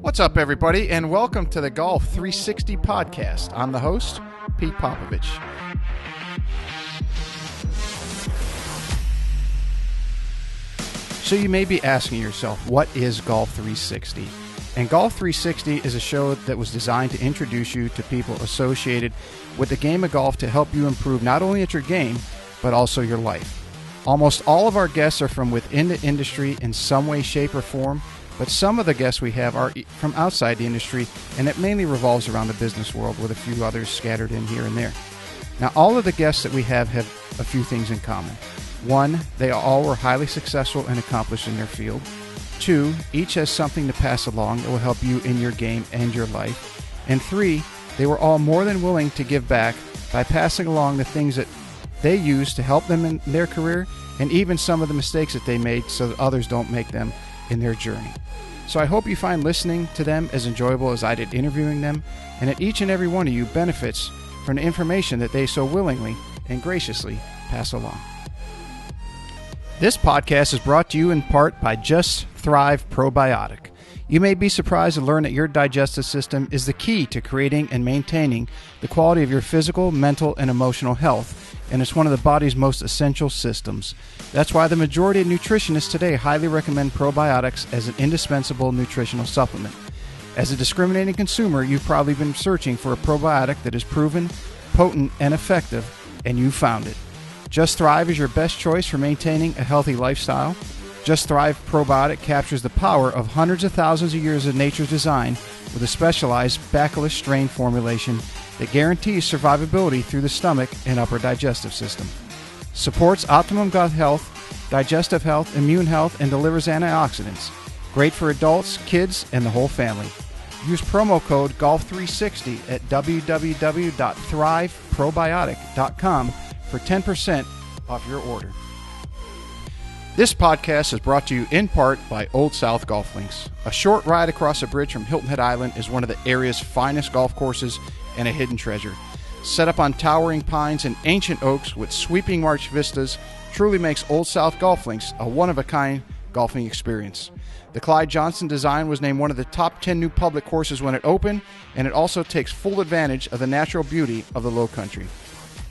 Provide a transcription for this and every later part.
What's up, everybody, and welcome to the Golf 360 podcast. I'm the host, Pete Popovich. So you may be asking yourself, what is Golf 360? And Golf 360 is a show that was designed to introduce you to people associated with the game of golf to help you improve not only at your game, but also your life. Almost all of our guests are from within the industry in some way, shape, or form, but some of the guests we have are from outside the industry, and it mainly revolves around the business world with a few others scattered in here and there. Now, all of the guests that we have a few things in common. One, they all were highly successful and accomplished in their field. Two, each has something to pass along that will help you in your game and your life. And three, they were all more than willing to give back by passing along the things that they use to help them in their career, and even some of the mistakes that they made so that others don't make them in their journey. So I hope you find listening to them as enjoyable as I did interviewing them, and that each and every one of you benefits from the information that they so willingly and graciously pass along. This podcast is brought to you in part by Just Thrive Probiotic. You may be surprised to learn that your digestive system is the key to creating and maintaining the quality of your physical, mental, and emotional health, and it's one of the body's most essential systems. That's why the majority of nutritionists today highly recommend probiotics as an indispensable nutritional supplement. As a discriminating consumer, you've probably been searching for a probiotic that is proven, potent, and effective, and you found it. Just Thrive is your best choice for maintaining a healthy lifestyle. Just Thrive Probiotic captures the power of hundreds of thousands of years of nature's design with a specialized bacillus strain formulation that guarantees survivability through the stomach and upper digestive system. Supports optimum gut health, digestive health, immune health, and delivers antioxidants. Great for adults, kids, and the whole family. Use promo code GOLF360 at www.thriveprobiotic.com for 10% off your order. This podcast is brought to you in part by Old South Golf Links. A short ride across a bridge from Hilton Head Island is one of the area's finest golf courses and a hidden treasure. Set up on towering pines and ancient oaks with sweeping marsh vistas, truly makes Old South Golf Links a one-of-a-kind golfing experience. The Clyde Johnson design was named one of the top 10 new public courses when it opened, and it also takes full advantage of the natural beauty of the Low Country.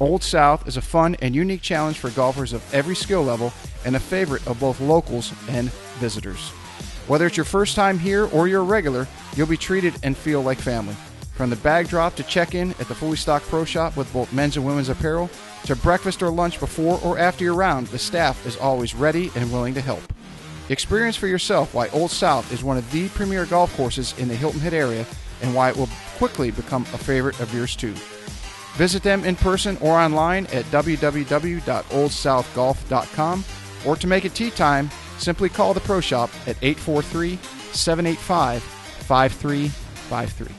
Old South is a fun and unique challenge for golfers of every skill level and a favorite of both locals and visitors. Whether it's your first time here or you're a regular, you'll be treated and feel like family. From the bag drop to check-in at the fully stocked pro shop with both men's and women's apparel, to breakfast or lunch before or after your round, the staff is always ready and willing to help. Experience for yourself why Old South is one of the premier golf courses in the Hilton Head area and why it will quickly become a favorite of yours too. Visit them in person or online at www.oldsouthgolf.com, or to make it tee time, simply call the pro shop at 843-785-5353.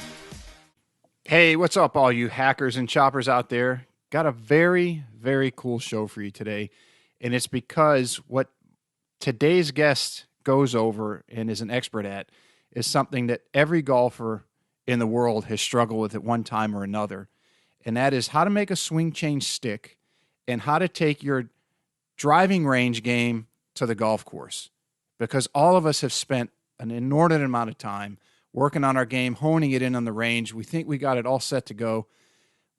Hey, what's up, all you hackers and choppers out there? Got a very, very cool show for you today, and it's because what today's guest goes over and is an expert at is something that every golfer in the world has struggled with at one time or another. And that is how to make a swing change stick and how to take your driving range game to the golf course. Because all of us have spent an inordinate amount of time working on our game, honing it in on the range. We think we got it all set to go.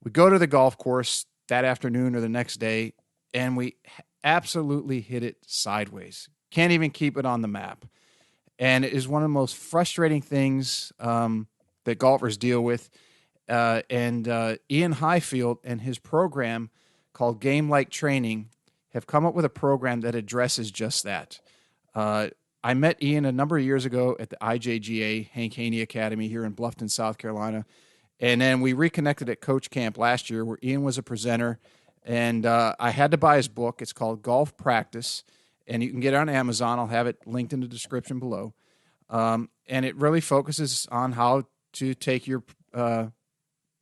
We go to the golf course that afternoon or the next day, and we absolutely hit it sideways. Can't even keep it on the map. And it is one of the most frustrating things that golfers deal with. Iain Highfield and his program called Game Like Training have come up with a program that addresses just that. I met Iain a number of years ago at the IJGA Hank Haney Academy here in Bluffton, South Carolina. And then we reconnected at Coach Camp last year where Iain was a presenter. And I had to buy his book. It's called Golf Practice. And you can get it on Amazon. I'll have it linked in the description below. And it really focuses on how to take your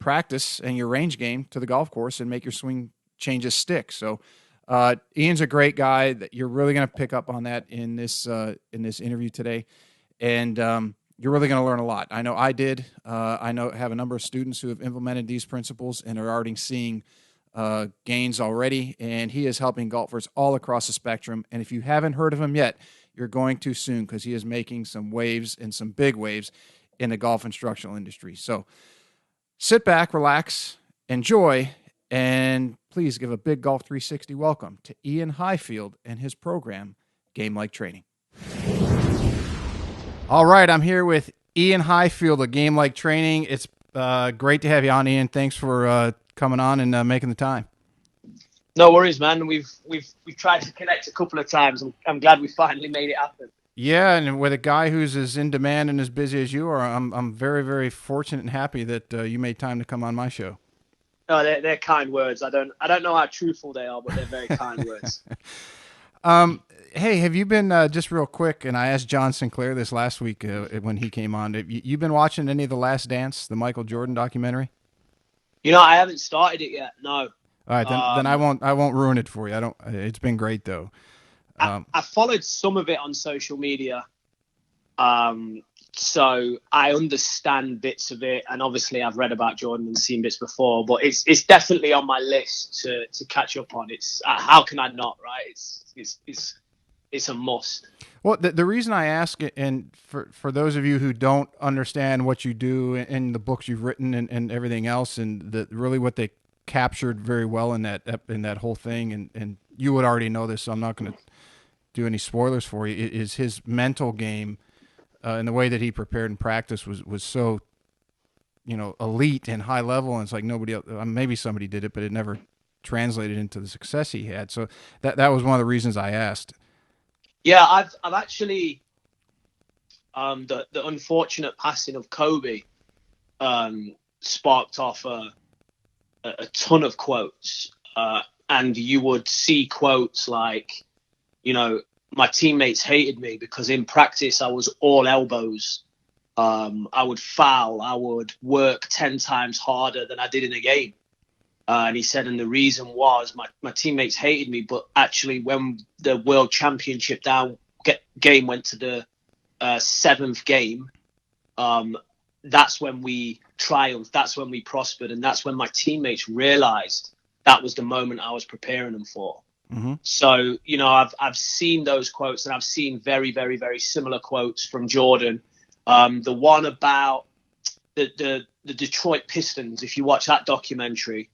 practice and your range game to the golf course and make your swing changes stick. So Iain's a great guy that you're really going to pick up on that in this interview today. And you're really going to learn a lot. I know I did. I have a number of students who have implemented these principles and are already seeing gains already. And he is helping golfers all across the spectrum. And if you haven't heard of him yet, you're going to soon, because he is making some waves and some big waves in the golf instructional industry. So sit back, relax, enjoy, and please give a big Golf 360 welcome to Iain Highfield and his program, Game Like Training. All right, I'm here with Iain Highfield of Game Like Training. It's great to have you on, Iain. Thanks for coming on and making the time. No worries, man. We've tried to connect a couple of times. I'm glad we finally made it happen. Yeah, and with a guy who's as in demand and as busy as you are, I'm very, very fortunate and happy that you made time to come on my show. No, they're kind words. I don't know how truthful they are, but they're very kind words. Hey, have you been just real quick? And I asked John Sinclair this last week when he came on. You been watching any of The Last Dance, the Michael Jordan documentary? I haven't started it yet. No. All right, then I won't ruin it for you. I don't. It's been great though. I followed some of it on social media, so I understand bits of it, and obviously I've read about Jordan and seen bits before. But it's definitely on my list to catch up on. It's how can I not, right? It's a must. Well, the reason I ask it, and for those of you who don't understand what you do and the books you've written and everything else, and really what they captured very well in that whole thing, and you would already know this, so I'm not going to do any spoilers for you, is his mental game and the way that he prepared and practiced was so, elite and high level, and it's like nobody else, maybe somebody did it, but it never translated into the success he had. So that was one of the reasons I asked. Yeah, I've actually the unfortunate passing of Kobe sparked off a ton of quotes, and you would see quotes like, my teammates hated me because in practice I was all elbows. I would foul. I would work 10 times harder than I did in a game. And he said, and the reason was my teammates hated me, but actually when the world championship game went to the 7th game, that's when we triumphed. That's when we prospered. And that's when my teammates realized that was the moment I was preparing them for. Mm-hmm. So, I've seen those quotes, and I've seen very, very, very similar quotes from Jordan. The one about the Detroit Pistons, if you watch that documentary,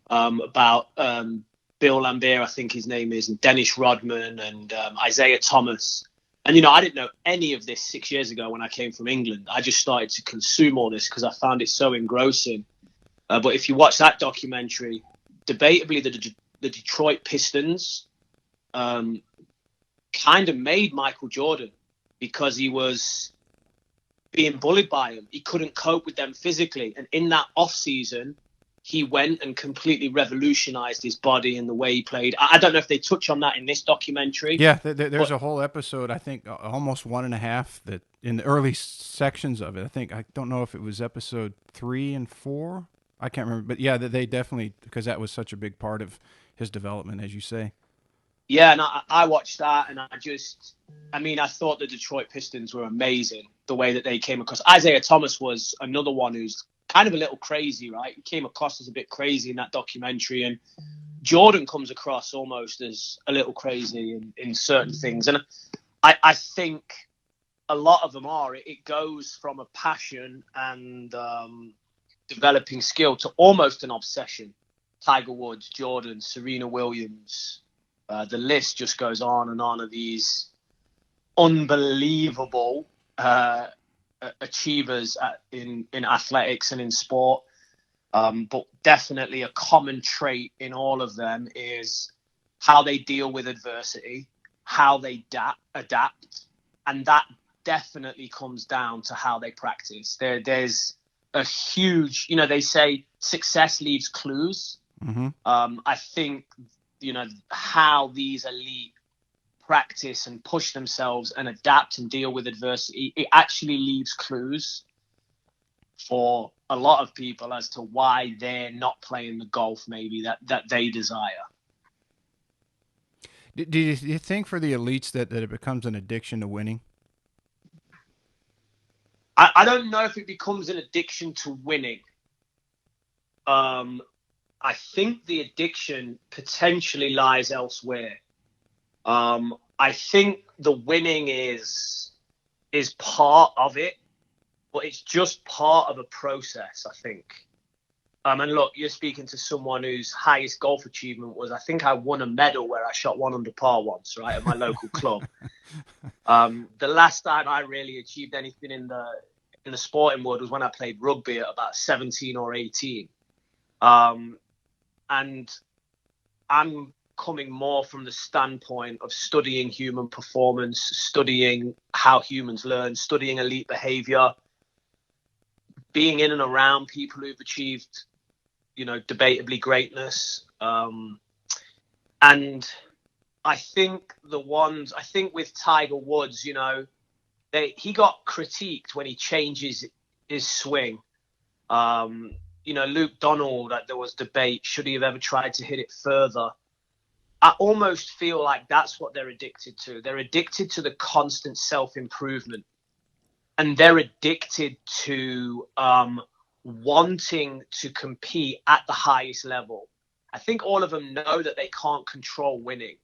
about Bill Laimbeer, I think his name is, and Dennis Rodman and Isaiah Thomas. And, I didn't know any of this 6 years ago when I came from England. I just started to consume all this because I found it so engrossing. But if you watch that documentary, debatably the Detroit Pistons kind of made Michael Jordan because he was being bullied by him. He couldn't cope with them physically. And in that off season, he went and completely revolutionized his body and the way he played. I don't know if they touch on that in this documentary. Yeah, there's a whole episode, I think almost 1.5, that in the early sections of it. I don't know if it was episode 3 and 4. I can't remember. But yeah, they definitely, because that was such a big part of his development, as you say. Yeah, and I watched that, and I thought the Detroit Pistons were amazing, the way that they came across. Isaiah Thomas was another one who's kind of a little crazy, right? He came across as a bit crazy in that documentary, and Jordan comes across almost as a little crazy in certain things. And I think a lot of them are. It goes from a passion and developing skill to almost an obsession. Tiger Woods, Jordan, Serena Williams, the list just goes on and on of these unbelievable achievers in athletics and in sport. But definitely a common trait in all of them is how they deal with adversity, how they adapt, and that definitely comes down to how they practice. There's a huge, they say success leaves clues. Mm-hmm. I think, how these elite practice and push themselves and adapt and deal with adversity, it actually leaves clues for a lot of people as to why they're not playing the golf maybe that they desire. Do you think for the elites that it becomes an addiction to winning? I don't know if it becomes an addiction to winning. I think the addiction potentially lies elsewhere. I think the winning is part of it. but it's just part of a process, I think. And look, you're speaking to someone whose highest golf achievement was, I think I won a medal where I shot 1 under par once, right, at my local club. The last time I really achieved anything in the sporting world was when I played rugby at about 17 or 18. And I'm coming more from the standpoint of studying human performance, studying how humans learn, studying elite behavior, being in and around people who've achieved, debatably greatness. And I think with Tiger Woods, he got critiqued when he changes his swing. Luke Donald, there was debate, should he have ever tried to hit it further? I almost feel like that's what they're addicted to. They're addicted to the constant self-improvement. And they're addicted to wanting to compete at the highest level. I think all of them know that they can't control winning.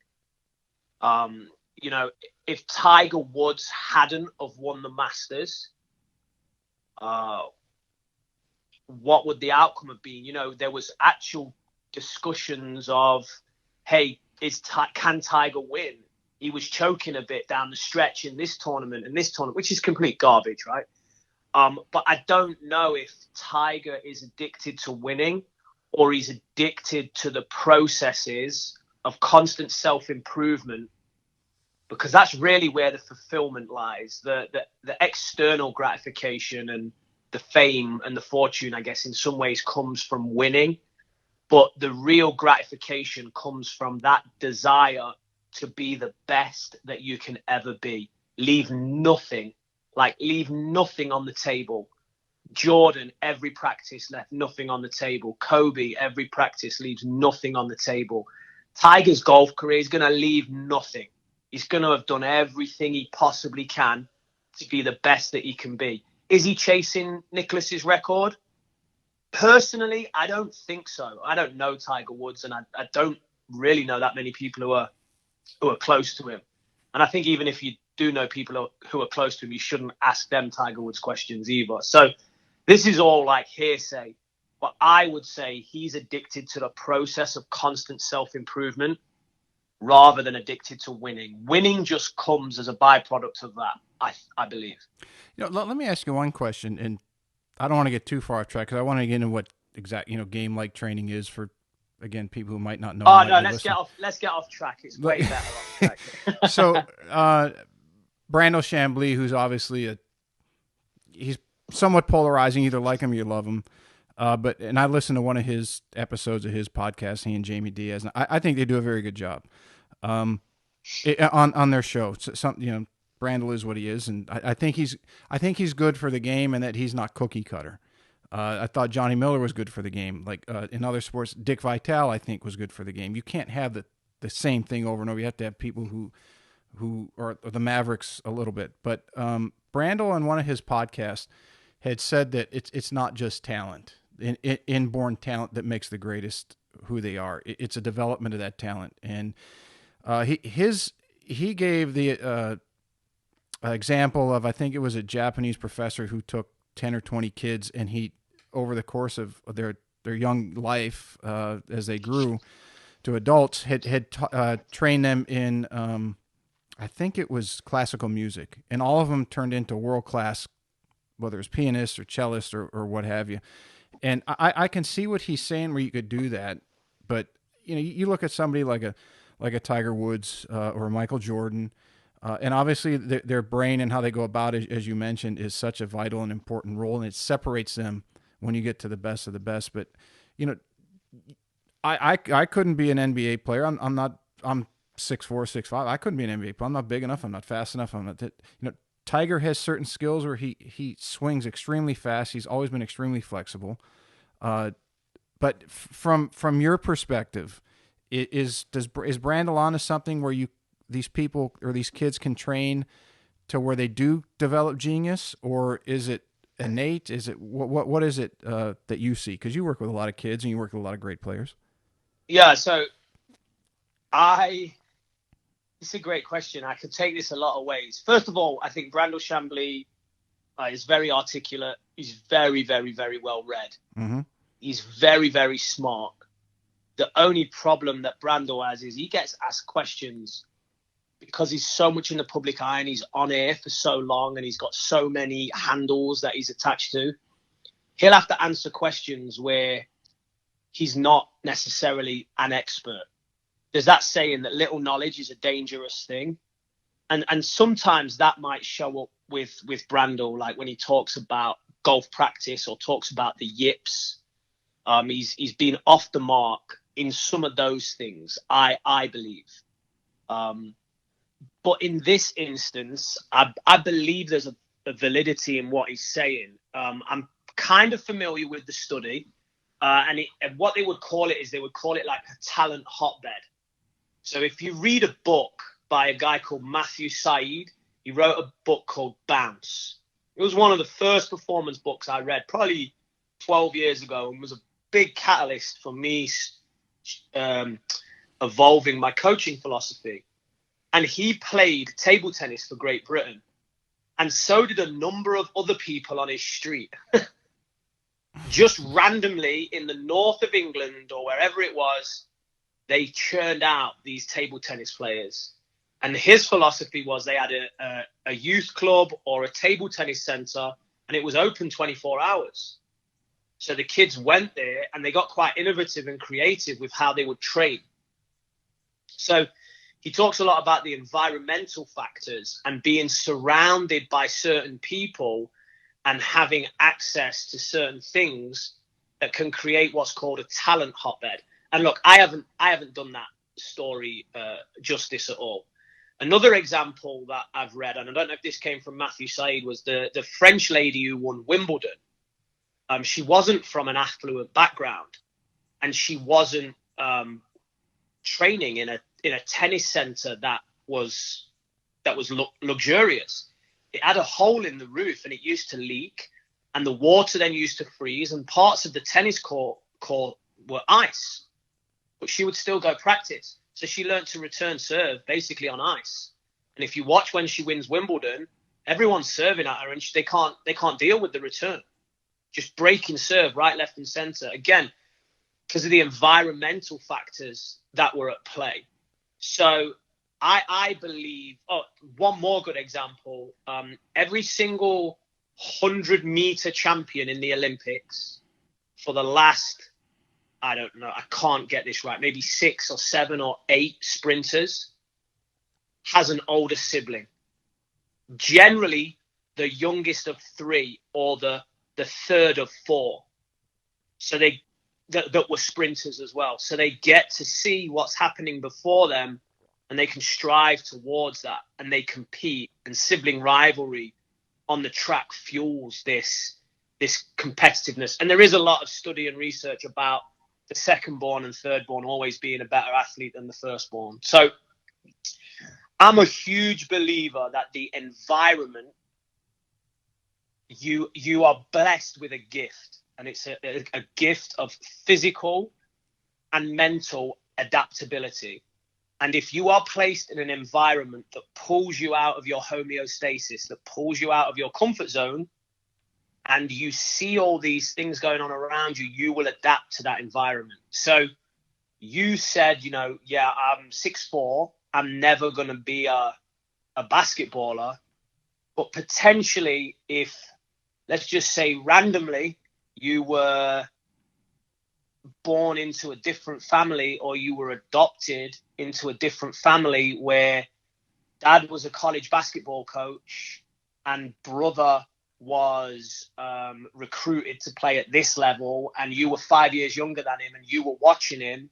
If Tiger Woods hadn't have won the Masters, what would the outcome have been? There was actual discussions of, hey, can Tiger win? He was choking a bit down the stretch in this tournament, which is complete garbage, right? But I don't know if Tiger is addicted to winning or he's addicted to the processes of constant self-improvement, because that's really where the fulfillment lies. The external gratification and the fame and the fortune, I guess, in some ways comes from winning. But the real gratification comes from that desire to be the best that you can ever be. Leave nothing on the table. Jordan, every practice left nothing on the table. Kobe, every practice leaves nothing on the table. Tiger's golf career is going to leave nothing. He's going to have done everything he possibly can to be the best that he can be. Is he chasing Nicklaus's record? Personally, I don't think so. I don't know Tiger Woods, and I don't really know that many people who are close to him. And I think even if you do know people who are close to him, you shouldn't ask them Tiger Woods questions either. So this is all like hearsay. But I would say he's addicted to the process of constant self-improvement rather than addicted to winning. Winning just comes as a byproduct of that, I believe. Let me ask you one question, and I don't want to get too far off track because I want to get into what exact game-like training is for, again, people who might not know. Oh no, let's get off track. It's way better off track. So, Brandel Chambly, who's obviously he's somewhat polarizing. You either like him or you love him. And I listened to one of his episodes of his podcast, he and Jamie Diaz, and I think they do a very good job on their show. So, Brandel is what he is, and I think he's good for the game, and that he's not cookie cutter. I thought Johnny Miller was good for the game. Like in other sports, Dick Vitale, I think, was good for the game. You can't have the same thing over and over. You have to have people who are the Mavericks a little bit. But Brandel on one of his podcasts had said that it's not just talent, inborn talent that makes the greatest who they are. It's a development of that talent. And he gave the example of, I think it was a Japanese professor who took 10 or 20 kids, and he, over the course of their young life, as they grew to adults, had trained them in, I think it was classical music, and all of them turned into world-class, whether it's pianists or cellists or what have you. And I can see what he's saying where you could do that, but you look at somebody like a Tiger Woods or a Michael Jordan, and obviously their brain and how they go about it, as you mentioned, is such a vital and important role, and it separates them when you get to the best of the best. But I couldn't be an NBA player. I'm 6'4", 6'5". I couldn't be an NBA player. I'm not big enough. I'm not fast enough. I'm not Tiger has certain skills where he swings extremely fast. He's always been extremely flexible. But from your perspective, is Brandel onto something where these people or these kids can train to where they do develop genius, or is it innate? Is it what is it that you see? Because you work with a lot of kids and you work with a lot of great players. Yeah, so it's a great question. I could take this a lot of ways. First of all, I think Brandel Chambly He's very articulate. He's very, very, very well read. Mm-hmm. He's very, very smart. The only problem that Brando has is he gets asked questions because he's so much in the public eye and he's on air for so long and he's got so many handles that he's attached to. He'll have to answer questions where he's not necessarily an expert. There's that saying that little knowledge is a dangerous thing. And sometimes that might show up with Brando, like when he talks about golf practice or talks about the yips. He's been off the mark in some of those things, I believe. But in this instance, I believe there's a validity in what he's saying. I'm kind of familiar with the study, and what they would call it is they would call it like a talent hotbed. So if you read a book by a guy called Matthew Said, he wrote a book called Bounce. It was one of the first performance books I read, probably 12 years ago, and was a big catalyst for me evolving my coaching philosophy. And he played table tennis for Great Britain. And so did a number of other people on his street. Just randomly in the north of England or wherever it was, they churned out these table tennis players. And his philosophy was they had a youth club or a table tennis center, and it was open 24 hours. So the kids went there and they got quite innovative and creative with how they would train. So he talks a lot about the environmental factors and being surrounded by certain people and having access to certain things that can create what's called a talent hotbed. And look, I haven't done that story justice at all. Another example that I've read, and I don't know if this came from Matthew Said, was the French lady who won Wimbledon. She wasn't from an affluent background, and she wasn't training in a tennis center that was luxurious. It had a hole in the roof, and it used to leak, and the water then used to freeze, and parts of the tennis court were ice. But she would still go practice. So she learned to return serve basically on ice. And if you watch when she wins Wimbledon, everyone's serving at her, and they can't deal with the return. Just breaking serve right, left, and center. Again, because of the environmental factors that were at play. So I believe, one more good example, every single 100-meter champion in the Olympics for the last, I don't know, I can't get this right, maybe 6 or 7 or 8 sprinters has an older sibling. Generally, the youngest of 3 or the third of 4. So that were sprinters as well. So they get to see what's happening before them, and they can strive towards that, and they compete. And sibling rivalry on the track fuels this competitiveness. And there is a lot of study and research about the second-born and third-born always being a better athlete than the first-born. So I'm a huge believer that the environment, you are blessed with a gift, and it's a gift of physical and mental adaptability. And if you are placed in an environment that pulls you out of your homeostasis, that pulls you out of your comfort zone, and you see all these things going on around you, you will adapt to that environment. So you said, I'm 6'4", I'm never going to be a basketballer. But potentially, if, let's just say randomly, you were born into a different family, or you were adopted into a different family where dad was a college basketball coach and brother was recruited to play at this level, and you were 5 years younger than him, and you were watching him,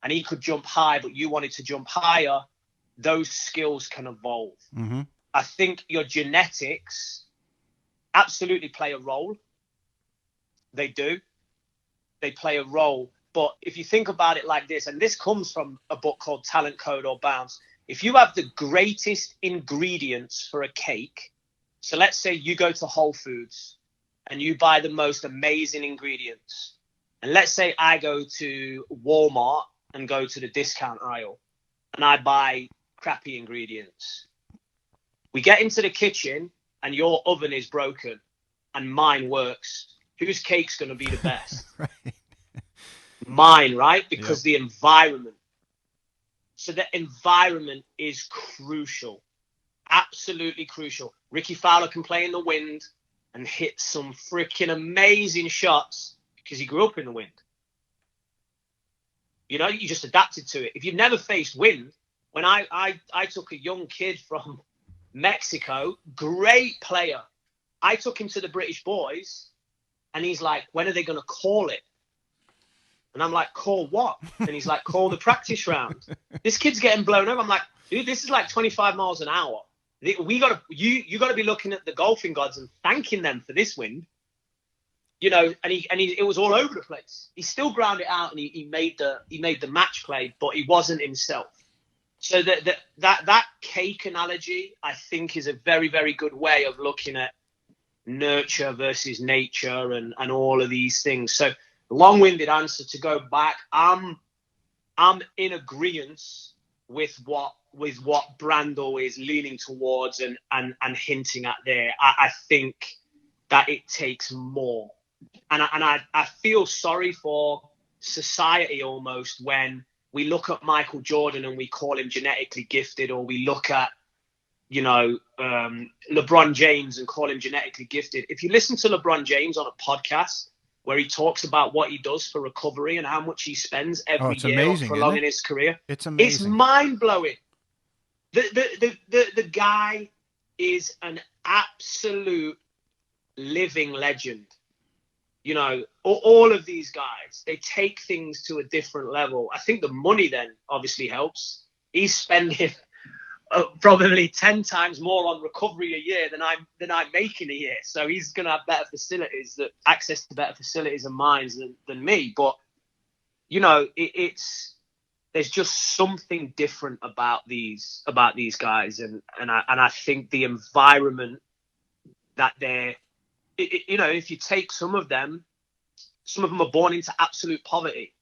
and he could jump high, but you wanted to jump higher, those skills can evolve. Mm-hmm. I think your genetics absolutely play a role. They do. They play a role. But if you think about it like this, and this comes from a book called Talent Code or Bounce, if you have the greatest ingredients for a cake, so let's say you go to Whole Foods and you buy the most amazing ingredients. And let's say I go to Walmart and go to the discount aisle and I buy crappy ingredients. We get into the kitchen and your oven is broken and mine works, whose cake's going to be the best? Right. Mine, right? Because Yep. the environment. So the environment is crucial, absolutely crucial. Ricky Fowler can play in the wind and hit some freaking amazing shots because he grew up in the wind. You know, you just adapted to it. If you've never faced wind, when I took a young kid from Mexico, great player, I took him to the British boys, and he's like, when are they going to call it? And I'm like, call what? And he's like, call the practice round. This kid's getting blown over. I'm like, dude, this is like 25 miles an hour. You got to be looking at the golfing gods and thanking them for this wind. You know, and it was all over the place. He still ground it out, and he made the match play, but he wasn't himself. So that cake analogy, I think, is a very, very good way of looking at nurture versus nature and all of these things. So long-winded answer to go back. I'm in agreement with what Brandel is leaning towards and hinting at there. I think that it takes more. And I feel sorry for society almost when we look at Michael Jordan and we call him genetically gifted, or we look at, you know, LeBron James and call him genetically gifted. If you listen to LeBron James on a podcast where he talks about what he does for recovery and how much he spends every year amazing, on prolonging his career, it's amazing. It's mind-blowing. The guy is an absolute living legend. You know, all of these guys, they take things to a different level. I think the money then obviously helps. He's spending probably 10 times more on recovery a year than I'm making a year. So he's going to have better facilities, access to better facilities and minds than me. But, you know, there's just something different about these guys. And I think the environment that you know, if you take some of them are born into absolute poverty.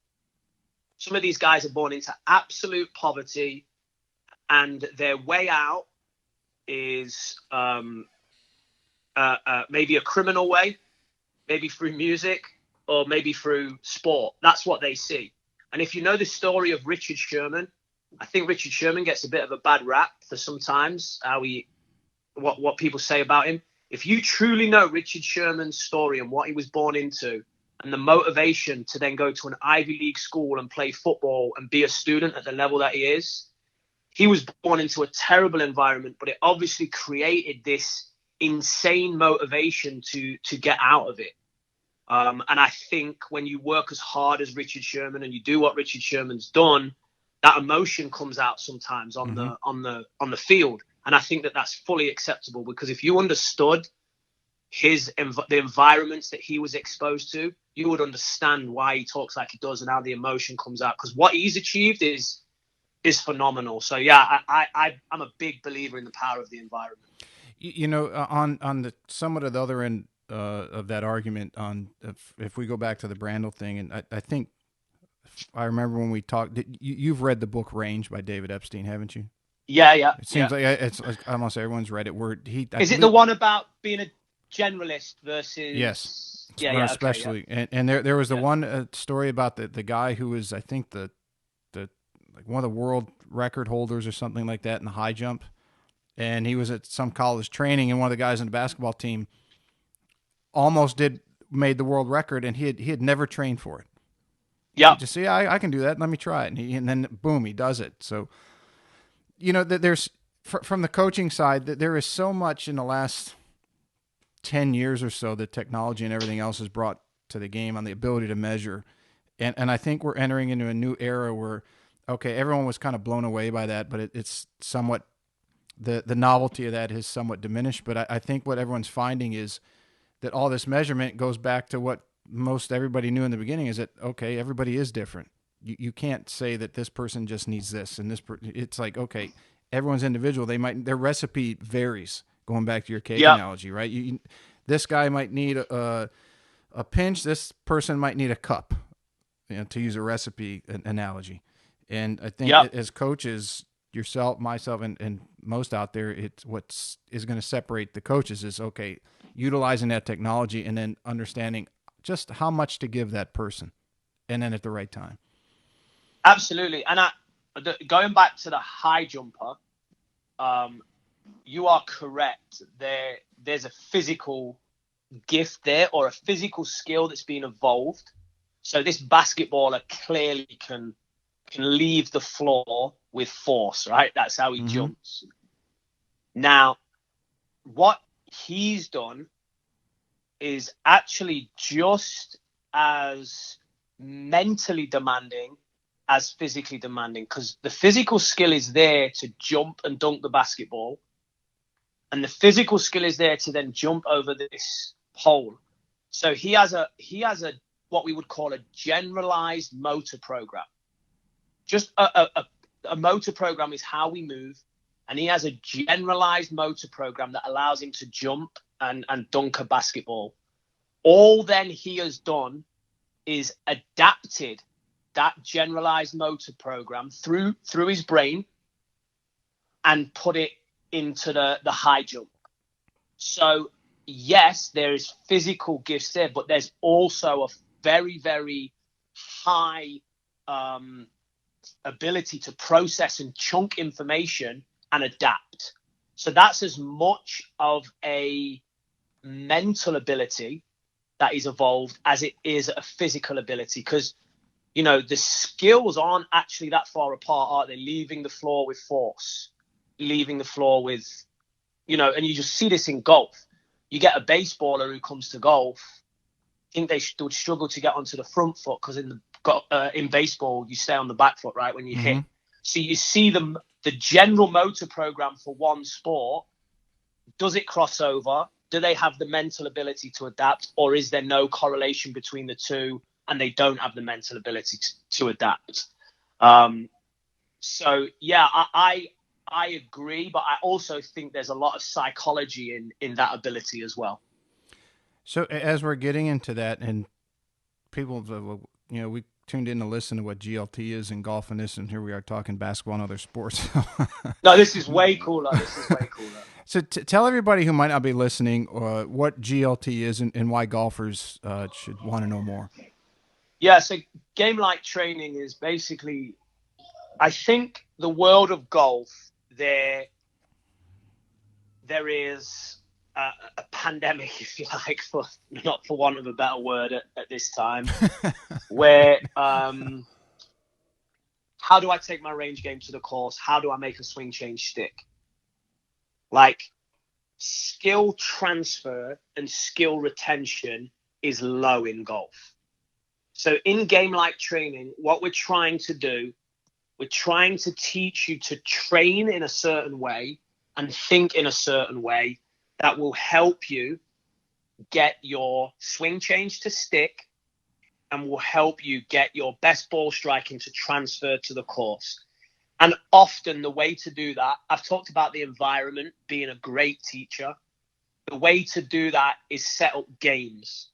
Some of these guys are born into absolute poverty, and their way out is maybe a criminal way, maybe through music, or maybe through sport. That's what they see. And if you know the story of Richard Sherman, I think Richard Sherman gets a bit of a bad rap for sometimes what people say about him. If you truly know Richard Sherman's story and what he was born into, and the motivation to then go to an Ivy League school and play football and be a student at the level that he is, he was born into a terrible environment, but it obviously created this insane motivation to get out of it. And I think when you work as hard as Richard Sherman and you do what Richard Sherman's done, that emotion comes out sometimes on the field. And I think that that's fully acceptable, because if you understood the environments that he was exposed to, you would understand why he talks like he does and how the emotion comes out. Because what he's achieved is phenomenal. So yeah, I'm a big believer in the power of the environment. You know, on the somewhat of the other end of that argument, on if we go back to the Brandel thing, and I think I remember when we talked. You've read the book Range by David Epstein, haven't you? Yeah. It seems like it's almost everyone's read it. Is it the one about being a generalist versus? Yes. Yeah. Especially, okay, and there was the one story about the guy who was, I think, the like one of the world record holders or something like that in the high jump, and he was at some college training, and one of the guys on the basketball team almost made the world record, and he had never trained for it. Yeah. Just see, I can do that. Let me try it, and then boom, he does it. So. You know, there's from the coaching side, that there is so much in the last 10 years or so that technology and everything else has brought to the game on the ability to measure. And I think we're entering into a new era where, okay, everyone was kind of blown away by that, but it's somewhat, the novelty of that has somewhat diminished. But I think what everyone's finding is that all this measurement goes back to what most everybody knew in the beginning, is that, okay, everybody is different. You can't say that this person just needs this and this. It's like, okay, everyone's individual. Their recipe varies. Going back to your cake analogy, right? This guy might need a pinch. This person might need a cup, to use a recipe analogy. And I think as coaches, yourself, myself, and most out there, it's what is going to separate the coaches is, okay, utilizing that technology and then understanding just how much to give that person and then at the right time. Absolutely. And going back to the high jumper, you are correct. There's a physical gift there, or a physical skill that's been evolved. So this basketballer clearly can leave the floor with force, right? That's how he jumps. Now, what he's done is actually just as mentally demanding as physically demanding, because the physical skill is there to jump and dunk the basketball, and the physical skill is there to then jump over this pole. So he has a what we would call a generalized motor program. Just a motor program is how we move, and he has a generalized motor program that allows him to jump and dunk a basketball. All then he has done is adapted that generalized motor program through his brain and put it into the high jump. So yes, there is physical gifts there, but there's also a very, very high ability to process and chunk information and adapt. So that's as much of a mental ability that is evolved as it is a physical ability, because the skills aren't actually that far apart, are they? Leaving the floor with force, leaving the floor with, and you just see this in golf. You get a baseballer who comes to golf, I think they would struggle to get onto the front foot, because in baseball, you stay on the back foot, right, when you hit. So you see the general motor program for one sport. Does it cross over? Do they have the mental ability to adapt, or is there no correlation between the two and they don't have the mental ability to adapt? So yeah, I agree, but I also think there's a lot of psychology in that ability as well. So as we're getting into that, and people, we tuned in to listen to what GLT is in golf and this, and here we are talking basketball and other sports. No, this is way cooler. So tell everybody who might not be listening what GLT is and why golfers should want to know more. Yeah, so game-like training is basically, I think the world of golf, there is a pandemic, if you like, not for want of a better word at this time, where how do I take my range game to the course? How do I make a swing change stick? Like, skill transfer and skill retention is low in golf. So in game-like training, what we're trying to do, we're trying to teach you to train in a certain way and think in a certain way that will help you get your swing change to stick and will help you get your best ball striking to transfer to the course. And often the way to do that, I've talked about the environment being a great teacher. The way to do that is set up games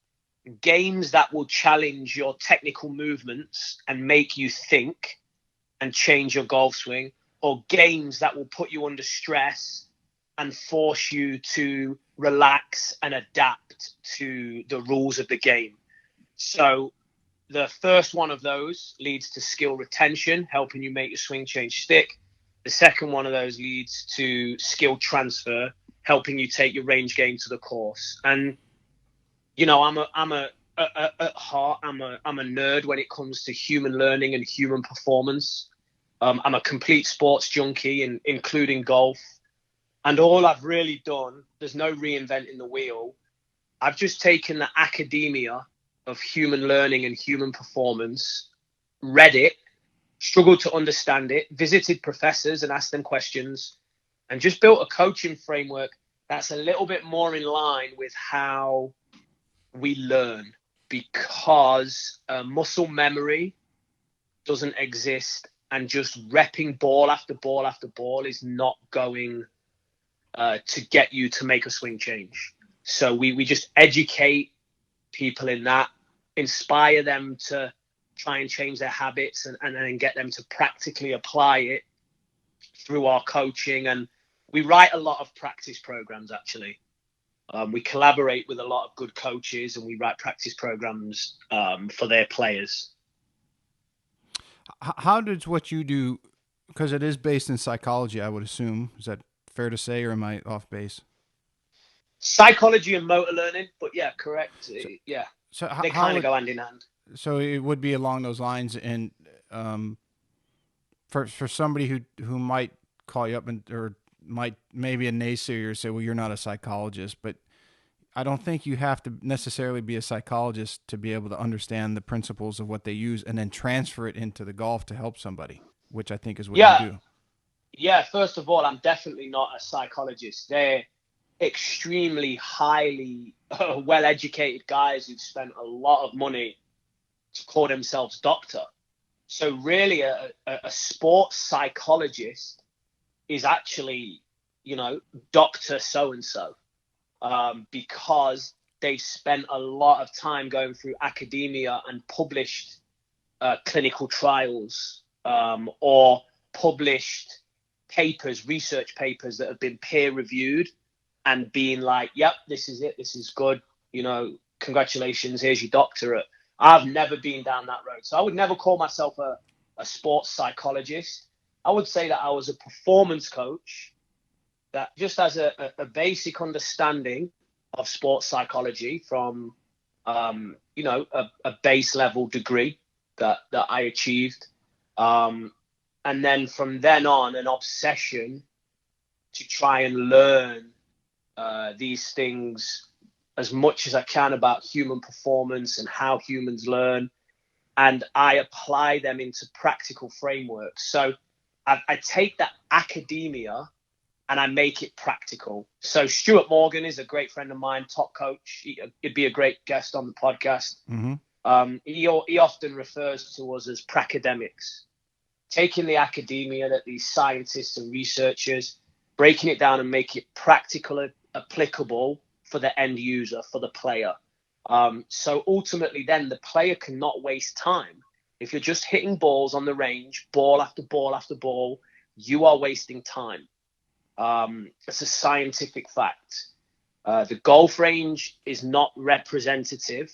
that will challenge your technical movements and make you think and change your golf swing, or games that will put you under stress and force you to relax and adapt to the rules of the game. So the first one of those leads to skill retention, helping you make your swing change stick. The second one of those leads to skill transfer, helping you take your range game to the course. And at heart, I'm a nerd when it comes to human learning and human performance. I'm a complete sports junkie, including golf. And all I've really done, there's no reinventing the wheel. I've just taken the academia of human learning and human performance, read it, struggled to understand it, visited professors and asked them questions, and just built a coaching framework that's a little bit more in line with how we learn, because muscle memory doesn't exist, and just repping ball after ball after ball is not going to get you to make a swing change. So we just educate people in that, inspire them to try and change their habits, and then get them to practically apply it through our coaching. And we write a lot of practice programs, actually. We collaborate with a lot of good coaches, and we write practice programs for their players. How does what you do, because it is based in psychology, I would assume, is that fair to say, or am I off base? Psychology and motor learning, but yeah, correct. So, Yeah, so they how kind of would go hand in hand. so it would be along those lines, and for somebody who might call you up or might maybe a naysayer say, well, you're not a psychologist, but I don't think you have to necessarily be a psychologist to be able to understand the principles of what they use and then transfer it into the golf to help somebody, which I think is what you Yeah, do. yeah. First of all, I'm definitely not a psychologist. They're extremely highly well-educated guys who've spent a lot of money to call themselves doctor. So really, a sports psychologist is actually, Doctor So and So, because they spent a lot of time going through academia and published clinical trials, or published papers, research papers that have been peer reviewed and being like, yep, this is it, this is good, congratulations, here's your doctorate. I've never been down that road. So I would never call myself a sports psychologist. I would say that I was a performance coach that just has a basic understanding of sports psychology from, a base level degree that I achieved. And then from then on, an obsession to try and learn these things as much as I can about human performance and how humans learn. And I apply them into practical frameworks. So I take that academia and I make it practical. So Stuart Morgan is a great friend of mine, top coach. He'd be a great guest on the podcast. Mm-hmm. He often refers to us as pracademics, taking the academia that these scientists and researchers, breaking it down and make it practical, applicable for the end user, for the player. So ultimately then the player cannot waste time. If you're just hitting balls on the range, ball after ball after ball, you are wasting time. It's a scientific fact. The golf range is not representative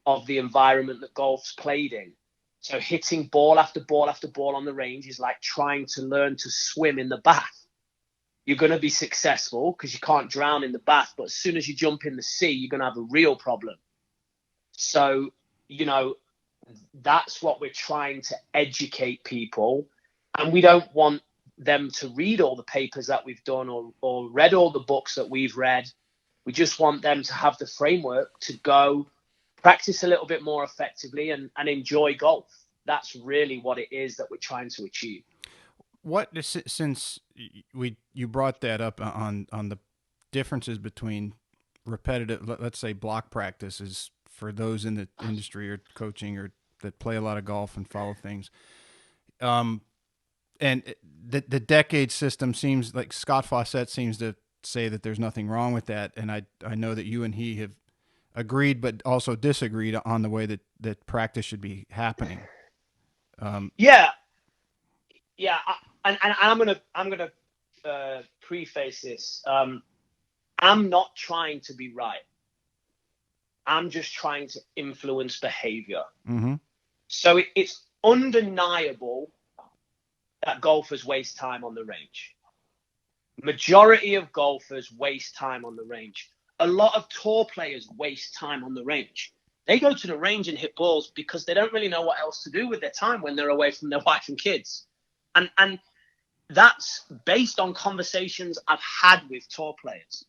of the environment that golf's played in. So hitting ball after ball after ball on the range is like trying to learn to swim in the bath. You're going to be successful because you can't drown in the bath, but as soon as you jump in the sea, you're going to have a real problem. So, that's what we're trying to educate people. And we don't want them to read all the papers that we've done or read all the books that we've read. We just want them to have the framework to go practice a little bit more effectively and enjoy golf. That's really what it is that we're trying to achieve. Since you brought that up on the differences between repetitive, let's say block practices for those in the industry or coaching or that play a lot of golf and follow things. And the decade system seems like Scott Fawcett seems to say that there's nothing wrong with that. And I know that you and he have agreed, but also disagreed on the way that practice should be happening. Yeah. And I'm gonna preface this. I'm not trying to be right. I'm just trying to influence behavior. Mm-hmm. So it's undeniable that golfers waste time on the range. Majority of golfers waste time on the range. A lot of tour players waste time on the range. They go to the range and hit balls because they don't really know what else to do with their time when they're away from their wife and kids. And that's based on conversations I've had with tour players.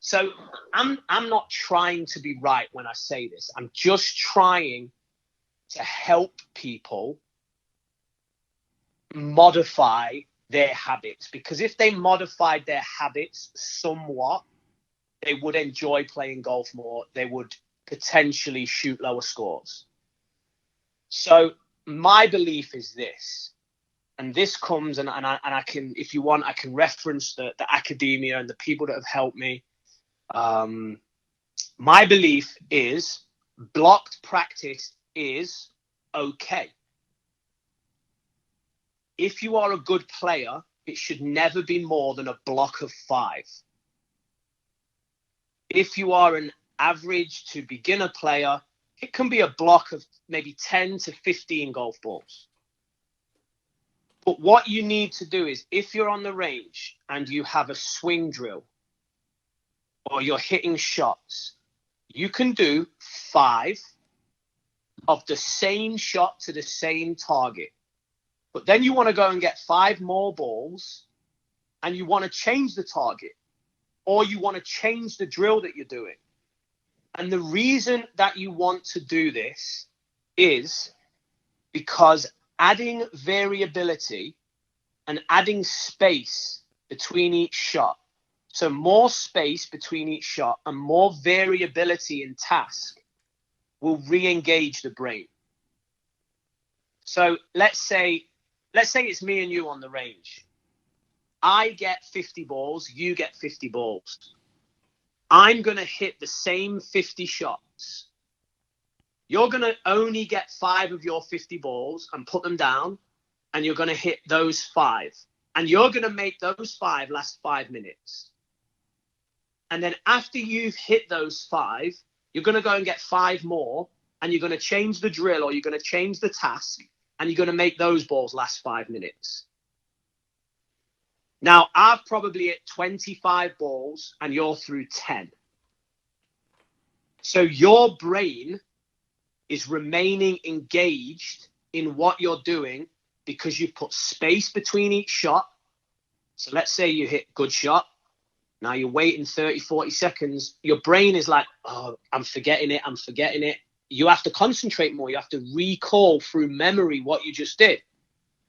So I'm not trying to be right when I say this. I'm just trying to help people modify their habits, because if they modified their habits somewhat, they would enjoy playing golf more. They would potentially shoot lower scores. So my belief is this, and this comes, and I can, if you want, I can reference the academia and the people that have helped me. My belief is blocked practice is okay. If you are a good player, it should never be more than a block of 5. if you are an average to beginner player, it can be a block of maybe 10 to 15 golf balls. But what you need to do is, if you're on the range and you have a swing drill or you're hitting shots, you can do 5 of the same shot to the same target. But then you want to go and get 5 more balls and you want to change the target, or you want to change the drill that you're doing. And the reason that you want to do this is because adding variability and adding space between each shot, so more space between each shot and more variability in task, will re-engage the brain. So let's say it's me and you on the range. I get 50 balls, you get 50 balls. I'm going to hit the same 50 shots. You're going to only get 5 of your 50 balls and put them down, and you're going to hit those 5. And you're going to make those 5 last 5 minutes. And then after you've hit those 5, you're going to go and get 5 more, and you're going to change the drill, or you're going to change the task, and you're going to make those balls last 5 minutes. Now, I've probably hit 25 balls and you're through 10. So your brain is remaining engaged in what you're doing because you've put space between each shot. So let's say you hit good shot. Now you're waiting 30, 40 seconds. Your brain is like, oh, I'm forgetting it. You have to concentrate more. You have to recall through memory what you just did.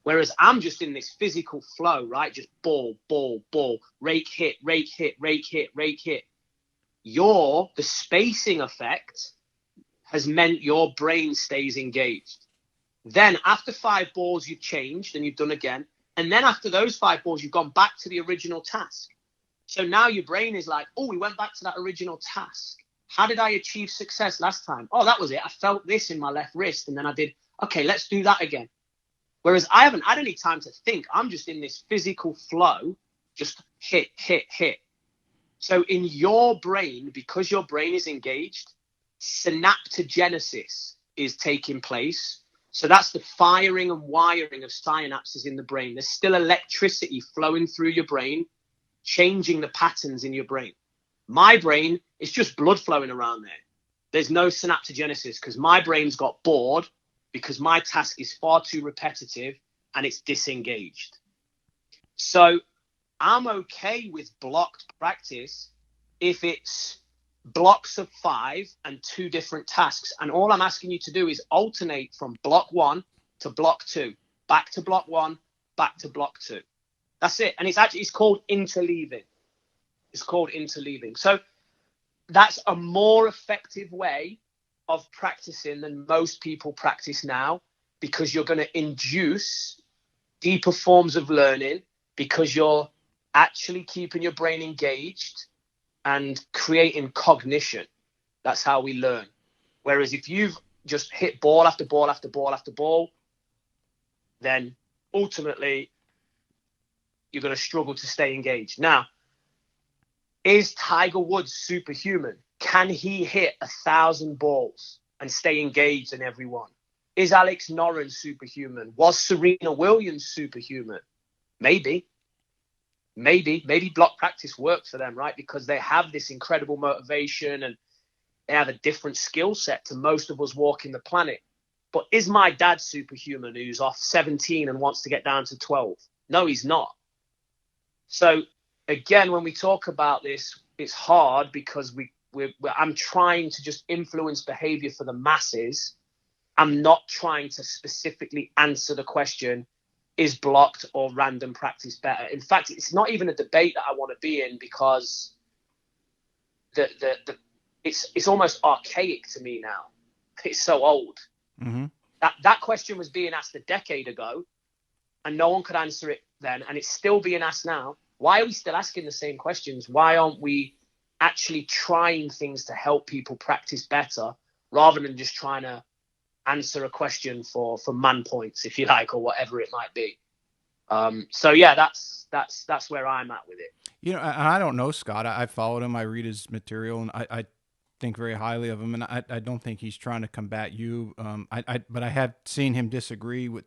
Whereas I'm just in this physical flow, right? Just ball, rake, hit. The spacing effect has meant your brain stays engaged. Then after 5 balls, you've changed and you've done again. And then after those 5 balls, you've gone back to the original task. So now your brain is like, oh, we went back to that original task. How did I achieve success last time? Oh, that was it. I felt this in my left wrist. And then I did, okay, let's do that again. Whereas I haven't had any time to think. I'm just in this physical flow, just hit. So in your brain, because your brain is engaged, synaptogenesis is taking place. So that's the firing and wiring of synapses in the brain. There's still electricity flowing through your brain, changing the patterns in your brain. My brain is just blood flowing around there. There's no synaptogenesis because my brain's got bored, because my task is far too repetitive and it's disengaged. So I'm okay with blocked practice if it's blocks of 5 and 2 different tasks. And all I'm asking you to do is alternate from block 1 to block 2, back to block 1, back to block 2. That's it. And it's called interleaving. So that's a more effective way of practicing than most people practice now, because you're going to induce deeper forms of learning, because you're actually keeping your brain engaged and creating cognition. That's how we learn. Whereas if you've just hit ball after ball after ball after ball, then ultimately you're going to struggle to stay engaged. Now, is Tiger Woods superhuman? Can he hit 1,000 balls and stay engaged in every one? Is Alex Noren superhuman? Was Serena Williams superhuman? Maybe block practice worked for them, right? Because they have this incredible motivation and they have a different skill set to most of us walking the planet. But is my dad superhuman, who's off 17 and wants to get down to 12? No, he's not. So again, when we talk about this, it's hard because I'm trying to just influence behavior for the masses. I'm not trying to specifically answer the question, is blocked or random practice better? In fact, it's not even a debate that I want to be in, because it's almost archaic to me now. It's so old. Mm-hmm. That question was being asked a decade ago and no one could answer it then, and it's still being asked now. Why are we still asking the same questions? Why aren't we actually trying things to help people practice better, rather than just trying to answer a question for man points, if you like, or whatever it might be? So yeah, that's where I'm at with it. And I don't know Scott. I followed him. I read his material, and I think very highly of him. And I don't think he's trying to combat you. But I have seen him disagree with.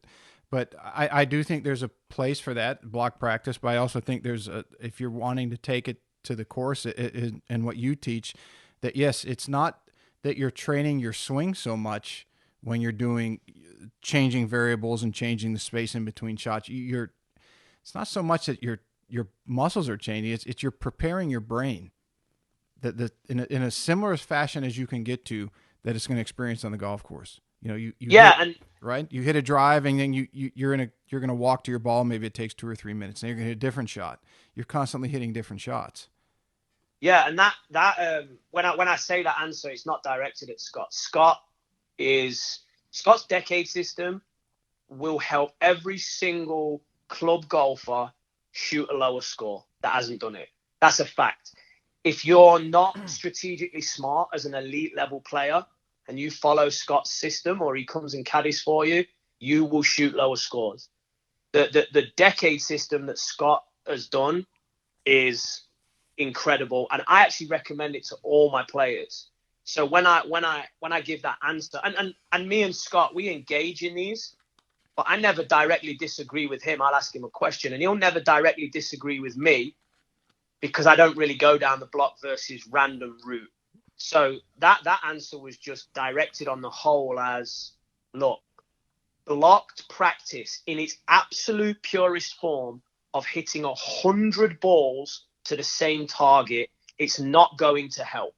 But I do think there's a place for that block practice. But I also think if you're wanting to take it to the course and what you teach, that yes, it's not that you're training your swing so much when you're doing changing variables and changing the space in between shots. It's not so much that your muscles are changing. It's you're preparing your brain that in a similar fashion as you can get to that it's going to experience on the golf course. You right. You hit a drive and then you're going to walk to your ball. Maybe it takes 2 or 3 minutes. And you're going to hit a different shot. You're constantly hitting different shots. Yeah, and that when I say that answer, it's not directed at Scott. Scott's decade system will help every single club golfer shoot a lower score that hasn't done it. That's a fact. If you're not strategically smart as an elite level player and you follow Scott's system or he comes and caddies for you, you will shoot lower scores. The decade system that Scott has done is incredible, and I actually recommend it to all my players. So when I give that answer, and me and Scott, we engage in these, but I never directly disagree with him. I'll ask him a question, and he'll never directly disagree with me because I don't really go down the block versus random route. So that answer was just directed on the whole as, look, blocked practice in its absolute purest form of hitting 100 balls to the same target, it's not going to help.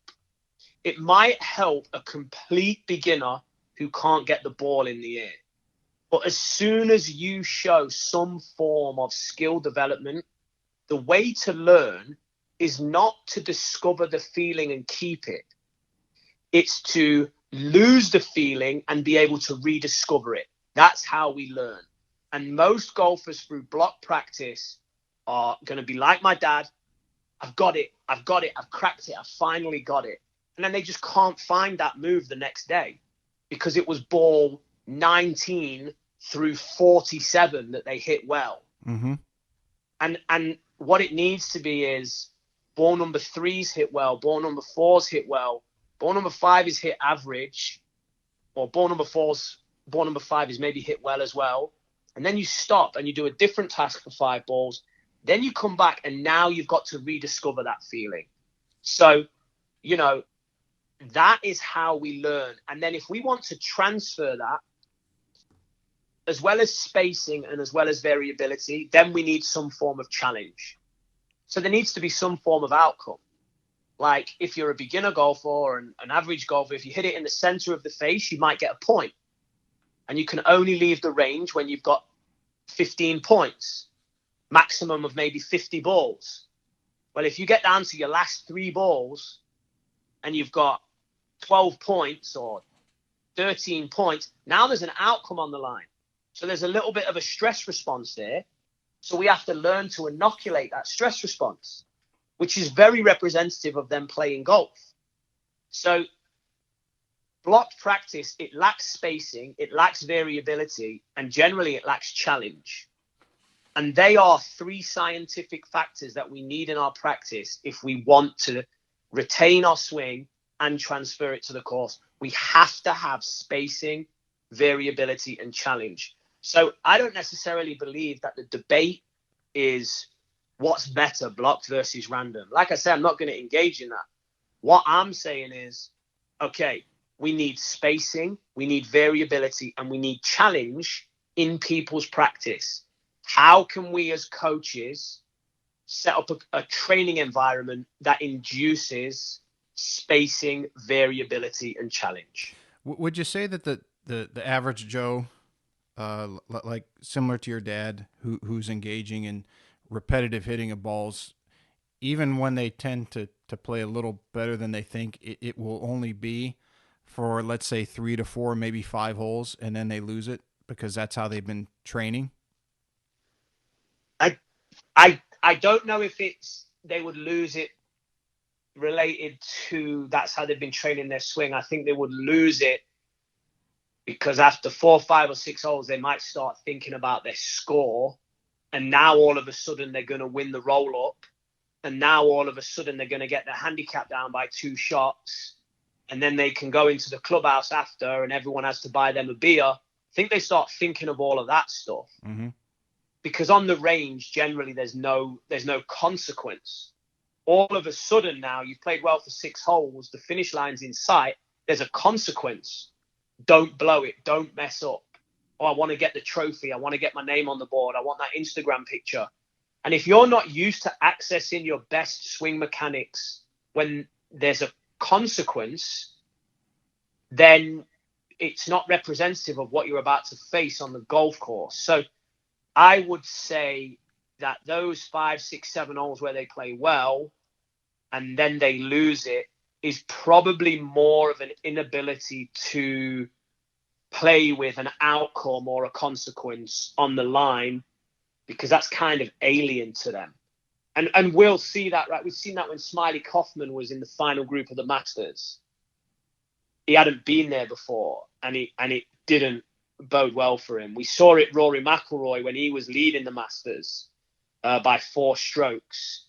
It might help a complete beginner who can't get the ball in the air. But as soon as you show some form of skill development, the way to learn is not to discover the feeling and keep it. It's to lose the feeling and be able to rediscover it. That's how we learn. And most golfers through block practice are going to be like my dad. I've got it. I've cracked it. I've finally got it. And then they just can't find that move the next day because it was ball 19 through 47 that they hit well. Mm-hmm. And what it needs to be is ball number 3's hit well, ball number 4's hit well, ball number 5 is hit average, or ball number 5 is maybe hit well as well. And then you stop and you do a different task for 5 balls. Then you come back and now you've got to rediscover that feeling. So, that is how we learn. And then if we want to transfer that, as well as spacing and as well as variability, then we need some form of challenge. So there needs to be some form of outcome. Like if you're a beginner golfer or an average golfer, if you hit it in the center of the face, you might get a point. And you can only leave the range when you've got 15 points, maximum of maybe 50 balls. Well, if you get down to your last 3 balls and you've got 12 points or 13 points, now there's an outcome on the line. So there's a little bit of a stress response there. So we have to learn to inoculate that stress response, which is very representative of them playing golf. So blocked practice, it lacks spacing, it lacks variability, and generally it lacks challenge. And they are 3 scientific factors that we need in our practice if we want to retain our swing and transfer it to the course. We have to have spacing, variability, and challenge. So I don't necessarily believe that the debate is what's better, blocked versus random. Like I said, I'm not going to engage in that. What I'm saying is, okay, we need spacing, we need variability, and we need challenge in people's practice. How can we as coaches set up a training environment that induces spacing, variability, and challenge? Would you say that the average Joe, like similar to your dad, who's engaging in repetitive hitting of balls, even when they tend to play a little better than they think, it will only be for, let's say, 3 to 4, maybe 5 holes, and then they lose it because that's how they've been training? I don't know if they would lose it related to that's how they've been training their swing. I think they would lose it because after 4, 5, or 6 holes, they might start thinking about their score. And now all of a sudden they're going to win the roll up. and now all of a sudden they're going to get their handicap down by 2 shots, and then they can go into the clubhouse after and everyone has to buy them a beer. I think they start thinking of all of that stuff. Mm-hmm. Because on the range, generally, there's no consequence. All of a sudden now, you've played well for 6 holes, the finish line's in sight, there's a consequence. Don't blow it, don't mess up. Oh, I want to get the trophy, I want to get my name on the board, I want that Instagram picture. And if you're not used to accessing your best swing mechanics when there's a consequence, then it's not representative of what you're about to face on the golf course. So I would say that those 5, 6, 7 holes where they play well and then they lose it is probably more of an inability to play with an outcome or a consequence on the line, because that's kind of alien to them. And we'll see that, right? We've seen that when Smiley Kaufman was in the final group of the Masters. He hadn't been there before, and it didn't bode well for him. We saw it Rory McIlroy when he was leading the Masters by 4 strokes,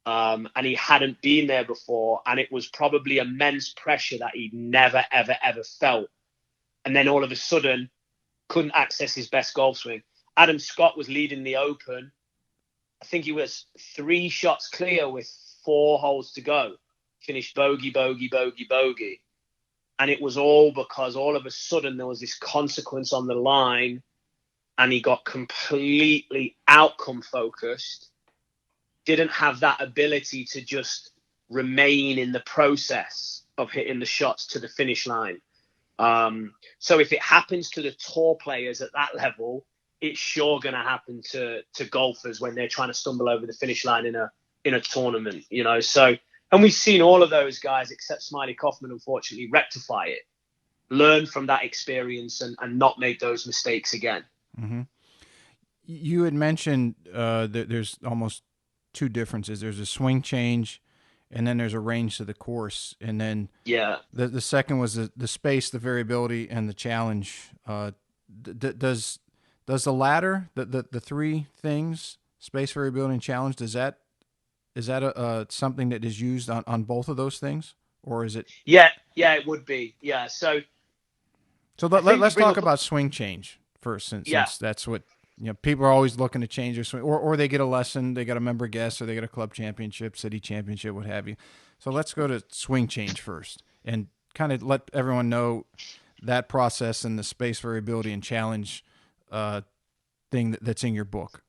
and he hadn't been there before, and it was probably immense pressure that he'd never, ever, ever felt. And then all of a sudden, couldn't access his best golf swing. Adam Scott was leading the Open. I think he was 3 shots clear with 4 holes to go. Finished bogey, bogey, bogey, bogey. And it was all because all of a sudden there was this consequence on the line and he got completely outcome focused, didn't have that ability to just remain in the process of hitting the shots to the finish line. So if it happens to the tour players at that level, it's sure going to happen to golfers when they're trying to stumble over the finish line in a tournament, you know. So, and we've seen all of those guys, except Smiley Kaufman, unfortunately, rectify it, learn from that experience, and not make those mistakes again. Mm-hmm. You had mentioned that there's almost 2 differences. There's a swing change, and then there's a range to the course. And then the second was the space, the variability, and the challenge. Does the latter, the 3 things, space, variability, and challenge, is that something that is used on both of those things, or is it? Yeah, it would be. Yeah, so let's talk about swing change first, since that's what, you know, people are always looking to change their swing, or they get a lesson, they got a member guest, or they get a club championship, city championship, what have you. So let's go to swing change first and kind of let everyone know that process and the space, variability, and challenge thing that's in your book.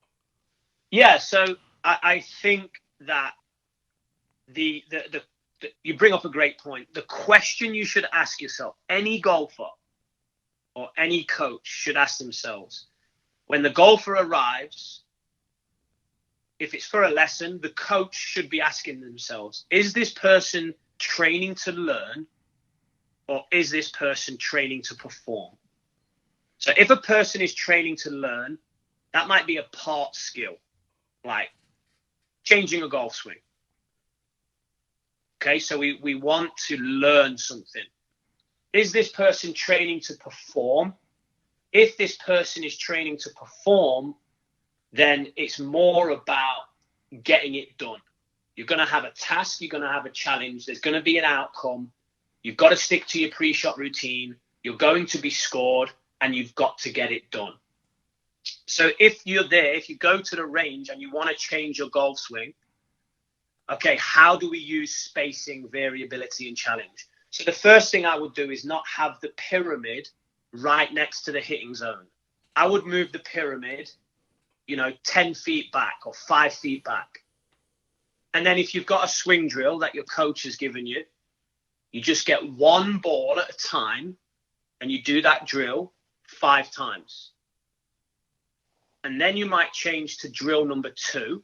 Yeah, so I think that the you bring up a great point. The question you should ask yourself, any golfer or any coach should ask themselves, when the golfer arrives, if it's for a lesson, the coach should be asking themselves, is this person training to learn, or is this person training to perform? So if a person is training to learn, that might be a part skill, like changing a golf swing. Okay, so we want to learn something. Is this person training to perform? If this person is training to perform, then it's more about getting it done. You're going to have a task, you're going to have a challenge, there's going to be an outcome. You've got to stick to your pre-shot routine. You're going to be scored, and you've got to get it done. So if you're there, if you go to the range and you want to change your golf swing, okay, how do we use spacing, variability, and challenge? So the first thing I would do is not have the pyramid right next to the hitting zone. I would move the pyramid, 10 feet back or 5 feet back. And then if you've got a swing drill that your coach has given you, you just get one ball at a time and you do that drill 5 times. And then you might change to drill number 2.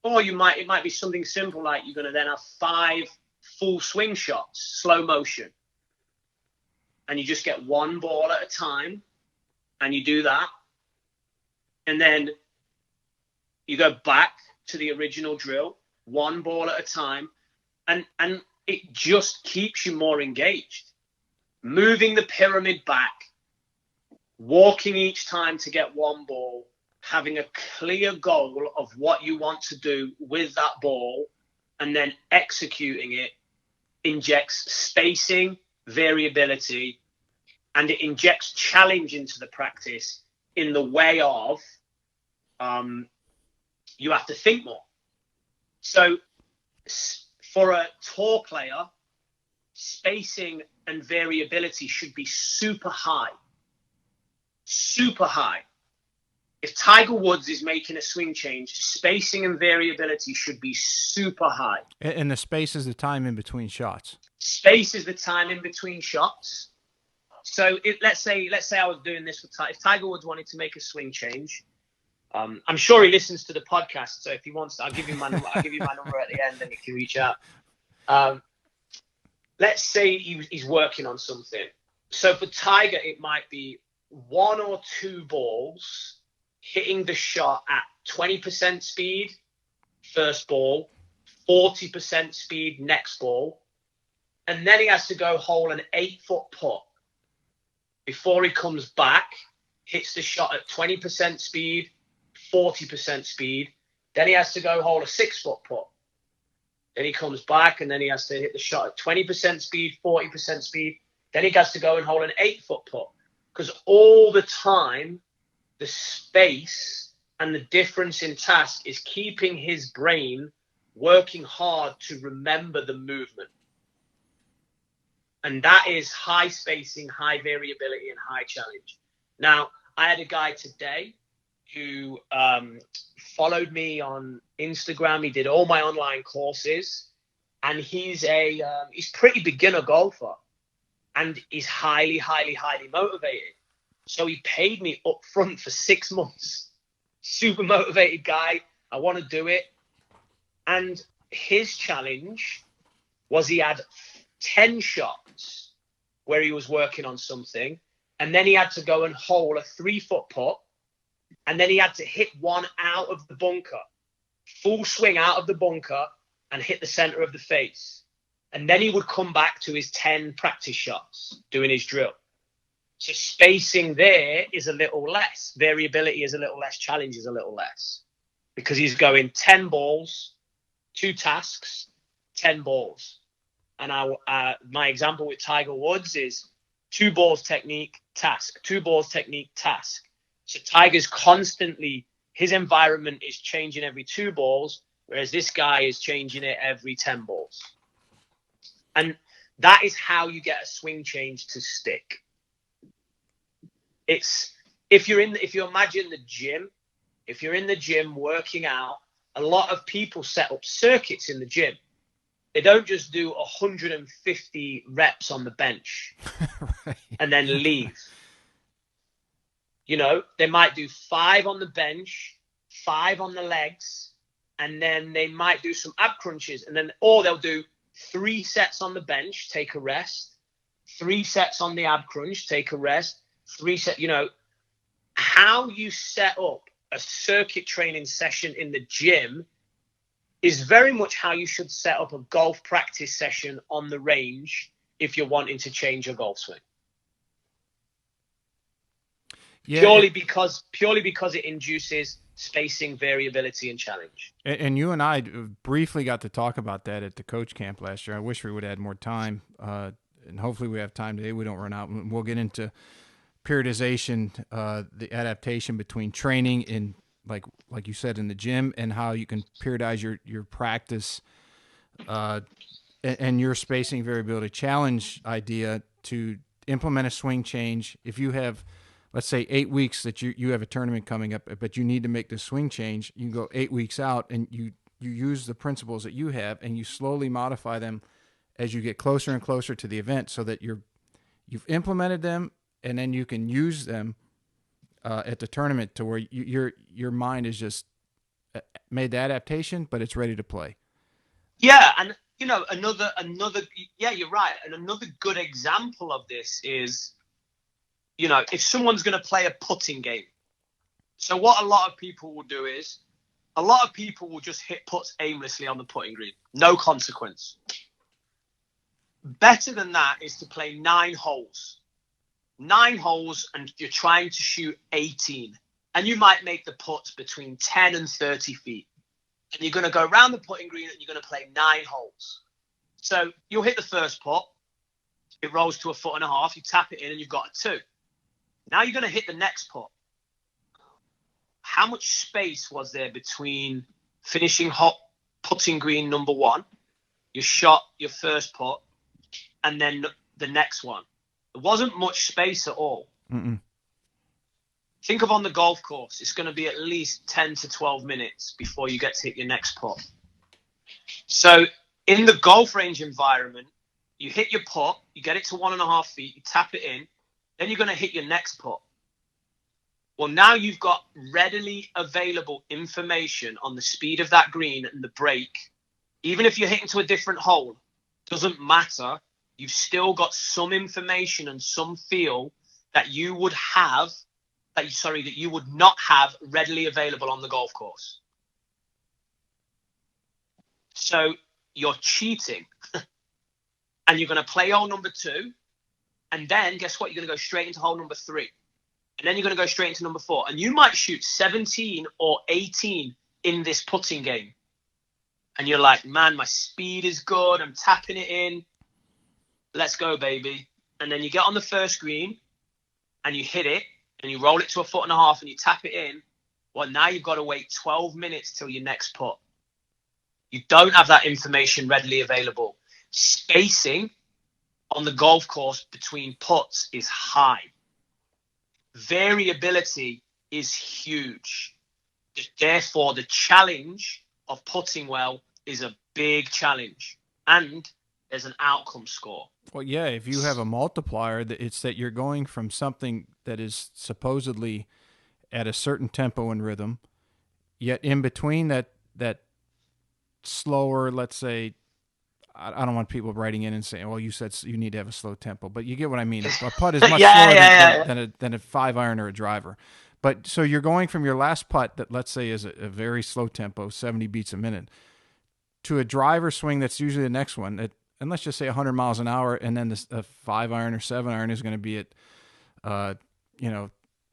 Or it might be something simple, like you're going to then have 5 full swing shots, slow motion. And you just get one ball at a time and you do that. And then you go back to the original drill, one ball at a time. And it just keeps you more engaged. Moving the pyramid back, walking each time to get one ball, having a clear goal of what you want to do with that ball and then executing it injects spacing, variability, and it injects challenge into the practice in the way of you have to think more. So for a tour player, spacing and variability should be super high. Super high. If Tiger Woods is making a swing change, spacing and variability should be super high. And the space is the time in between shots. Space is the time in between shots. So let's say I was doing this with Tiger. If Tiger Woods wanted to make a swing change, I'm sure he listens to the podcast. So if he wants to, I'll give you my number. I'll give you my number at the end, and he can reach out. Let's say he's working on something. So for Tiger, it might be 1 or 2 balls hitting the shot at 20% speed, first ball, 40% speed, next ball. And then he has to go hole an 8-foot putt before he comes back, hits the shot at 20% speed, 40% speed. Then he has to go hole a 6-foot putt. Then he comes back and then he has to hit the shot at 20% speed, 40% speed. Then he has to go and hole an 8-foot putt. Because all the time, the space and the difference in task is keeping his brain working hard to remember the movement. And that is high spacing, high variability, and high challenge. Now, I had a guy today who followed me on Instagram. He did all my online courses, and he's pretty beginner golfer, and he's highly, highly, highly motivated. So he paid me up front for 6 months. Super motivated guy. I want to do it. And his challenge was he had 10 shots where he was working on something, and then he had to go and hole a 3-foot putt, and then he had to hit one out of the bunker, full swing out of the bunker, and hit the center of the face. And then he would come back to his 10 practice shots doing his drill. So spacing there is a little less. Variability is a little less. Challenge is a little less. Because he's going 10 balls, 2 tasks, 10 balls. And my example with Tiger Woods is 2 balls technique, task, 2 balls technique, task. So Tiger's constantly, his environment is changing every 2 balls, whereas this guy is changing it every 10 balls. And that is how you get a swing change to stick. It's if you imagine the gym, if you're in the gym working out, a lot of people set up circuits in the gym. They don't just do 150 reps on the bench right. and then leave. You know, they might do 5 on the bench, 5 on the legs, and then they might do some ab crunches, or they'll do 3 sets on the bench, take a rest, 3 sets on the ab crunch, take a rest, 3 sets. You know, how you set up a circuit training session in the gym is very much how you should set up a golf practice session on the range if you're wanting to change your golf swing. Yeah, purely because it induces spacing, variability, and challenge. And you and I briefly got to talk about that at the coach camp last year. I wish we would have had more time, and hopefully we have time today. We don't run out. We'll get into periodization, the adaptation between training and like you said in the gym, and how you can periodize your practice and your spacing variability challenge idea to implement a swing change. If you have, let's say, 8 weeks that you have a tournament coming up, but you need to make the swing change, you can go 8 weeks out and you use the principles that you have and you slowly modify them as you get closer and closer to the event, so that you've implemented them, and then you can use them at the tournament to where your mind is just made the adaptation, but it's ready to play. Yeah, and you know, another yeah, you're right. And another good example of this is, you know, if someone's going to play a putting game. So what a lot of people will do is, a lot of people will just hit putts aimlessly on the putting green. No consequence. Better than that is to play 9 holes. 9 holes, and you're trying to shoot 18. and you might make the putts between 10 and 30 feet. And you're going to go around the putting green and you're going to play 9 holes. So you'll hit the first putt. It rolls to 1.5 feet. You tap it in and you've got a 2. Now you're going to hit the next putt. How much space was there between finishing putting green number 1, your shot, your first putt, and then the next one? There wasn't much space at all. Mm-mm. Think of on the golf course, it's going to be at least 10 to 12 minutes before you get to hit your next putt. So in the golf range environment, you hit your putt, you get it to 1.5 feet, you tap it in, then you're going to hit your next putt. Well, now you've got readily available information on the speed of that green and the break. Even if you're hitting to a different hole, doesn't matter. You've still got some information and some feel that you would have, that you would not have readily available on the golf course. So you're cheating. And you're going to play hole number 2. And then guess what? You're going to go straight into hole number 3. And then you're going to go straight into number 4. And you might shoot 17 or 18 in this putting game. And you're like, man, my speed is good. I'm tapping it in. Let's go, baby. And then you get on the first green and you hit it and you roll it to 1.5 feet and you tap it in. Well, now you've got to wait 12 minutes till your next putt. You don't have that information readily available. Spacing on the golf course between putts is high. Variability is huge. Therefore, the challenge of putting well is a big challenge. And there's an outcome score. Well, yeah, if you have a multiplier, it's that you're going from something that is supposedly at a certain tempo and rhythm, yet in between that slower, let's say, I don't want people writing in and saying, well, you said you need to have a slow tempo, but you get what I mean. A putt is much slower than a 5-iron or a driver. But so you're going from your last putt that, let's say, is a very slow tempo, 70 beats a minute, to a driver swing that's usually the next one, and let's just say 100 miles an hour, and then a 5-iron or 7-iron is going to be at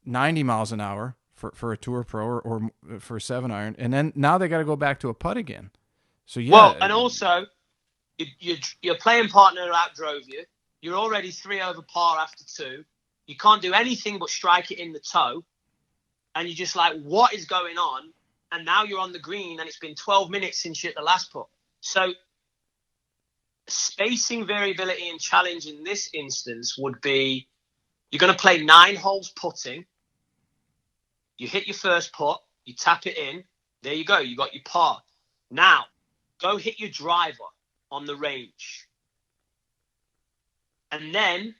90 miles an hour for a tour pro or for a 7-iron, and then now they got to go back to a putt again. So yeah. Well, and also your playing partner outdrove you. You're already 3 over par after 2. You can't do anything but strike it in the toe, and you're just like, what is going on? And now you're on the green, and it's been 12 minutes since you hit the last putt. So spacing variability and challenge in this instance would be you're going to play 9 holes putting. You hit your first putt, you tap it in. There you go. You got your par. Now, go hit your driver on the range. And then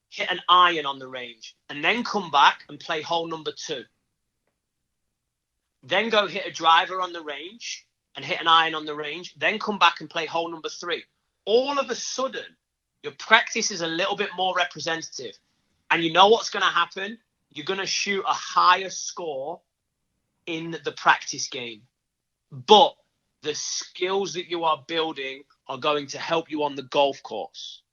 hit an iron on the range. And then come back and play hole number 2. Then go hit a driver on the range and hit an iron on the range. Then come back and play hole number 3. All of a sudden, your practice is a little bit more representative. And you know what's going to happen? You're going to shoot a higher score in the practice game. But the skills that you are building are going to help you on the golf course.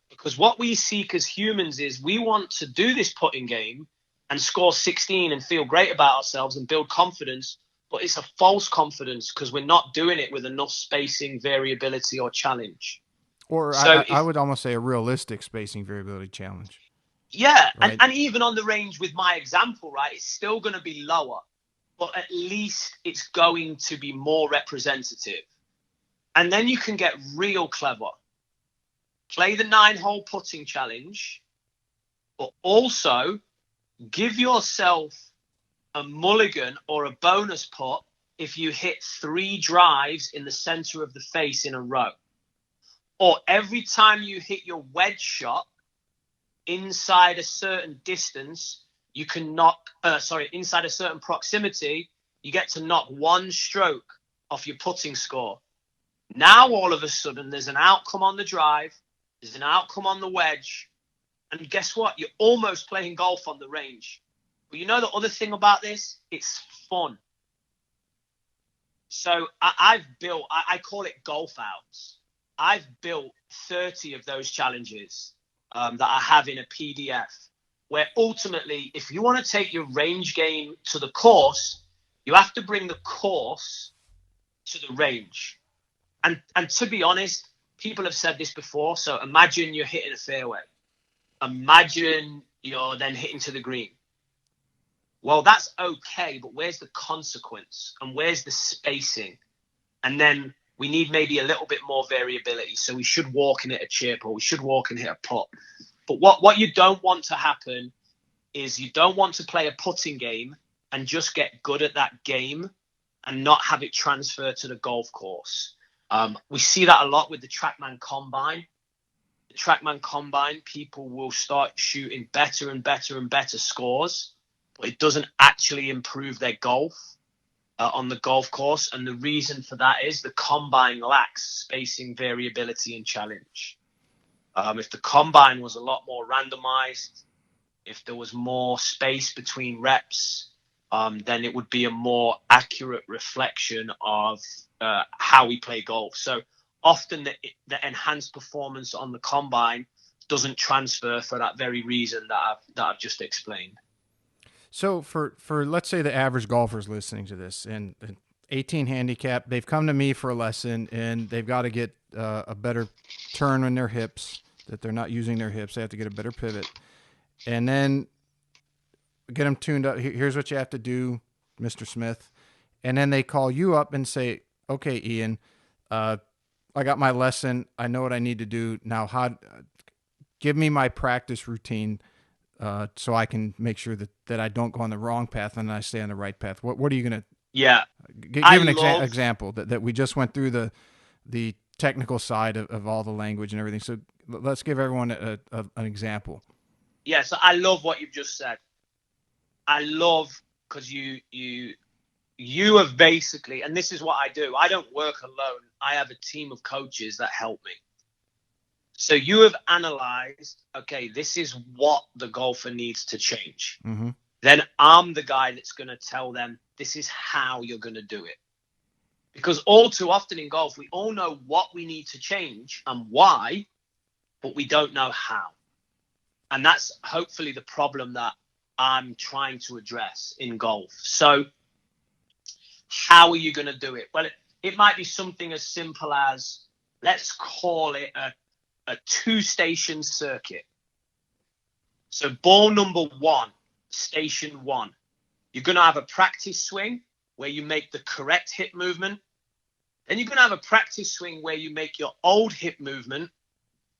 Because what we seek as humans is we want to do this putting game and score 16 and feel great about ourselves and build confidence. But it's a false confidence because we're not doing it with enough spacing, variability, or challenge. Or so I would almost say a realistic spacing variability challenge. Yeah, right? and even on the range with my example, right, it's still going to be lower. But at least it's going to be more representative. And then you can get real clever. Play the 9-hole putting challenge, but also give yourself a mulligan or a bonus putt if you hit 3 drives in the center of the face in a row. Or every time you hit your wedge shot inside a certain distance, you can knock, inside a certain proximity, you get to knock 1 stroke off your putting score. Now, all of a sudden, there's an outcome on the drive, there's an outcome on the wedge, and guess what? You're almost playing golf on the range. But you know the other thing about this? It's fun. So I've built, I call it golf outs. I've built 30 of those challenges that I have in a PDF. where ultimately, if you want to take your range game to the course, you have to bring the course to the range. And to be honest, people have said this before. So imagine you're hitting a fairway. Imagine you're then hitting to the green. Well, that's okay, but where's the consequence? And where's the spacing? And then we need maybe a little bit more variability. So we should walk and hit a chip, or we should walk and hit a putt. But what you don't want to happen is you don't want to play a putting game and just get good at that game and not have it transfer to the golf course. We see that a lot with the TrackMan Combine. The TrackMan Combine, people will start shooting better and better and better scores, but it doesn't actually improve their golf on the golf course. And the reason for that is the Combine lacks spacing, variability, and challenge. If the Combine was a lot more randomized, if there was more space between reps, then it would be a more accurate reflection of how we play golf. So often the enhanced performance on the Combine doesn't transfer for that very reason that I've just explained. So for let's say the average golfer's listening to this and 18 handicap, they've come to me for a lesson and they've got to get a better turn on their hips, that they're not using their hips. They have to get a better pivot. And then get them tuned up. Here's what you have to do, Mr. Smith. And then they call you up and say, okay, Iain, I got my lesson. I know what I need to do. Now, give me my practice routine so I can make sure that I don't go on the wrong path and I stay on the right path. What are you going to give an example that we just went through the technical side of all the language and everything. So let's give everyone an example. Yeah, so I love what you've just said. I love, because you have basically, and this is what I do. I don't work alone. I have a team of coaches that help me. So you have analyzed, okay, this is what the golfer needs to change. Mm-hmm. Then I'm the guy that's going to tell them, this is how you're going to do it. Because all too often in golf, we all know what we need to change and why, but we don't know how. And that's hopefully the problem that I'm trying to address in golf. So how are you going to do it? Well, it might be something as simple as, let's call it a 2-station circuit. So ball number 1, station 1, you're going to have a practice swing where you make the correct hip movement. Then you're going to have a practice swing where you make your old hip movement.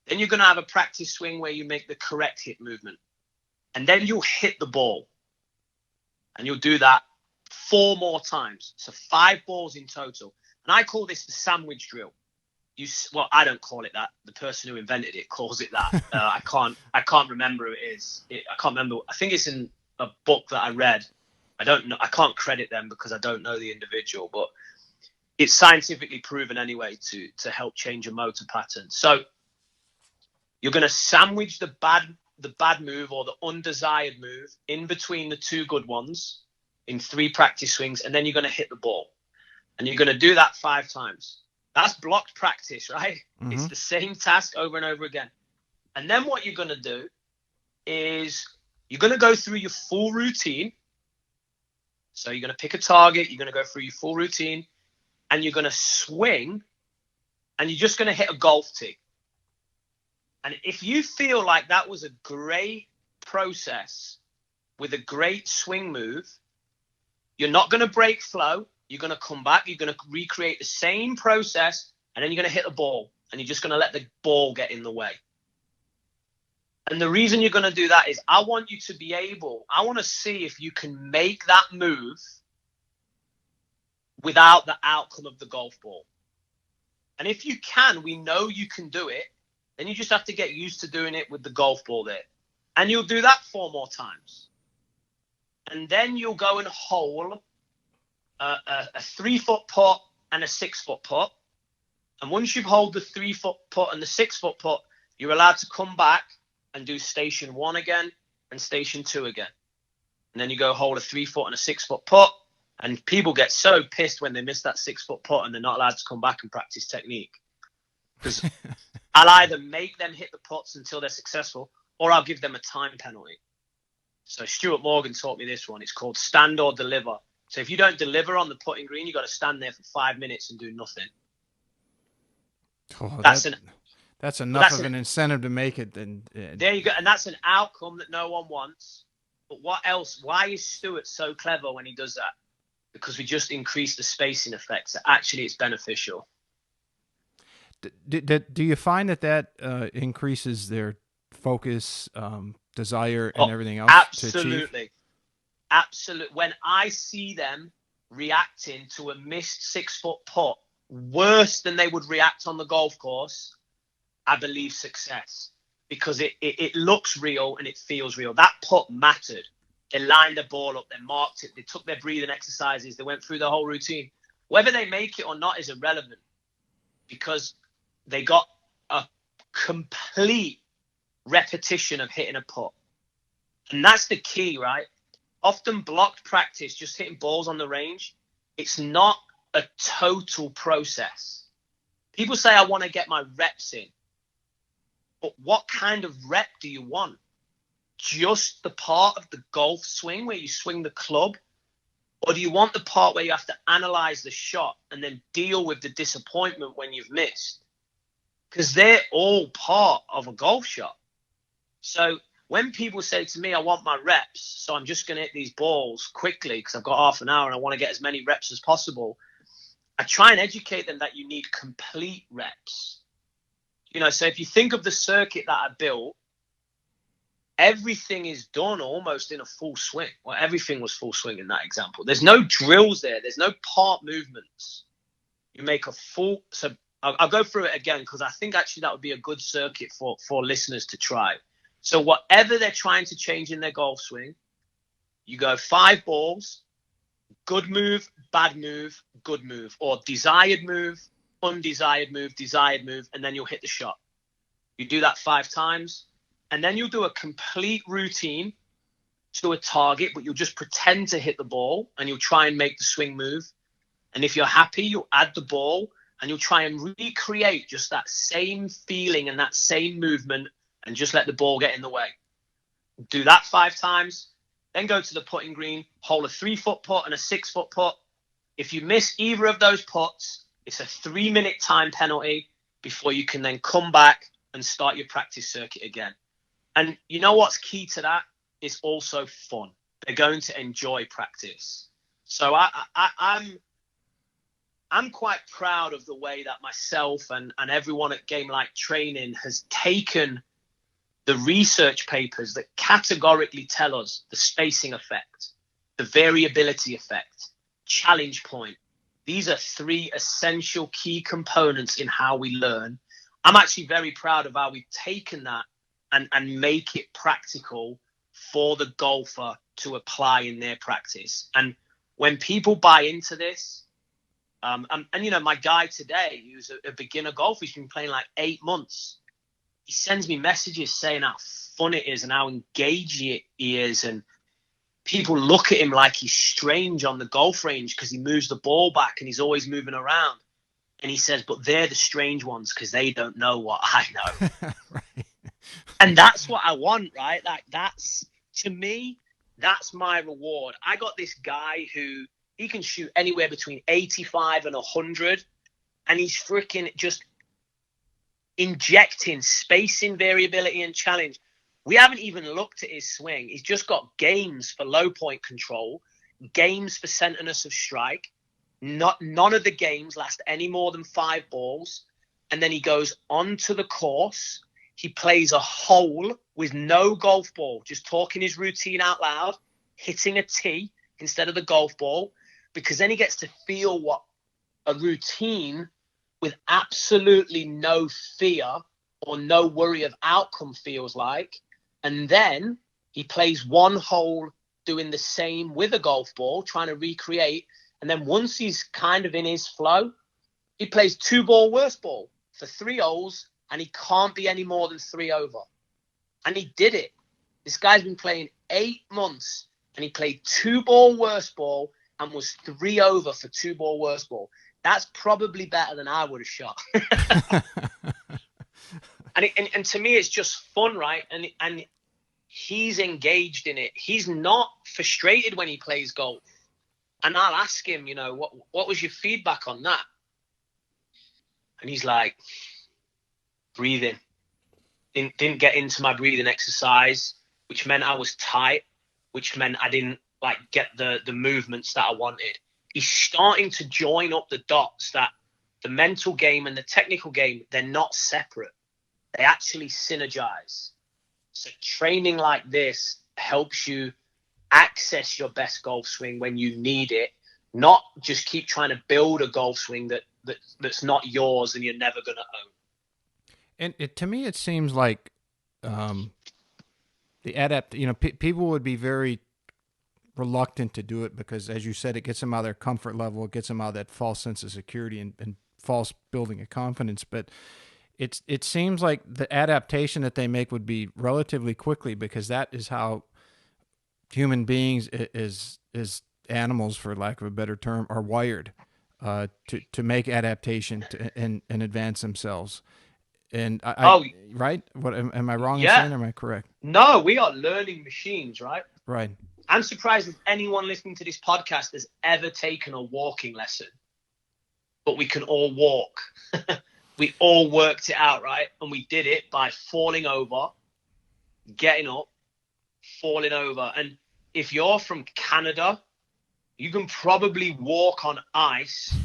Then you're going to have a practice swing where you make the correct hip movement. And then you'll hit the ball. And you'll do that 4 more times. So 5 balls in total. And I call this the sandwich drill. Well, I don't call it that. The person who invented it calls it that. I can't remember who it is. I can't remember. I think it's in a book that I read. I don't know. I can't credit them because I don't know the individual. But it's scientifically proven anyway to help change a motor pattern. So you're going to sandwich the bad move or the undesired move in between the 2 good ones in 3 practice swings, and then you're going to hit the ball. And you're going to do that 5 times. That's blocked practice, right? Mm-hmm. It's the same task over and over again. And then what you're going to do is you're going to go through your full routine. So you're going to pick a target, you're going to go through your full routine, and you're going to swing, and you're just going to hit a golf tee. And if you feel like that was a great process with a great swing move, you're not going to break flow. You're going to come back. You're going to recreate the same process, and then you're going to hit the ball, and you're just going to let the ball get in the way. And the reason you're going to do that is I want to see if you can make that move without the outcome of the golf ball. And if you can, we know you can do it. Then you just have to get used to doing it with the golf ball there. And you'll do that 4 more times. And then you'll go and hole a 3-foot putt and a 6-foot putt. And once you've holed the 3-foot putt and the 6-foot putt, you're allowed to come back and do station 1 again and station 2 again. And then you go hold a 3-foot and a 6-foot putt. And people get so pissed when they miss that 6-foot putt and they're not allowed to come back and practice technique. Because I'll either make them hit the putts until they're successful, or I'll give them a time penalty. So Stuart Morgan taught me this one. It's called stand or deliver. So if you don't deliver on the putting green, you got to stand there for 5 minutes and do nothing. Oh, that's enough of an incentive to make it. Then there you go, and that's an outcome that no one wants. But what else? Why is Stuart so clever when he does that? Because we just increase the spacing effect. So actually, it's beneficial. Do you find that increases their focus, desire, and everything else? Absolutely. Absolutely. When I see them reacting to a missed 6-foot putt worse than they would react on the golf course, I believe success, because it looks real and it feels real. That putt mattered. They lined the ball up, they marked it, they took their breathing exercises, they went through the whole routine. Whether they make it or not is irrelevant, because they got a complete repetition of hitting a putt. And that's the key, right? Often blocked practice, just hitting balls on the range, it's not a total process. People say, I want to get my reps in. But what kind of rep do you want? Just the part of the golf swing where you swing the club? Or do you want the part where you have to analyze the shot and then deal with the disappointment when you've missed? Because they're all part of a golf shot. So when people say to me, I want my reps, so I'm just going to hit these balls quickly because I've got half an hour and I want to get as many reps as possible, I try and educate them that you need complete reps. You know, so if you think of the circuit that I built, everything is done almost in a full swing. Well, everything was full swing in that example. There's no drills there. There's no part movements. You make a full... So I'll go through it again because I think actually that would be a good circuit for listeners to try. So whatever they're trying to change in their golf swing, you go 5 balls, good move, bad move, good move, or desired move, undesired move, desired move, and then you'll hit the shot. You do that 5 times, and then you'll do a complete routine to a target, but you'll just pretend to hit the ball, and you'll try and make the swing move. And if you're happy, you'll add the ball, and you'll try and recreate just that same feeling and that same movement, and just let the ball get in the way. Do that 5 times, then go to the putting green, hole a 3-foot putt and a 6-foot putt. If you miss either of those putts, it's a 3-minute time penalty before you can then come back and start your practice circuit again. And you know what's key to that? It's also fun. They're going to enjoy practice. So I'm quite proud of the way that myself and everyone at Game Like Training has taken the research papers that categorically tell us the spacing effect, the variability effect, challenge point. These are 3 essential key components in how we learn. I'm actually very proud of how we've taken that and make it practical for the golfer to apply in their practice. And when people buy into this, and you know, my guy today, who's a beginner golfer, he's been playing like 8 months. He sends me messages saying how fun it is and how engaged he is. And people look at him like he's strange on the golf range because he moves the ball back and he's always moving around. And he says, but they're the strange ones because they don't know what I know. Right. And that's what I want, right? Like that's, to me, that's my reward. I got this guy who he can shoot anywhere between 85 and 100. And he's freaking just injecting spacing, variability, and challenge. We haven't even looked at his swing. He's just got games for low point control, games for centerness of strike. None of the games last any more than 5 balls. And then he goes onto the course. He plays a hole with no golf ball, just talking his routine out loud, hitting a tee instead of the golf ball, because then he gets to feel what a routine with absolutely no fear or no worry of outcome feels like. And then he plays 1 hole doing the same with a golf ball, trying to recreate. And then once he's kind of in his flow, he plays 2-ball worst ball for 3 holes, and he can't be any more than 3 over. And he did it. This guy's been playing 8 months, and he played 2-ball worst ball and was 3 over for 2-ball worst ball. That's probably better than I would have shot. And to me, it's just fun, right? And he's engaged in it. He's not frustrated when he plays golf. And I'll ask him, what was your feedback on that? And he's like, breathing. Didn't get into my breathing exercise, which meant I was tight, which meant I didn't get the movements that I wanted. He's starting to join up the dots that the mental game and the technical game, they're not separate. They actually synergize. So training like this helps you access your best golf swing when you need it, not just keep trying to build a golf swing that's not yours and you're never going to own. And to me, it seems like people would be very reluctant to do it because, as you said, it gets them out of their comfort level, it gets them out of that false sense of security and false building of confidence. But it seems like the adaptation that they make would be relatively quickly, because that is how human beings, is animals, for lack of a better term, are wired to make adaptation and advance themselves. And right? What am I wrong in saying? Or am I correct? No, we are learning machines, right? Right. I'm surprised if anyone listening to this podcast has ever taken a walking lesson, but we can all walk. We all worked it out, right? And we did it by falling over, getting up, falling over. And if you're from Canada, you can probably walk on ice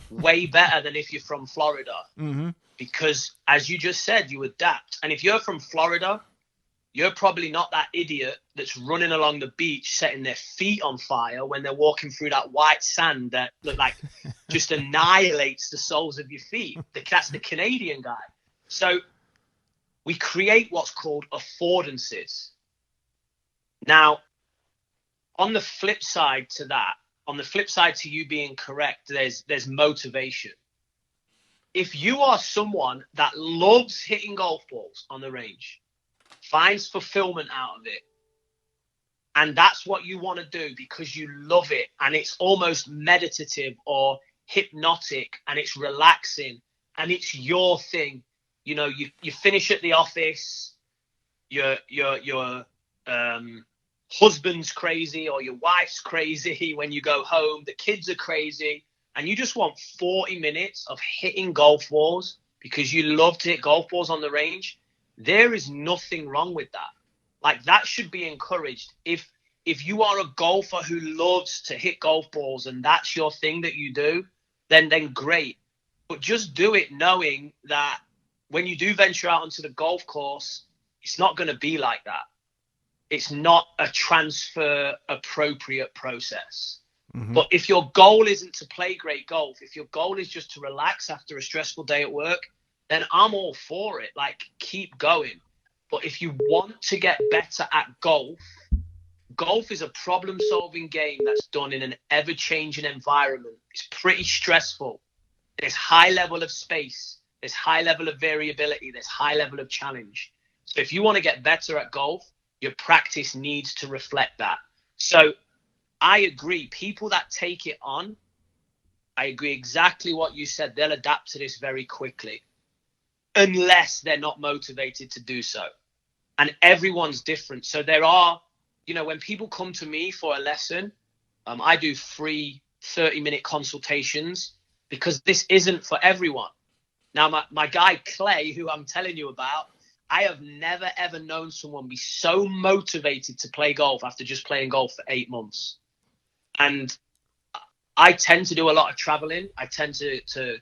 way better than if you're from Florida. Mm-hmm. Because, as you just said, you adapt. And if you're from Florida, you're probably not that idiot that's running along the beach setting their feet on fire when they're walking through that white sand that just annihilates the soles of your feet. That's the Canadian guy. So we create what's called affordances. Now, on the flip side to that, on the flip side to you being correct, there's motivation. If you are someone that loves hitting golf balls on the range, finds fulfillment out of it, and that's what you want to do because you love it, and it's almost meditative or hypnotic, and it's relaxing, and it's your thing. You finish at the office, your husband's crazy or your wife's crazy when you go home, the kids are crazy, and you just want 40 minutes of hitting golf balls because you love to hit golf balls on the range. There is nothing wrong with that. That should be encouraged. If you are a golfer who loves to hit golf balls and that's your thing that you do, then great. But just do it knowing that when you do venture out onto the golf course, it's not going to be like that. It's not a transfer appropriate process. Mm-hmm. But if your goal isn't to play great golf, if your goal is just to relax after a stressful day at work, then I'm all for it. Keep going. But if you want to get better at golf is a problem-solving game that's done in an ever-changing environment. It's pretty stressful. There's high level of space. There's high level of variability. There's high level of challenge. So if you want to get better at golf, your practice needs to reflect that. So I agree. People that take it on, I agree exactly what you said. They'll adapt to this very quickly, unless they're not motivated to do so. And everyone's different. So there are, when people come to me for a lesson, I do free 30-minute consultations because this isn't for everyone. Now, my guy Clay, who I'm telling you about, I have never, ever known someone be so motivated to play golf after just playing golf for 8 months. And I tend to do a lot of traveling. I tend to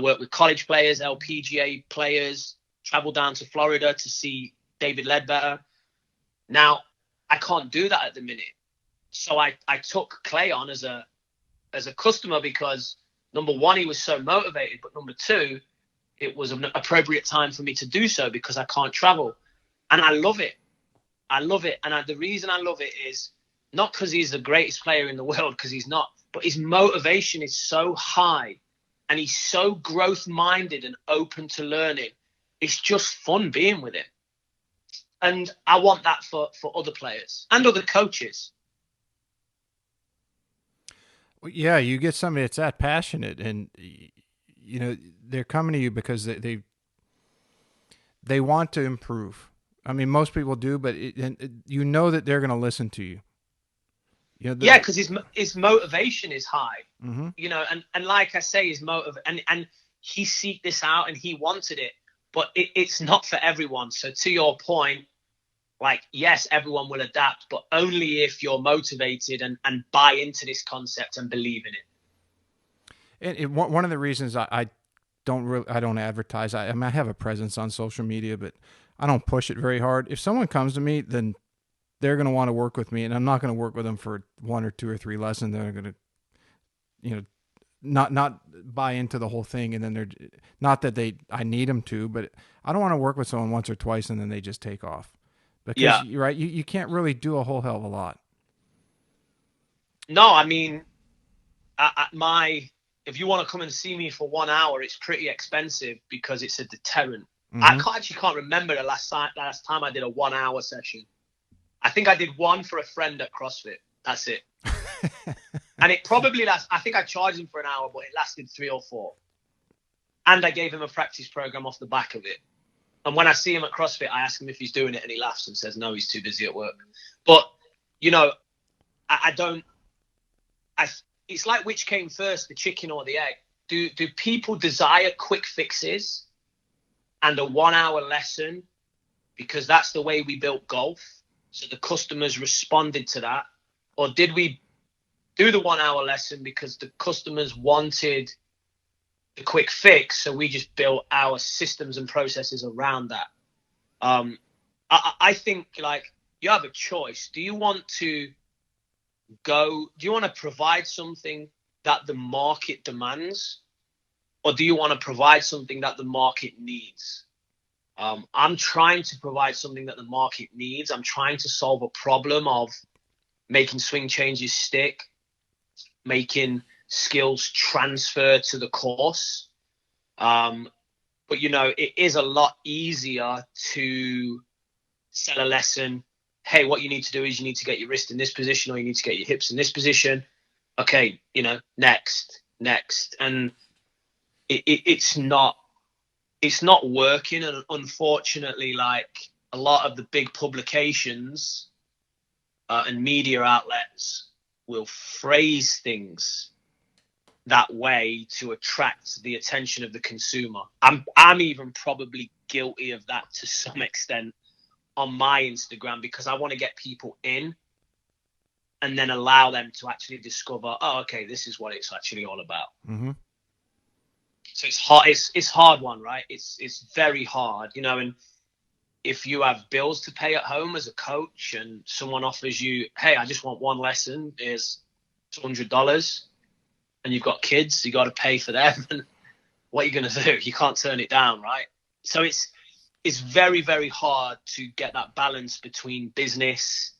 work with college players, LPGA players, travel down to Florida to see David Ledbetter. Now, I can't do that at the minute. So I took Clay on as a customer because, number one, he was so motivated, but number two, it was an appropriate time for me to do so because I can't travel. And I love it. And the reason I love it is not because he's the greatest player in the world, because he's not, but his motivation is so high and he's so growth-minded and open to learning. It's just fun being with him. And I want that for other players and other coaches. Well, yeah, you get somebody that's that passionate, and they're coming to you because they want to improve. I mean, most people do, but you know that they're going to listen to you. Yeah, because his motivation is high, mm-hmm. And like I say, his and he seeked this out and he wanted it, but it's not for everyone. So to your point, like, yes, everyone will adapt, but only if you're motivated and buy into this concept and believe in it. And one of the reasons I don't advertise. I mean, I have a presence on social media, but I don't push it very hard. If someone comes to me, then they're going to want to work with me, and I'm not going to work with them for 1 or 2 or 3 lessons. They're going to, not buy into the whole thing, and then they're not that I need them to, but I don't want to work with someone once or twice and then they just take off. Because you're right, you can't really do a whole hell of a lot. No, I mean, if you want to come and see me for 1 hour, it's pretty expensive because it's a deterrent. Mm-hmm. I actually can't remember the last time I did a 1 hour session. I think I did one for a friend at CrossFit. That's it. And it probably I think I charged him for an hour, but it lasted 3 or 4. And I gave him a practice program off the back of it. And when I see him at CrossFit, I ask him if he's doing it, and he laughs and says, no, he's too busy at work. But, it's like, which came first, the chicken or the egg? Do people desire quick fixes and a 1 hour lesson because that's the way we built golf? So the customers responded to that? Or did we do the 1 hour lesson because the customers wanted the quick fix? So we just built our systems and processes around that. I think, like, you have a choice. Do you want to provide something that the market demands, or do you want to provide something that the market needs? I'm trying to provide something that the market needs. I'm trying to solve a problem of making swing changes stick, making skills transfer to the course. But, it is a lot easier to sell a lesson. Hey, what you need to do is you need to get your wrist in this position, or you need to get your hips in this position. Okay, next. And it's not working. And unfortunately, like, a lot of the big publications and media outlets will phrase things that way to attract the attention of the consumer. I'm even probably guilty of that to some extent on my Instagram, because I want to get people in and then allow them to actually discover, oh, okay, this is what it's actually all about. Mm-hmm. So it's hard. It's hard one, right? It's very hard, and if you have bills to pay at home as a coach and someone offers you, hey, I just want one lesson, is $200, and you've got kids, you got to pay for them. And what are you going to do? You can't turn it down, right? So it's very, very hard to get that balance between business,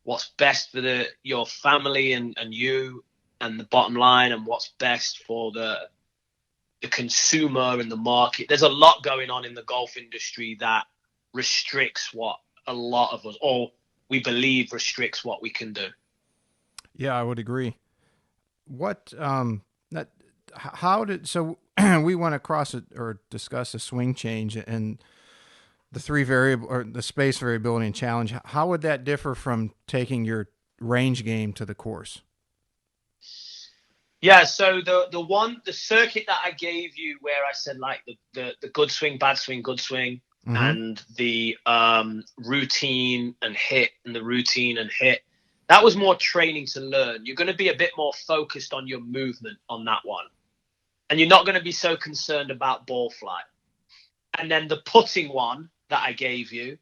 what's best for your family and you and the bottom line, and what's best for the consumer and the market. There's a lot going on in the golf industry that restricts what a lot of us, or we believe restricts what we can do. Yeah, I would agree. So we went across it or discuss a swing change and the 3 variable or the space variability and challenge. How would that differ from taking your range game to the course? Yeah, so the circuit that I gave you, where I said, like, the good swing, bad swing, good swing, mm-hmm. and the routine and hit, and the routine and hit, that was more training to learn. You're going to be a bit more focused on your movement on that one, and you're not going to be so concerned about ball flight. And then the putting one that I gave you,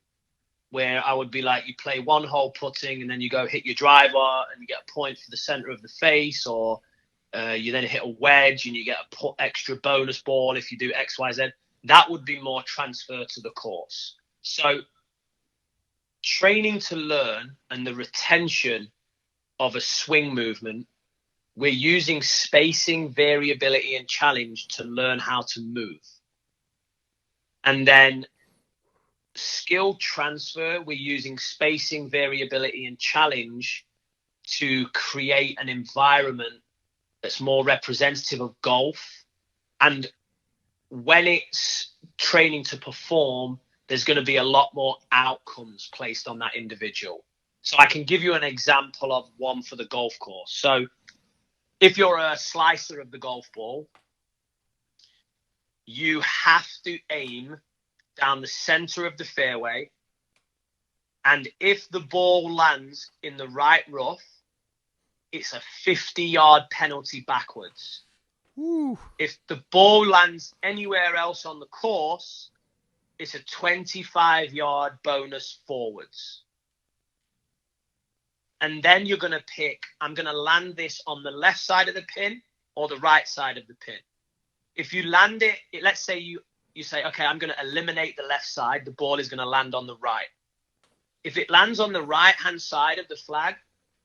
where I would be like, you play 1 hole putting and then you go hit your driver and you get a point for the center of the face, or you then hit a wedge and you get a extra bonus ball if you do X, Y, Z. That would be more transfer to the course. So training to learn and the retention of a swing movement, we're using spacing, variability, and challenge to learn how to move. And then skill transfer, we're using spacing, variability, and challenge to create an environment that's more representative of golf. And when it's training to perform, there's going to be a lot more outcomes placed on that individual. So I can give you an example of one for the golf course. So if you're a slicer of the golf ball, you have to aim down the center of the fairway. And if the ball lands in the right rough, it's a 50-yard penalty backwards. Ooh. If the ball lands anywhere else on the course, it's a 25-yard bonus forwards. And then you're going to pick, I'm going to land this on the left side of the pin or the right side of the pin. If you land it, let's say you say, okay, I'm going to eliminate the left side. The ball is going to land on the right. If it lands on the right-hand side of the flag,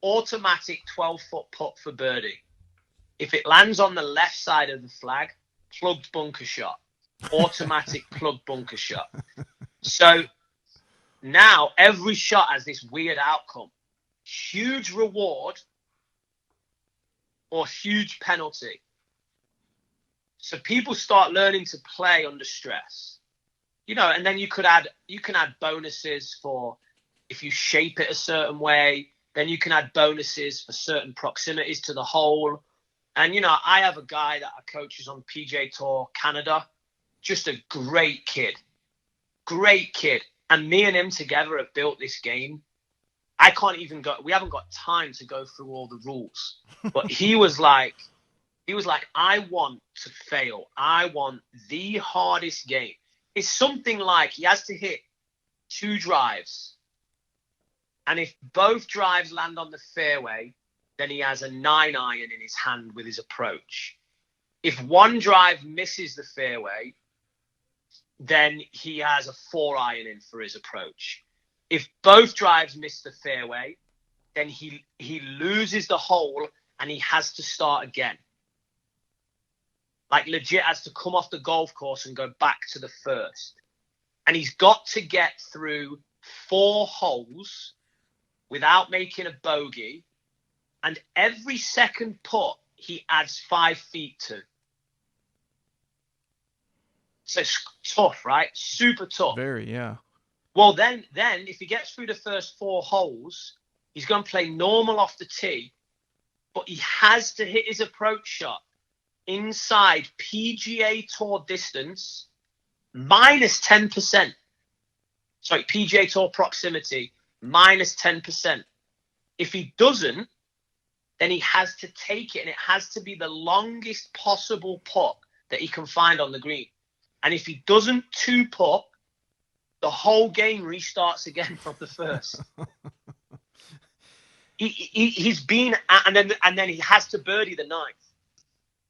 automatic 12-foot putt for birdie. If it lands on the left side of the flag, plugged bunker shot. Automatic plugged bunker shot. So now every shot has this weird outcome. Huge reward or huge penalty. So people start learning to play under stress. And then you can add bonuses for if you shape it a certain way. Then you can add bonuses for certain proximities to the hole. And, I have a guy that I coaches on PGA Tour Canada. Just a great kid. Great kid. And me and him together have built this game. We haven't got time to go through all the rules. But he was like, I want to fail. I want the hardest game. It's something like he has to hit 2 drives. And if both drives land on the fairway, then he has a 9-iron in his hand with his approach. If one drive misses the fairway, then he has a 4-iron in for his approach. If both drives miss the fairway, then he loses the hole and he has to start again. Like legit has to come off the golf course and go back to the first. And he's got to get through 4 holes without making a bogey. And every second putt, he adds 5 feet to. So it's tough, right? Super tough. Very, yeah. Well, then if he gets through the first 4 holes, he's going to play normal off the tee, but he has to hit his approach shot inside PGA Tour distance minus 10%. Sorry, PGA Tour proximity minus 10%. If he doesn't, then he has to take it, and it has to be the longest possible putt that he can find on the green. And if he doesn't 2-putt, the whole game restarts again from the first. He's been, and then he has to birdie the 9th.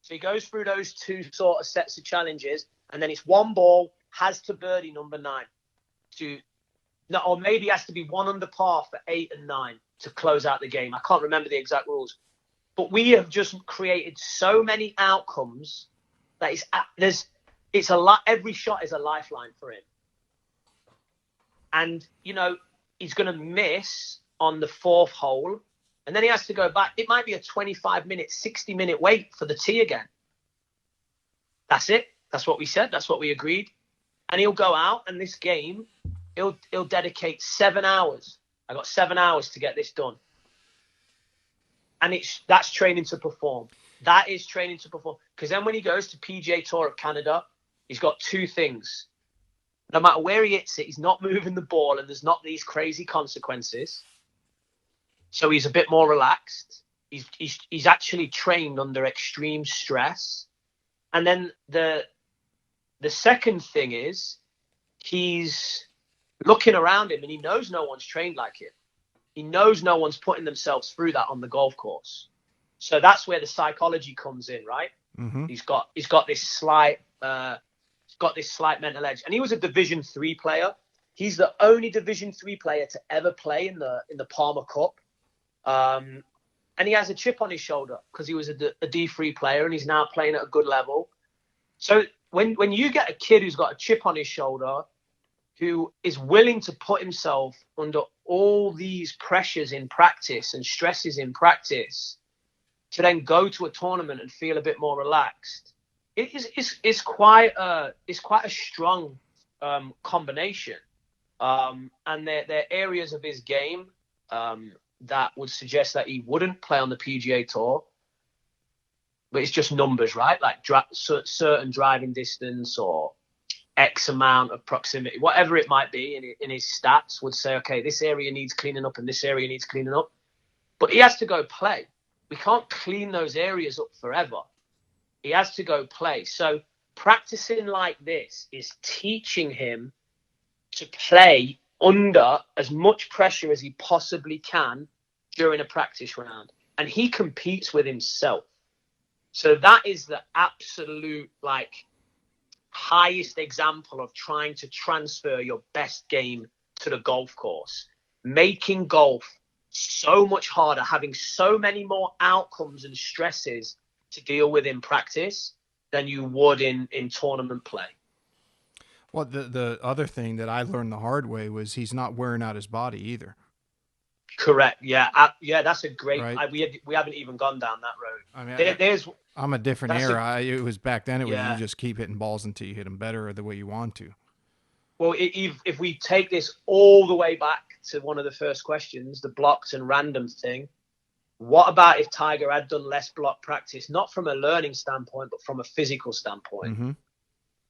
So he goes through those 2 sort of sets of challenges, and then it's 1 ball, has to birdie number 9 or maybe has to be 1 under par for 8 and 9 to close out the game. I can't remember the exact rules, but we have just created so many outcomes that it's a lot. Every shot is a lifeline for him. And, he's going to miss on the 4th hole. And then he has to go back. It might be a 25-minute, 60-minute wait for the tee again. That's it. That's what we said. That's what we agreed. And he'll go out, and this game, he'll dedicate 7 hours. I got 7 hours to get this done. And that's training to perform. That is training to perform. Because then when he goes to PGA Tour of Canada, he's got 2 things. No matter where he hits it, he's not moving the ball and there's not these crazy consequences. So he's a bit more relaxed. He's actually trained under extreme stress. And then the second thing is he's looking around him and he knows no one's trained like him. He knows no one's putting themselves through that on the golf course. So that's where the psychology comes in, right? Mm-hmm. He's got this slight mental edge, and he was a Division 3 player. He's the only Division 3 player to ever play in the Palmer Cup, and he has a chip on his shoulder because he was a D3 player, and he's now playing at a good level. So when you get a kid who's got a chip on his shoulder, who is willing to put himself under all these pressures in practice and stresses in practice to then go to a tournament and feel a bit more relaxed, it's quite a strong combination. And they're areas of his game that would suggest that he wouldn't play on the PGA Tour. But it's just numbers, right? Like certain driving distance or X amount of proximity, whatever it might be in his stats would say, okay, this area needs cleaning up and this area needs cleaning up. But he has to go play. We can't clean those areas up forever. He has to go play. So practicing like this is teaching him to play under as much pressure as he possibly can during a practice round. And he competes with himself. So that is the absolute, like, highest example of trying to transfer your best game to the golf course, making golf so much harder, having so many more outcomes and stresses to deal with in practice than you would in tournament play. Well, the other thing that I learned the hard way was he's not wearing out his body either. Correct. Yeah. That's a great. Right? We haven't even gone down that road. I mean, I'm a different era. It was back then. It was you just keep hitting balls until you hit them better or the way you want to. Well, if we take this all the way back to one of the first questions, the blocked and random thing, what about if Tiger had done less block practice, not from a learning standpoint, but from a physical standpoint? Mm-hmm.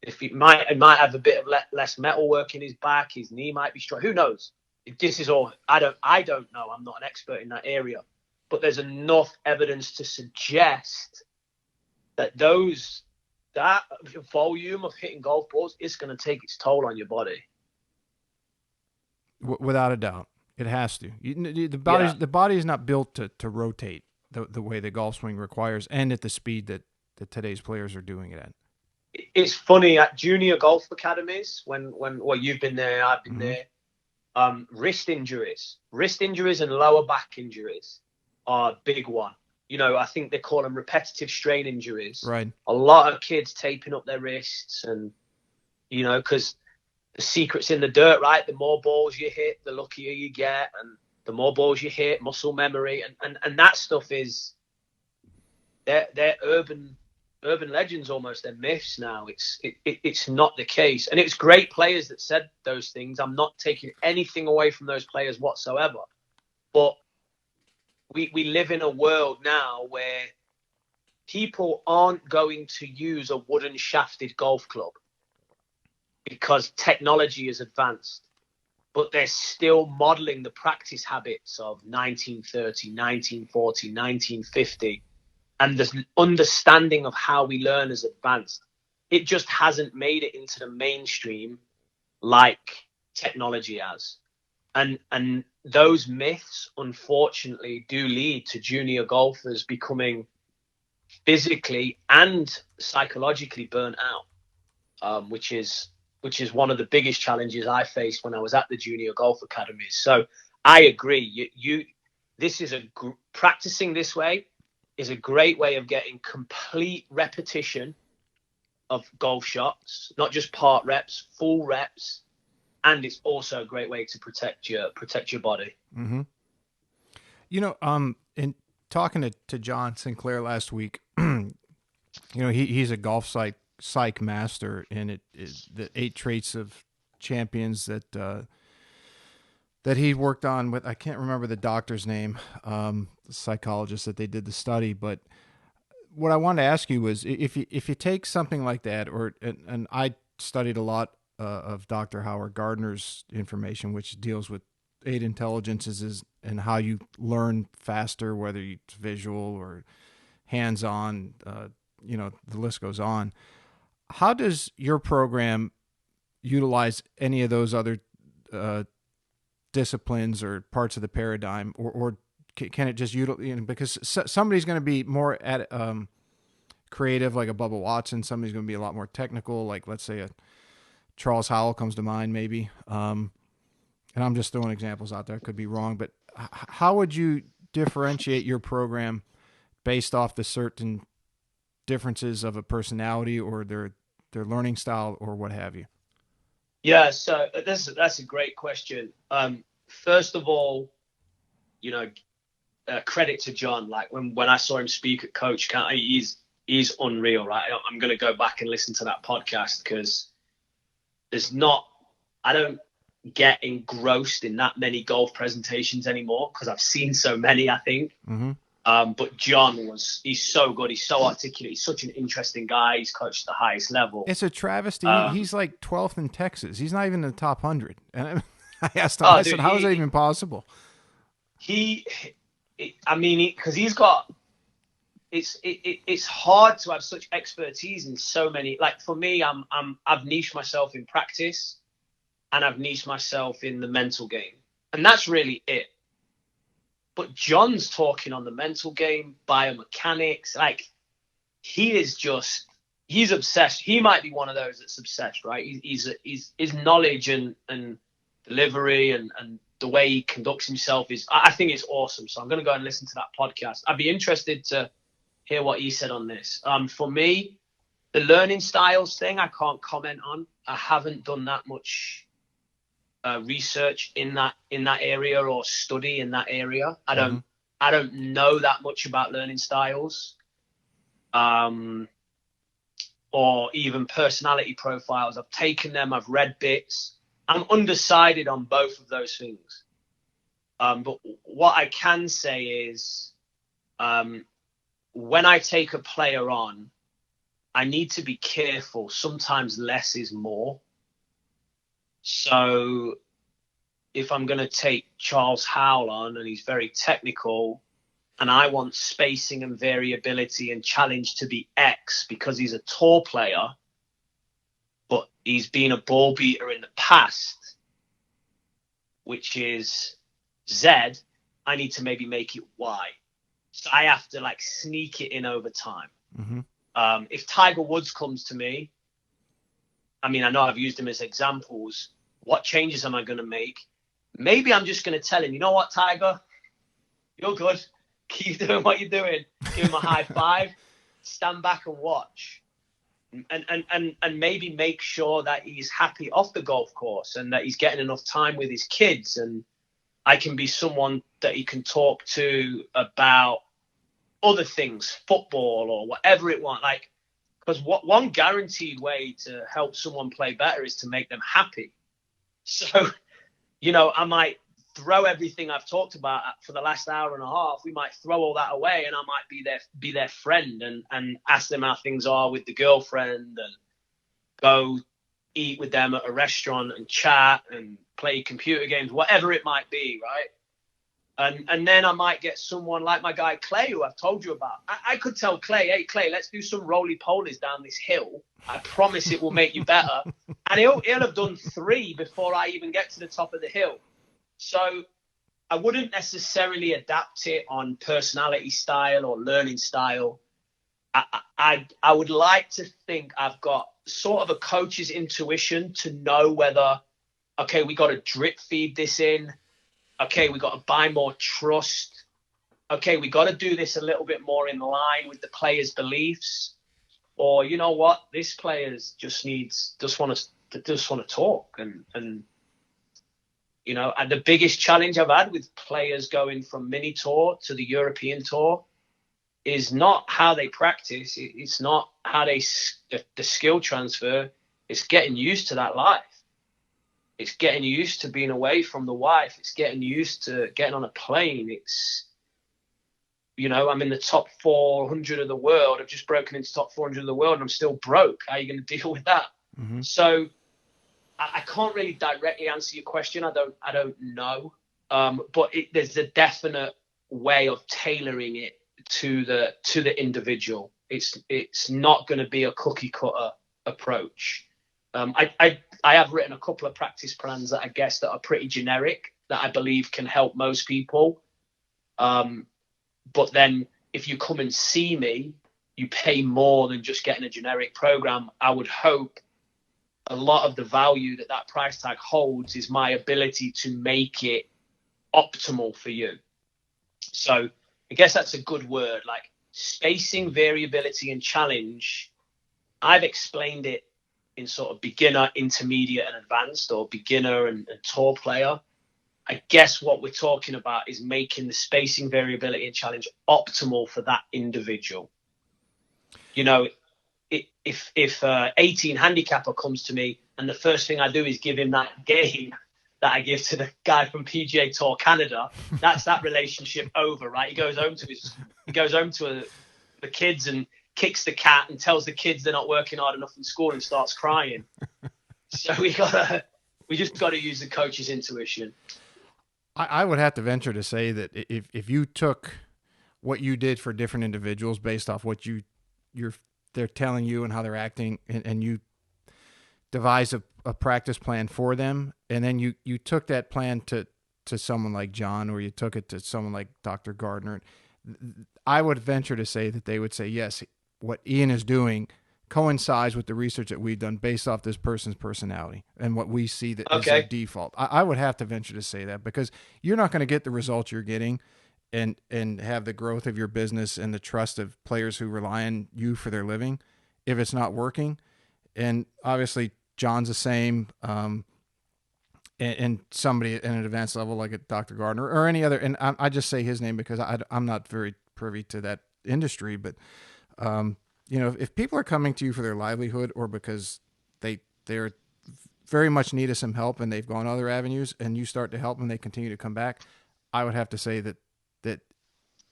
If he might have a bit of less metal work in his back, his knee might be strong. Who knows? This is all I don't know. I'm not an expert in that area, but there's enough evidence to suggest that that volume of hitting golf balls is going to take its toll on your body. Without a doubt, it has to. The body is not built to rotate the way the golf swing requires, and at the speed that today's players are doing it at. It's funny at junior golf academies when you've been there, I've been there. Wrist injuries and lower back injuries are a big one. I think they call them repetitive strain injuries. Right. A lot of kids taping up their wrists and, because the secret's in the dirt, right? The more balls you hit, the luckier you get. And the more balls you hit, muscle memory. And that stuff is, they're urban legends almost. They're myths now. It's not the case. And it's great players that said those things. I'm not taking anything away from those players whatsoever. But we live in a world now where people aren't going to use a wooden shafted golf club because technology is advanced, but they're still modeling the practice habits of 1930, 1940, 1950, and the understanding of how we learn is advanced. It just hasn't made it into the mainstream like technology has. And those myths, unfortunately, do lead to junior golfers becoming physically and psychologically burnt out, which is one of the biggest challenges I faced when I was at the junior golf academies. So I agree. Practicing this way is a great way of getting complete repetition of golf shots, not just part reps, full reps. And it's also a great way to protect your body. Mm-hmm. In talking to John Sinclair last week, he's a golf psych master, and the 8 traits of champions that he worked on with, I can't remember the doctor's name, the psychologist that they did the study, but what I wanted to ask you was if you take something like that, and I studied a lot of Dr. Howard Gardner's information, which deals with 8 intelligences and how you learn faster, whether it's visual or hands-on, the list goes on. How does your program utilize any of those other disciplines or parts of the paradigm, or can it just utilize, because somebody's going to be more at creative, like a Bubba Watson, somebody's going to be a lot more technical, like let's say a Charles Howell comes to mind, maybe. And I'm just throwing examples out there. I could be wrong, but how would you differentiate your program based off the certain differences of a personality or their learning style or what have you? Yeah, so that's a great question. First of all, credit to John. Like when I saw him speak at Coach Camp, he's unreal, right? I'm going to go back and listen to that podcast because I don't get engrossed in that many golf presentations anymore because I've seen so many, I think. Mm-hmm. But John he's so good. He's so articulate. He's such an interesting guy. He's coached at the highest level. It's a travesty. He's like 12th in Texas. He's not even in the top 100. And I asked him, I said, how is that even possible? Because he's got, it's hard to have such expertise in so many. Like for me, I've niched myself in practice, and I've niched myself in the mental game, and that's really it. But John's talking on the mental game, biomechanics. Like he's obsessed. He might be one of those that's obsessed, right? He's his knowledge and delivery and the way he conducts himself I think it's awesome. So I'm going to go and listen to that podcast. I'd be interested to hear what he said on this. For me, the learning styles thing, I can't comment on. I haven't done that much research in that area or study in that area. I don't know that much about learning styles, or even personality profiles. I've taken them. I've read bits. I'm undecided on both of those things. But what I can say is, when I take a player on, I need to be careful. Sometimes less is more. So if I'm going to take Charles Howell on and he's very technical and I want spacing and variability and challenge to be X because he's a tour player, but he's been a ball beater in the past, which is Z, I need to maybe make it Y. So I have to like sneak it in over time. Mm-hmm. If Tiger Woods comes to me, I mean, I know I've used him as examples. What changes am I going to make? Maybe I'm just going to tell him, you know what, Tiger, you're good. Keep doing what you're doing. Give him a high five, stand back and watch. And maybe make sure that he's happy off the golf course and that he's getting enough time with his kids. And I can be someone that he can talk to about other things, football or whatever it wants. Like, because one guaranteed way to help someone play better is to make them happy. So, you know, I might throw everything I've talked about for the last hour and a half. We might throw all that away, and I might be their friend and ask them how things are with the girlfriend and go eat with them at a restaurant and chat and play computer games, whatever it might be, right? And then I might get someone like my guy Clay, who I've told you about. I could tell Clay, hey, Clay, let's do some roly-polies down this hill. I promise it will make you better. And he'll have done 3 before I even get to the top of the hill. So I wouldn't necessarily adapt it on personality style or learning style. I would like to think I've got sort of a coach's intuition to know whether, okay, we got to drip feed this in. Okay, we got to buy more trust. Okay, we got to do this a little bit more in line with the player's beliefs. Or, you know what, this player's just want to talk. And you know, and the biggest challenge I've had with players going from mini tour to the European tour is not how they practice. It's not how the skill transfer. It's getting used to that life. It's getting used to being away from the wife. It's getting used to getting on a plane. It's, you know, I'm in the top 400 of the world. I've just broken into top 400 of the world and I'm still broke. How are you going to deal with that? Mm-hmm. So I can't really directly answer your question. I don't know. But there's a definite way of tailoring it to the individual. It's not going to be a cookie cutter approach. I have written a couple of practice plans that I guess that are pretty generic that I believe can help most people. But then if you come and see me, you pay more than just getting a generic program. I would hope a lot of the value that price tag holds is my ability to make it optimal for you. So I guess that's a good word, like spacing, variability, and challenge. I've explained it in sort of beginner, intermediate, and advanced, or beginner and tour player. I guess what we're talking about is making the spacing, variability, and challenge optimal for that individual. You know, if 18 handicapper comes to me and the first thing I do is give him that game that I give to the guy from PGA Tour Canada. That's that relationship over, right? He goes home to the kids and kicks the cat and tells the kids they're not working hard enough in school and starts crying. So we just got to use the coach's intuition. I would have to venture to say that if you took what you did for different individuals based off what they're telling you and how they're acting, and you devise a practice plan for them, and then you took that plan to someone like John, or you took it to someone like Dr. Gardner, I would venture to say that they would say, yes, what Iain is doing coincides with the research that we've done based off this person's personality and what we see that is their default. I would have to venture to say that, because you're not going to get the results you're getting and have the growth of your business and the trust of players who rely on you for their living if it's not working. And obviously John's the same, and somebody at an advanced level like a Dr. Gardner or any other, and I just say his name because I'm not very privy to that industry, but if people are coming to you for their livelihood or because they're very much need of some help and they've gone other avenues and you start to help and they continue to come back, I would have to say that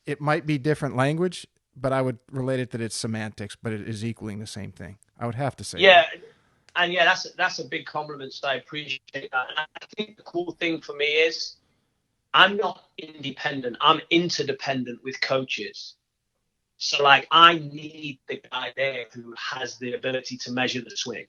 it might be different language, but I would relate it that it's semantics, but it is equaling the same thing. I would have to say. Yeah. That. And yeah, that's a big compliment, so I appreciate that. And I think the cool thing for me is I'm not independent. I'm interdependent with coaches. So, like, I need the guy there who has the ability to measure the swing.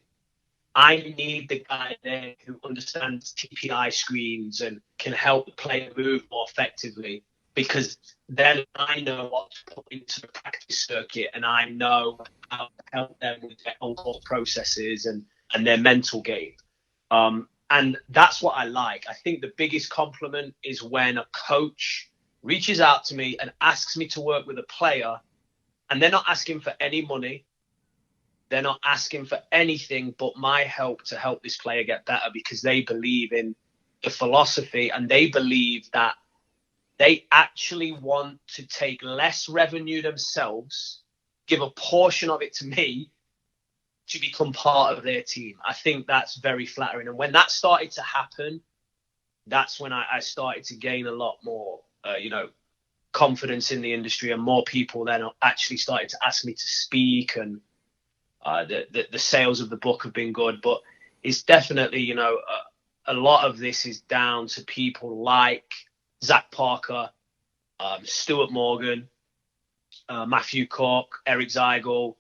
I need the guy there who understands TPI screens and can help the player move more effectively, because then I know what to put into the practice circuit and I know how to help them with their on-course processes and their mental game. And that's what I like. I think the biggest compliment is when a coach reaches out to me and asks me to work with a player, and they're not asking for any money. They're not asking for anything but my help to help this player get better, because they believe in the philosophy and they believe that they actually want to take less revenue themselves, give a portion of it to me to become part of their team. I think that's very flattering. And when that started to happen, that's when I started to gain a lot more, confidence in the industry, and more people then actually started to ask me to speak, and the sales of the book have been good. But it's definitely, a lot of this is down to people like Zach Parker, Stuart Morgan, Matthew Cooke, Eric Zeigel,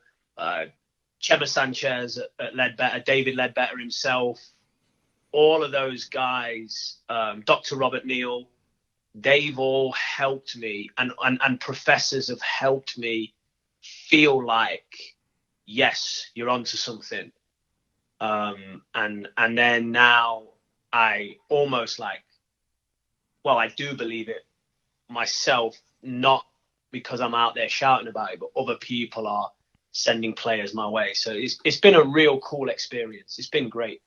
Chema Sanchez at Ledbetter, David Ledbetter himself, all of those guys, Dr. Robert Neal, they've all helped me, and professors have helped me feel like, yes, you're onto something. And then now I almost I do believe it myself, not because I'm out there shouting about it, but other people are sending players my way. So it's been a real cool experience. It's been great.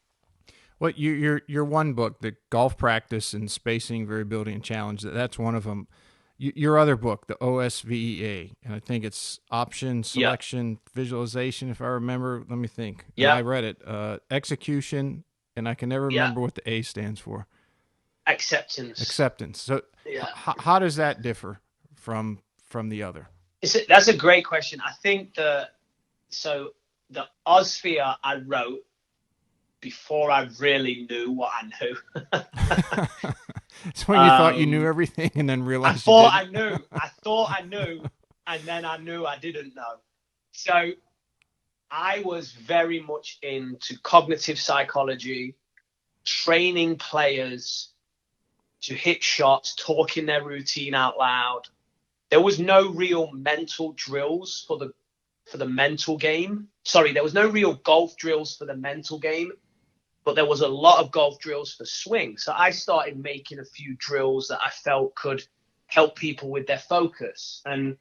Well, your one book, the Golf Practice and Spacing, Variability, and Challenge, that's one of them. Your other book, the OSVEA, and I think it's Option, Selection, Visualization, if I remember. Let me think. Yeah. I read it. Execution, and I can never remember what the A stands for. Acceptance. So how does that differ from the other? That's a great question. I think the Osphere I wrote before I really knew what I knew. It's when you thought you knew everything and then realized I thought I knew, and then I knew I didn't know. So I was very much into cognitive psychology, training players to hit shots, talking their routine out loud. There was no real mental drills for the mental game. Sorry, there was no real golf drills for the mental game, but there was a lot of golf drills for swing. So I started making a few drills that I felt could help people with their focus. And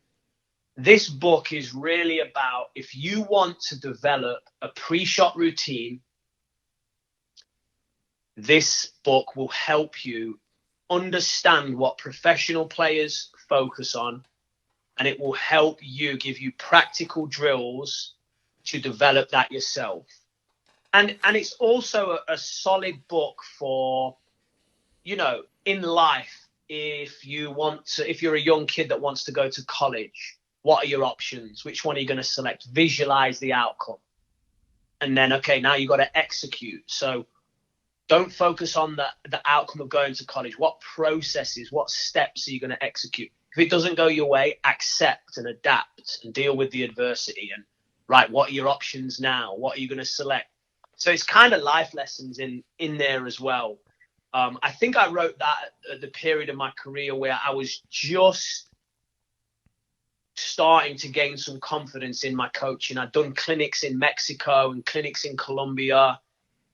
this book is really about, if you want to develop a pre-shot routine, this book will help you understand what professional players focus on, and it will help you, give you practical drills to develop that yourself. And it's also a solid book for, in life, if you're a young kid that wants to go to college, what are your options? Which one are you going to select? Visualize the outcome. And then, okay, now you've got to execute. So don't focus on the outcome of going to college. What processes, what steps are you going to execute? If it doesn't go your way, accept and adapt and deal with the adversity. And right, what are your options now? What are you going to select? So it's kind of life lessons in there as well. I think I wrote that at the period of my career where I was just starting to gain some confidence in my coaching. I'd done clinics in Mexico and clinics in Colombia.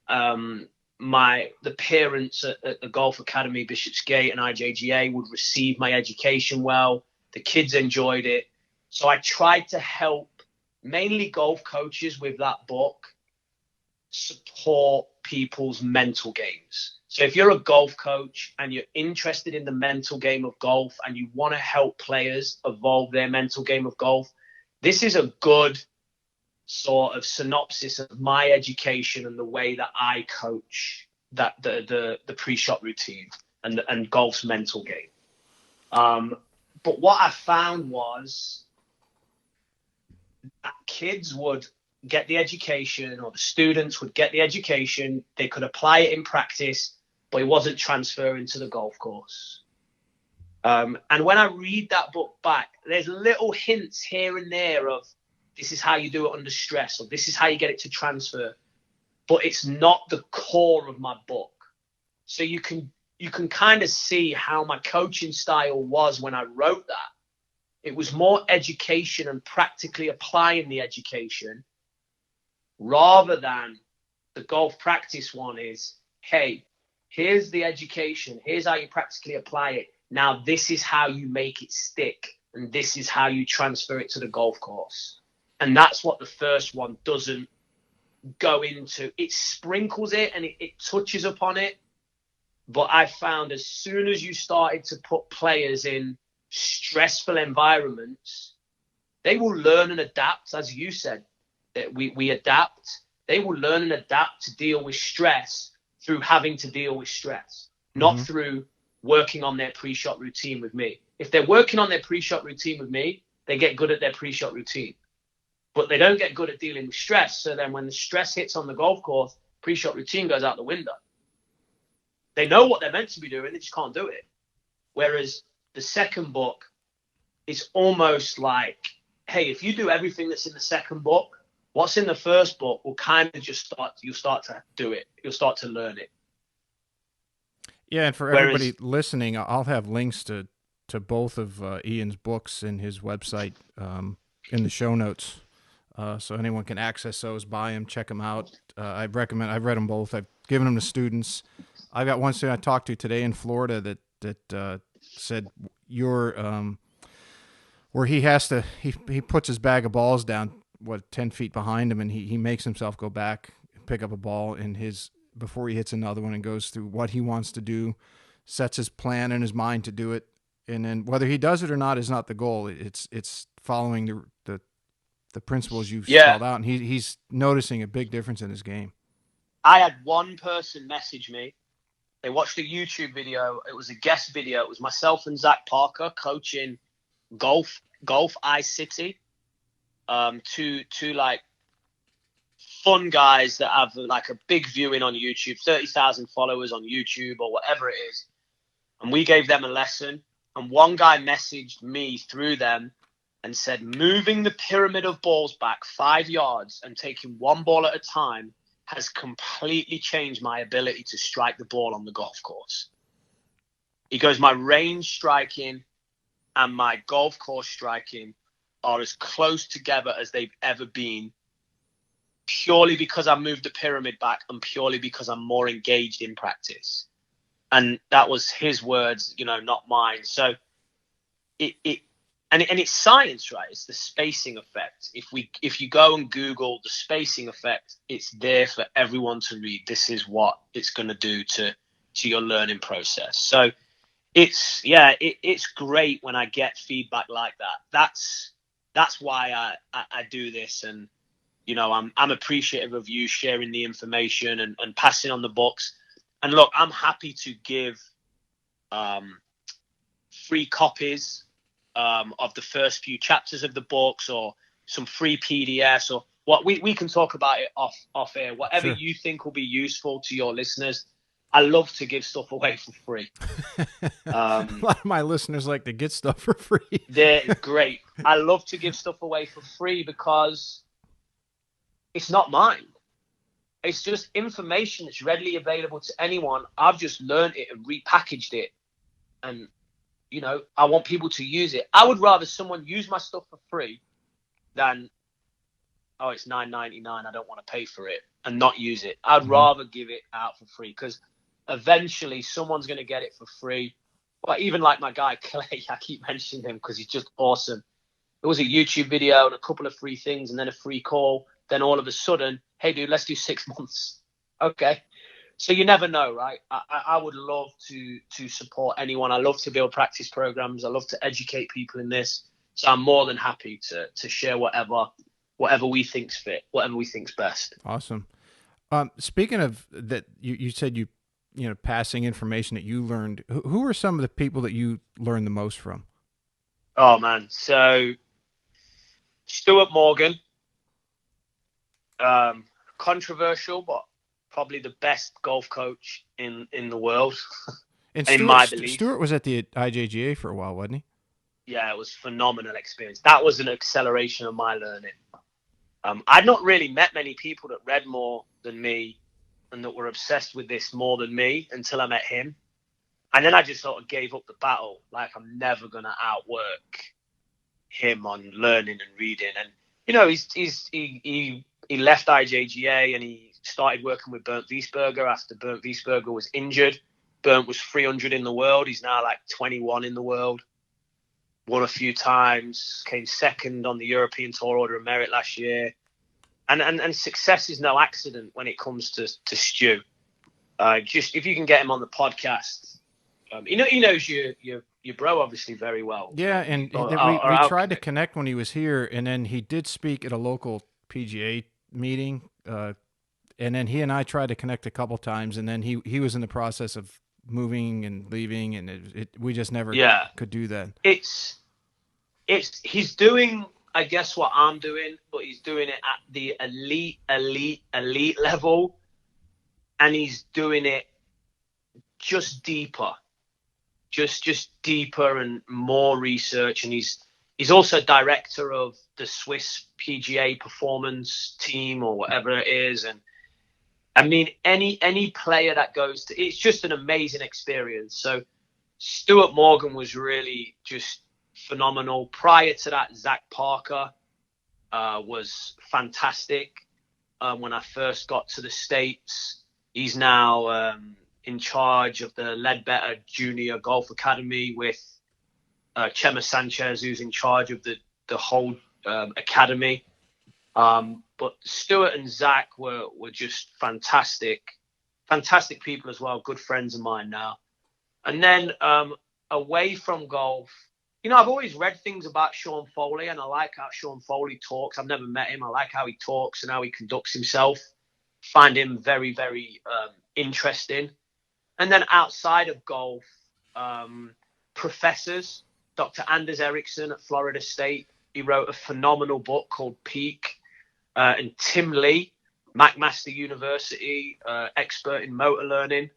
The parents at the Golf Academy, Bishopsgate and IJGA would receive my education well. The kids enjoyed it. So I tried to help mainly golf coaches with that book support people's mental games. So if you're a golf coach and you're interested in the mental game of golf and you want to help players evolve their mental game of golf, this is a good sort of synopsis of my education and the way that I coach the pre-shot routine and golf's mental game. But what I found was that kids would get the education, or the students would get the education, they could apply it in practice, but it wasn't transferring to the golf course. And when I read that book back, there's little hints here and there of, this is how you do it under stress, or this is how you get it to transfer. But it's not the core of my book. So you can kind of see how my coaching style was when I wrote that. It was more education and practically applying the education, rather than the golf practice one is, hey, here's the education, here's how you practically apply it. Now this is how you make it stick, and this is how you transfer it to the golf course. And that's what the first one doesn't go into. It sprinkles it and it touches upon it. But I found as soon as you started to put players in stressful environments, they will learn and adapt, as you said, that we adapt. They will learn and adapt to deal with stress through having to deal with stress, not through working on their pre-shot routine with me. If they're working on their pre-shot routine with me, they get good at their pre-shot routine. But they don't get good at dealing with stress. So then when the stress hits on the golf course, pre-shot routine goes out the window. They know what they're meant to be doing, they just can't do it. Whereas the second book is almost like, hey, if you do everything that's in the second book, what's in the first book will kind of just you'll start to do it. You'll start to learn it. Yeah, and for everybody listening, I'll have links to both of Iain's books in his website in the show notes. So anyone can access those, buy them, check them out. I've read them both. I've given them to students. I got one student I talked to today in Florida that said where he has to, he puts his bag of balls down, 10 feet behind him, and he makes himself go back, pick up a ball before he hits another one, and goes through what he wants to do, sets his plan in his mind to do it. And then whether he does it or not is not the goal. It's following the principles you've spelled out, and he's noticing a big difference in his game. I had one person message me. They watched a YouTube video. It was a guest video. It was myself and Zach Parker coaching golf iCity. Two like fun guys that have like a big viewing on YouTube, 30,000 followers on YouTube or whatever it is. And we gave them a lesson. And one guy messaged me through them and said, moving the pyramid of balls back 5 yards and taking one ball at a time has completely changed my ability to strike the ball on the golf course. He goes, my range striking and my golf course striking are as close together as they've ever been, purely because I moved the pyramid back and purely because I'm more engaged in practice. And that was his words, not mine. So it's science, right? It's the spacing effect. If you go and Google the spacing effect, it's there for everyone to read. This is what it's going to do to your learning process. So it's great when I get feedback like that. That's why I do this. And I'm appreciative of you sharing the information and passing on the books. And look, I'm happy to give free copies of the first few chapters of the books, or some free PDFs, or what we can talk about it off air. Whatever Sure. you think will be useful to your listeners. I love to give stuff away for free. A lot of my listeners like to get stuff for free. They're great. I love to give stuff away for free because it's not mine. It's just information that's readily available to anyone. I've just learned it and repackaged it. And, I want people to use it. I would rather someone use my stuff for free than, oh, it's $9.99, I don't want to pay for it, and not use it. I'd rather give it out for free, because eventually someone's going to get it for free. Well, even like my guy Clay, I keep mentioning him because he's just awesome. There was a YouTube video and a couple of free things and then a free call. Then all of a sudden, hey, dude, let's do 6 months. Okay. So you never know, right? I would love to support anyone. I love to build practice programs. I love to educate people in this. So I'm more than happy to share whatever we think's fit, whatever we think's best. Awesome. Speaking of that, you said passing information that you learned. Who are some of the people that you learned the most from? Oh man, so Stuart Morgan, controversial, but probably the best golf coach in the world. And in my belief. Stuart was at the IJGA for a while, wasn't he? Yeah, it was a phenomenal experience. That was an acceleration of my learning. I'd not really met many people that read more than me and that were obsessed with this more than me until I met him. And then I just sort of gave up the battle. Like, I'm never going to outwork him on learning and reading. And, he left IJGA and he started working with Bernd Wiesberger after Bernd Wiesberger was injured. Bernd was 300 in the world. He's now like 21 in the world. Won a few times, came second on the European Tour Order of Merit last year. And success is no accident when it comes to Stu. Just if you can get him on the podcast, he knows your bro obviously very well. Yeah, and we tried to connect when he was here, and then he did speak at a local PGA meeting, and then he and I tried to connect a couple times, and then he was in the process of moving and leaving, and we just never could do that. He's doing, I guess, what I'm doing, but he's doing it at the elite level, and he's doing it just deeper, just deeper and more research. And he's also director of the Swiss PGA performance team or whatever it is. And I mean, any player that goes to, it's just an amazing experience. So Stuart Morgan was really just phenomenal. Prior to that, Zach Parker was fantastic. When I first got to the States, he's now in charge of the Ledbetter Junior Golf Academy with Chema Sanchez, who's in charge of the whole academy. But Stuart and Zach were just fantastic people as well, good friends of mine now. And then away from golf, I've always read things about Sean Foley, and I like how Sean Foley talks. I've never met him. I like how he talks and how he conducts himself. Find him very, very interesting. And then outside of golf, professors, Dr. Anders Ericsson at Florida State, he wrote a phenomenal book called Peak. And Tim Lee, McMaster University, expert in motor learning.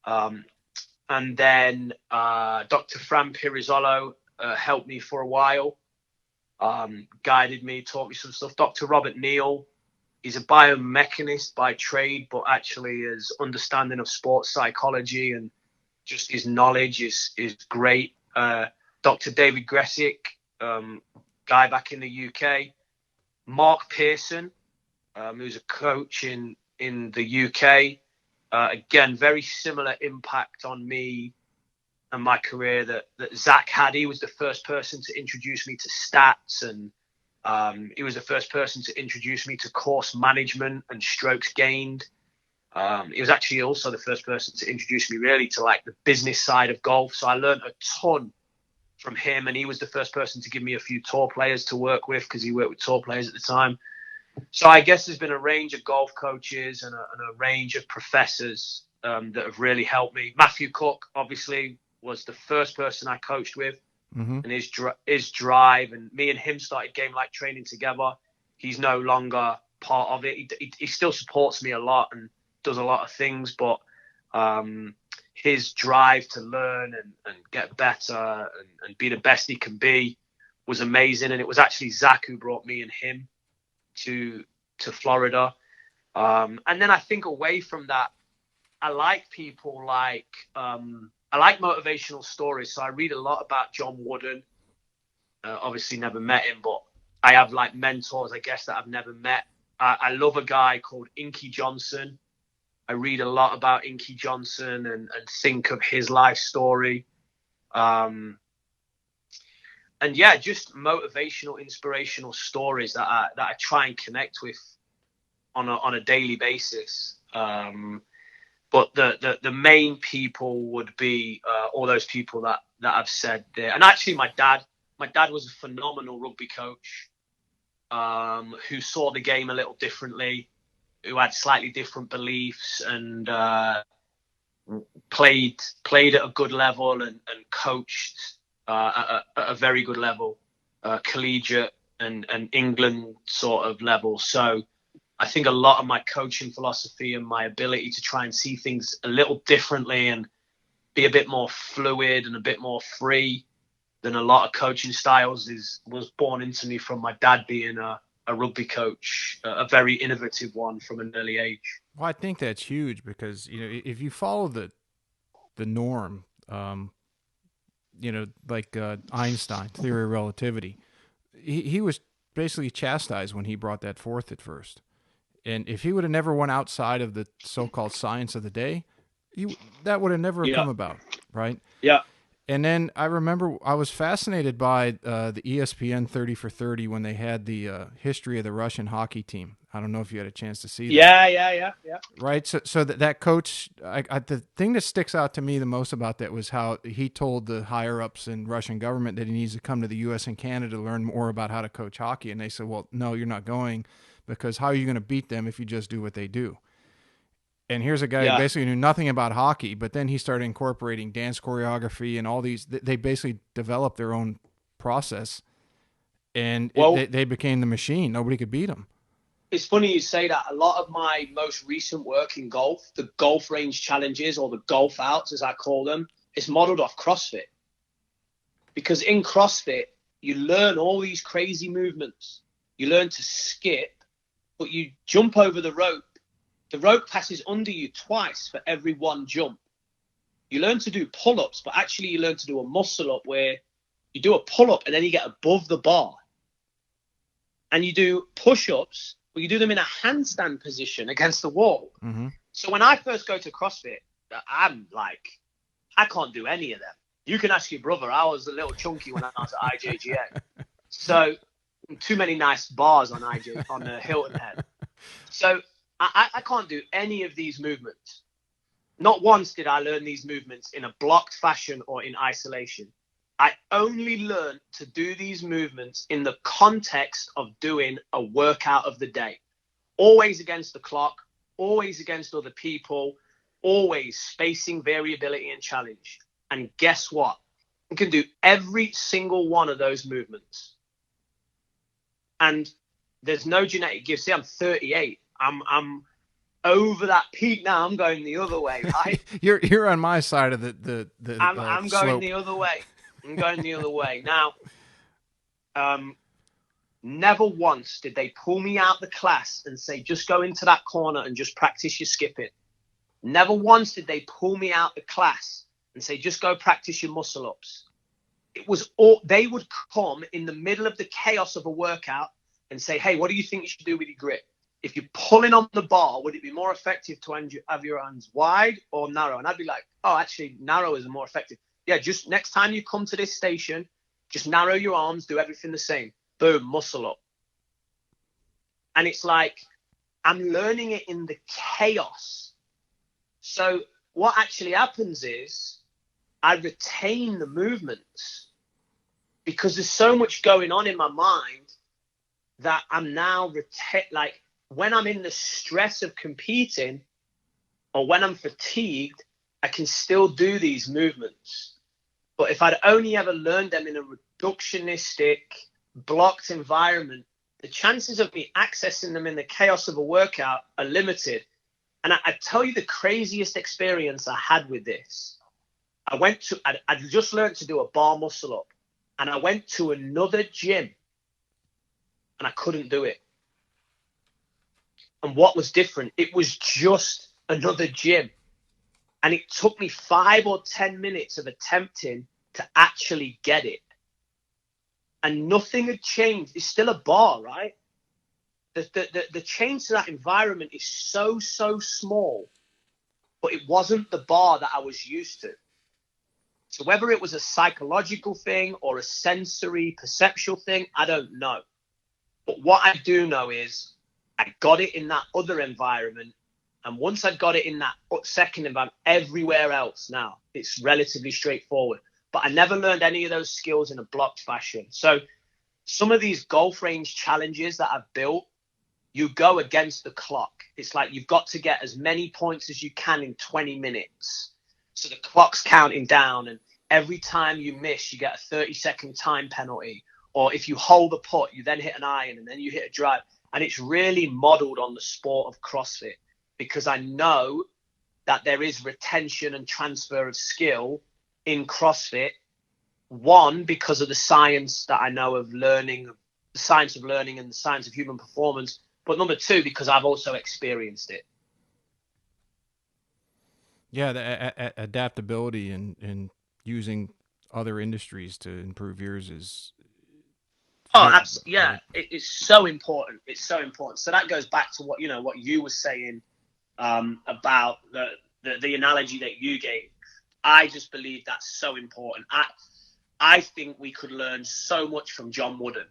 And then Dr. Fran Pirizzolo helped me for a while, guided me, taught me some stuff. Dr. Robert Neal, he's a biomechanist by trade, but actually his understanding of sports psychology and just his knowledge is great. Dr. David Gressick, guy back in the UK. Mark Pearson, who's a coach in the UK. Again, very similar impact on me and my career that Zach had. He was the first person to introduce me to stats, and he was the first person to introduce me to course management and strokes gained. He was actually also the first person to introduce me really to like the business side of golf. So I learned a ton from him, and he was the first person to give me a few tour players to work with because he worked with tour players at the time. So I guess there's been a range of golf coaches and a range of professors that have really helped me. Matthew Cooke, obviously, was the first person I coached with, and his drive, and me and him started game like training together. He's no longer part of it. He still supports me a lot and does a lot of things, but his drive to learn and get better and be the best he can be was amazing. And it was actually Zach who brought me and him to Florida. And then I think away from that, I like people like I like motivational stories. So I read a lot about John Wooden. Obviously never met him, but I have like mentors, I guess, that I've never met. I love a guy called Inky Johnson. I read a lot about Inky Johnson and think of his life story. And yeah, just motivational, inspirational stories that I try and connect with on a daily basis. But the main people would be all those people that I've said there. And actually, my dad was a phenomenal rugby coach who saw the game a little differently, who had slightly different beliefs, and played at a good level and coached at a very good level, collegiate and England sort of level. So I think a lot of my coaching philosophy and my ability to try and see things a little differently and be a bit more fluid and a bit more free than a lot of coaching styles was born into me from my dad being a rugby coach, a very innovative one from an early age. Well, I think that's huge because, if you follow the norm, like Einstein, theory of relativity, he was basically chastised when he brought that forth at first. And if he would have never went outside of the so-called science of the day, that would have never come about, right? Yeah. And then I remember I was fascinated by the ESPN 30 for 30 when they had the history of the Russian hockey team. I don't know if you had a chance to see that. Yeah. Right? So that coach, the thing that sticks out to me the most about that was how he told the higher-ups in Russian government that he needs to come to the U.S. and Canada to learn more about how to coach hockey. And they said, well, no, you're not going, because how are you going to beat them if you just do what they do? And here's a guy who basically knew nothing about hockey, but then he started incorporating dance choreography and all these. They basically developed their own process, and they became the machine. Nobody could beat them. It's funny you say that. A lot of my most recent work in golf, the golf range challenges or the golf outs, as I call them, is modeled off CrossFit. Because in CrossFit, you learn all these crazy movements. You learn to skip, but you jump over the rope. The rope passes under you twice for every one jump. You learn to do pull-ups, but actually you learn to do a muscle-up where you do a pull-up and then you get above the bar. And you do push-ups, but you do them in a handstand position against the wall. Mm-hmm. So when I first go to CrossFit, I'm like, I can't do any of them. You can ask your brother. I was a little chunky when I was at IJGA. So too many nice bars on the Hilton Head. So I can't do any of these movements. Not once did I learn these movements in a blocked fashion or in isolation. I only learned to do these movements in the context of doing a workout of the day. Always against the clock, always against other people, always spacing, variability, and challenge. And guess what? You can do every single one of those movements. And there's no genetic gift. See, I'm 38. I'm over that peak now. I'm going the other way, right? You're on my side of the I'm going the other way. I'm going the other way. Now, never once did they pull me out the class and say, just go into that corner and just practice your skipping. Never once did they pull me out the class and say, just go practice your muscle ups. It was all, they would come in the middle of the chaos of a workout and say, hey, what do you think you should do with your grip? If you're pulling on the bar, would it be more effective to have your hands wide or narrow? And I'd be like, oh, actually, narrow is more effective. Yeah, just next time you come to this station, just narrow your arms, do everything the same. Boom, muscle up. And it's like, I'm learning it in the chaos. So what actually happens is I retain the movements because there's so much going on in my mind that I'm now like when I'm in the stress of competing or when I'm fatigued, I can still do these movements. But if I'd only ever learned them in a reductionistic, blocked environment, the chances of me accessing them in the chaos of a workout are limited. And I tell you the craziest experience I had with this. I'd just learned to do a bar muscle up, and I went to another gym and I couldn't do it. And what was different? It was just another gym. And it took me 5 or 10 minutes of attempting to actually get it. And nothing had changed. It's still a bar, right? The change to that environment is so small, but it wasn't the bar that I was used to. So whether it was a psychological thing or a sensory perceptual thing, I don't know. But what I do know is I got it in that other environment. And once I'd got it in that second environment, everywhere else now, it's relatively straightforward. But I never learned any of those skills in a blocked fashion. So some of these golf range challenges that I've built, you go against the clock. It's like you've got to get as many points as you can in 20 minutes. So the clock's counting down, and every time you miss, you get a 30-second time penalty. Or if you hold the putt, you then hit an iron and then you hit a drive. And it's really modeled on the sport of CrossFit, because I know that there is retention and transfer of skill in CrossFit. One, because of the science that I know of learning, the science of learning and the science of human performance. But number two, because I've also experienced it. Yeah, the adaptability and using other industries to improve yours is. Oh, absolutely. Yeah, it's so important. It's so important. So that goes back to what you were saying about the analogy that you gave. I just believe that's so important. I think we could learn so much from John Wooden.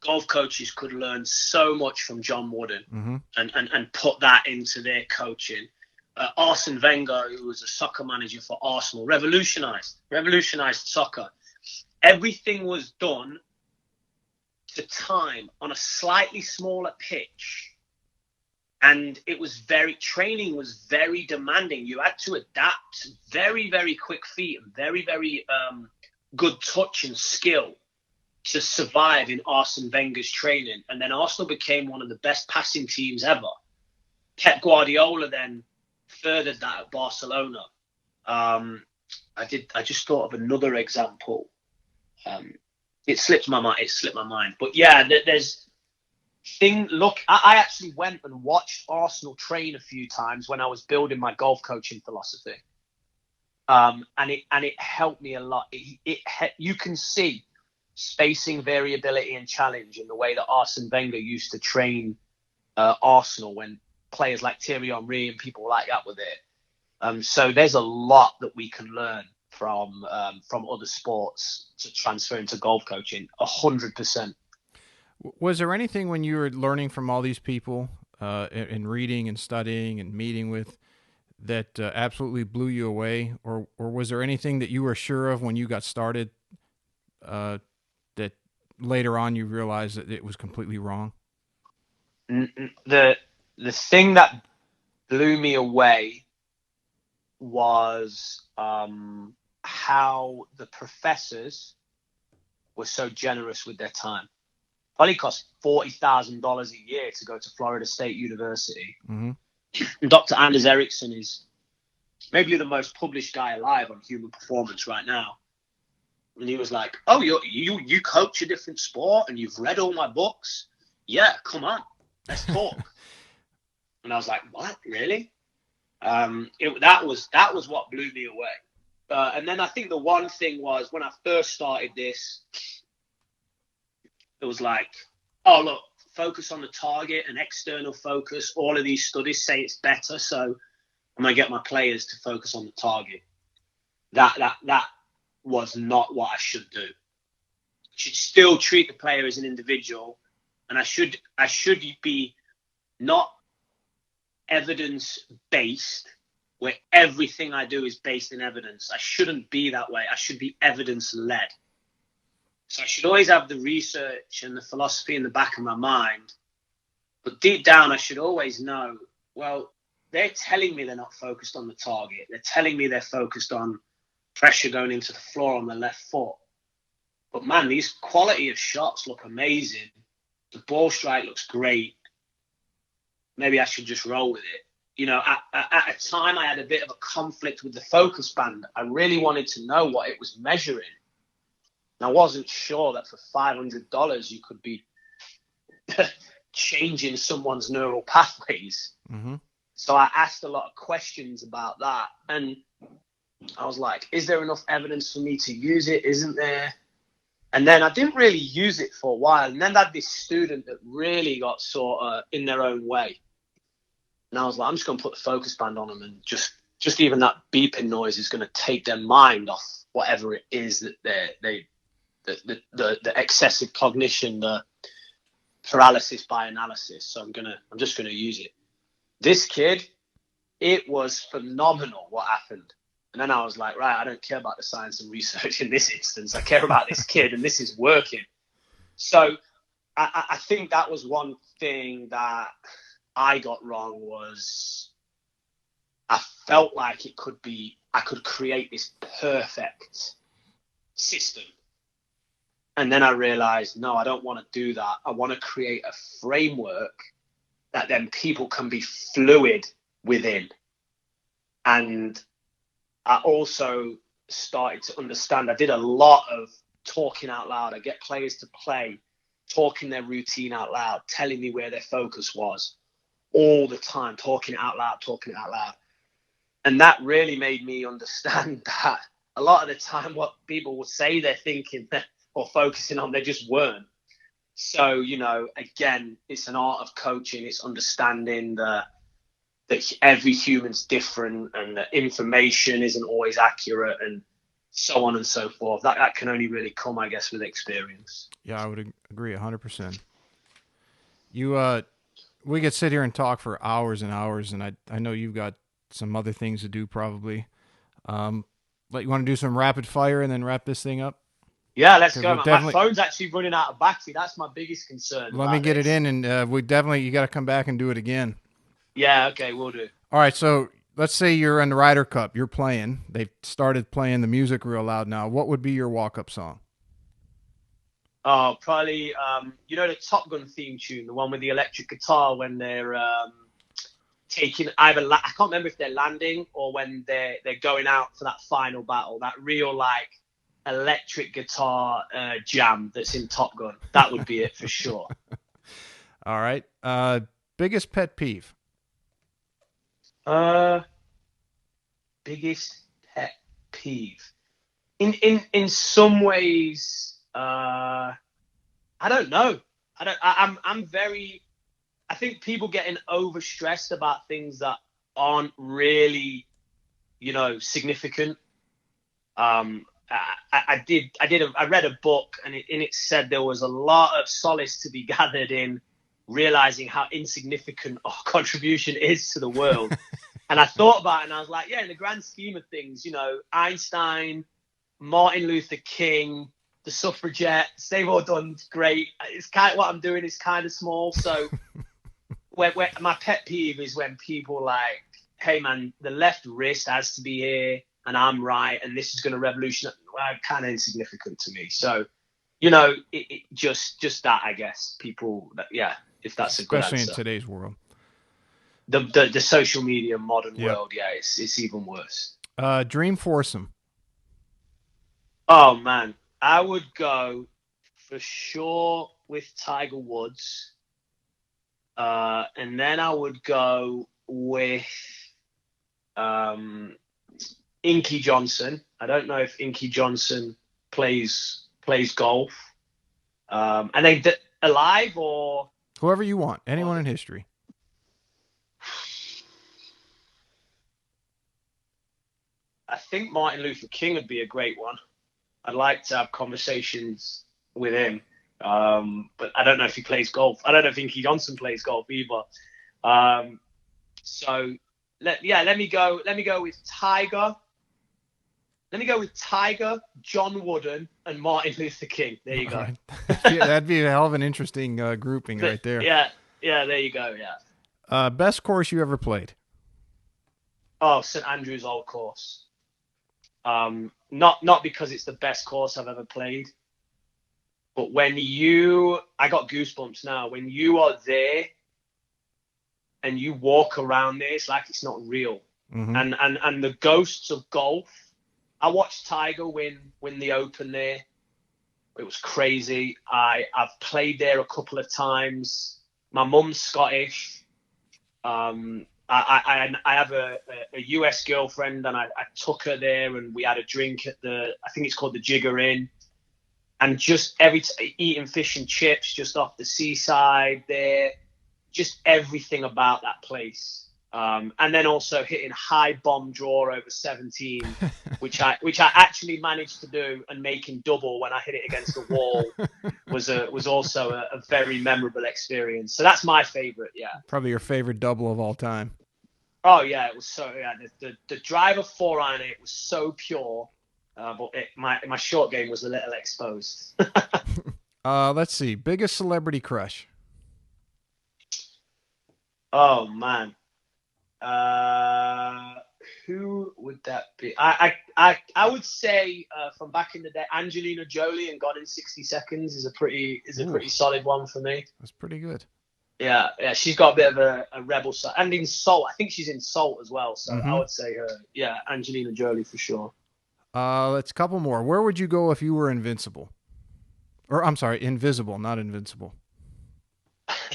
Golf coaches could learn so much from John Wooden, mm-hmm. and put that into their coaching. Arsene Wenger, who was a soccer manager for Arsenal, revolutionized soccer. Everything was done to time on a slightly smaller pitch. And training was very demanding. You had to adapt very, very quick feet and very, very good touch and skill to survive in Arsene Wenger's training. And then Arsenal became one of the best passing teams ever. Pep Guardiola then furthered that at Barcelona. I just thought of another example. It slipped my mind. But yeah, I actually went and watched Arsenal train a few times when I was building my golf coaching philosophy. And it helped me a lot. You can see spacing, variability, and challenge in the way that Arsene Wenger used to train Arsenal when players like Thierry Henry and people like that were there. So there's a lot that we can learn from other sports to transfer into golf coaching. 100%. Was there anything when you were learning from all these people and reading and studying and meeting with that absolutely blew you away, or was there anything that you were sure of when you got started that later on you realized that it was completely wrong? The thing that blew me away was how the professors were so generous with their time. Probably cost $40,000 a year to go to Florida State University. Mm-hmm. And Dr. Anders Ericsson is maybe the most published guy alive on human performance right now. And he was like, "Oh, you coach a different sport and you've read all my books? Yeah, come on, let's talk." And I was like, "What, really?" That was what blew me away. And then I think the one thing was when I first started this, it was like, "Oh, look, focus on the target and external focus. All of these studies say it's better, so I'm gonna get my players to focus on the target." That was not what I should do. I should still treat the player as an individual, and I should be not evidence-based, where everything I do is based in evidence. I shouldn't be that way. I should be evidence-led. So I should always have the research and the philosophy in the back of my mind. But deep down, I should always know, well, they're telling me they're not focused on the target. They're telling me they're focused on pressure going into the floor on the left foot. But, man, these quality of shots look amazing. The ball strike looks great. Maybe I should just roll with it. You know, at a time, I had a bit of a conflict with the focus band. I really wanted to know what it was measuring. And I wasn't sure that for $500 you could be changing someone's neural pathways. Mm-hmm. So I asked a lot of questions about that. And I was like, is there enough evidence for me to use it? Isn't there? And then I didn't really use it for a while. And then I had this student that really got sort of in their own way. And I was like, I'm just going to put the focus band on them, and just even that beeping noise is going to take their mind off whatever it is that the excessive cognition, the paralysis by analysis. So I'm just going to use it. This kid, it was phenomenal what happened. And then I was like, right, I don't care about the science and research in this instance. I care about this kid, and this is working. So I think that was one thing that I got wrong, was I felt like I could create this perfect system. And then I realized, no, I don't want to do that. I want to create a framework that then people can be fluid within. And I also started to understand, I did a lot of talking out loud. I get players to play, talking their routine out loud, telling me where their focus was all the time, talking it out loud. And that really made me understand that a lot of the time what people would say they're thinking or focusing on, they just weren't. So, you know, again, it's an art of coaching. It's understanding that every human's different, and the information isn't always accurate, and so on and so forth. That can only really come, I guess, with experience. Yeah, I would agree 100%. We could sit here and talk for hours and hours, and I know you've got some other things to do probably. But you want to do some rapid fire and then wrap this thing up? Yeah, let's go. My phone's actually running out of battery. That's my biggest concern. Let me get it in, and you got to come back and do it again. Yeah, okay, we'll do. All right, so let's say you're in the Ryder Cup. You're playing. They've started playing the music real loud now. What would be your walk-up song? Oh, probably, you know the Top Gun theme tune, the one with the electric guitar when they're taking either, I can't remember if they're landing or when they're going out for that final battle, that real, like, electric guitar jam that's in Top Gun. That would be it for sure. All right. Biggest pet peeve? Biggest pet peeve. In some ways, I don't know. I think people getting overstressed about things that aren't really, you know, significant. I read a book, and in it said there was a lot of solace to be gathered in realizing how insignificant our contribution is to the world. And I thought about it, and I was like, yeah, in the grand scheme of things, you know, Einstein, Martin Luther King, the suffragettes, they've all done great. It's kind of what I'm doing is kind of small. So where my pet peeve is when people like, hey man, the left wrist has to be here and I'm right, and this is going to revolutionize. Well, kind of insignificant to me. So, you know, it just that, I guess, people, yeah, if that's a good answer. Especially in today's world. The social media modern world, yeah, it's even worse. Dream foursome. Oh, man. I would go for sure with Tiger Woods. And then I would go with Inky Johnson. I don't know if Inky Johnson plays golf. And then alive or... Whoever you want. Anyone in history. I think Martin Luther King would be a great one. I'd like to have conversations with him. But I don't know if he plays golf. I don't know if Inky Johnson plays golf either. So let me go with Tiger. Let me go with Tiger, John Wooden, and Martin Luther King. There you All go. right. That'd be a hell of an interesting grouping right there. Yeah, there you go, yeah. Best course you ever played? Oh, St Andrews Old Course. Not because it's the best course I've ever played, but I got goosebumps now. When you are there and you walk around there, it's like it's not real. Mm-hmm. And the ghosts of golf. I watched Tiger win the Open there. It was crazy. I've played there a couple of times. My mum's Scottish. I have a US girlfriend, and I took her there, and we had a drink at I think it's called the Jigger Inn, and just eating fish and chips just off the seaside there, just everything about that place. And then also hitting high bomb draw over 17, which I actually managed to do, and making double when I hit it against the wall was also a very memorable experience. So that's my favorite. Yeah. Probably your favorite double of all time. Oh yeah, it was so. Yeah, the driver 4-iron it was so pure, but my short game was a little exposed. Let's see. Biggest celebrity crush. Oh man. Who would that be? I would say from back in the day, Angelina Jolie and Gone in 60 Seconds is a pretty solid one for me. That's pretty good. Yeah, she's got a bit of a rebel side, and in Salt, I think she's in Salt as well. So I would say her. Yeah, Angelina Jolie for sure. Let's couple more. Where would you go if you were invincible? Or I'm sorry, invisible, not invincible.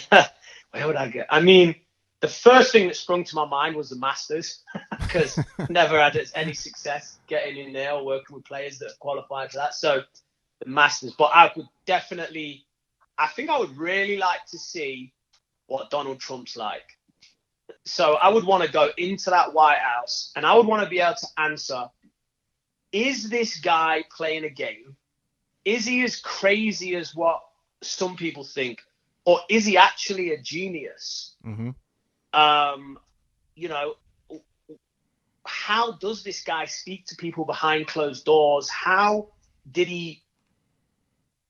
Where would I go? I mean, the first thing that sprung to my mind was the Masters, because never had any success getting in there or working with players that have qualified for that. So the Masters, but I think I would really like to see what Donald Trump's like. So I would want to go into that White House, and I would want to be able to answer, is this guy playing a game? Is he as crazy as what some people think? Or is he actually a genius? Mm-hmm. How does this guy speak to people behind closed doors? How did he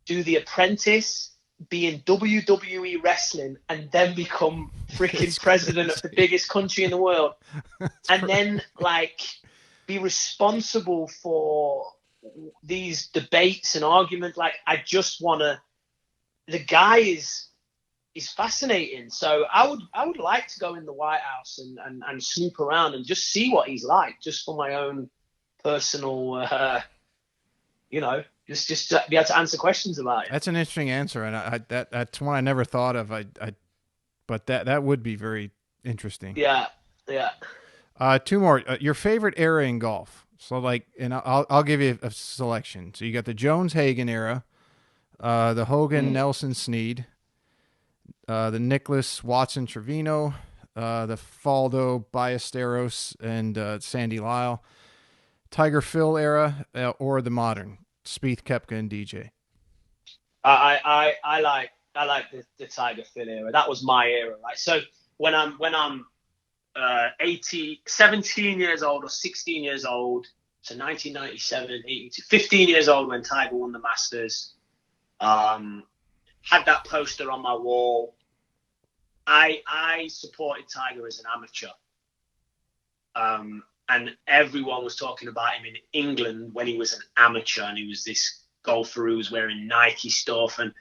do The Apprentice, be in WWE wrestling, and then become freaking president of the biggest country in the world? And then, be responsible for these debates and arguments? I just want to... The guy is fascinating. So I would like to go in the White House and snoop around and just see what he's like, just for my own personal, just to be able to answer questions about it. That's an interesting answer, and that's one I never thought of. But that would be very interesting. Yeah. Two more. Your favorite era in golf. So I'll give you a selection. So you got the Jones-Hagen era, the Hogan, Nelson, Snead. The Nicholas Watson Trevino, the Faldo Ballesteros, and Sandy Lyle, Tiger Phil era, or the modern Spieth, Koepka, and DJ. I like the Tiger Phil era. That was my era, right? So when I'm 17 years old or 16 years old, so 1997, 15 years old when Tiger won the Masters. Had that poster on my wall. I supported Tiger as an amateur. And everyone was talking about him in England when he was an amateur, and he was this golfer who was wearing Nike stuff. And,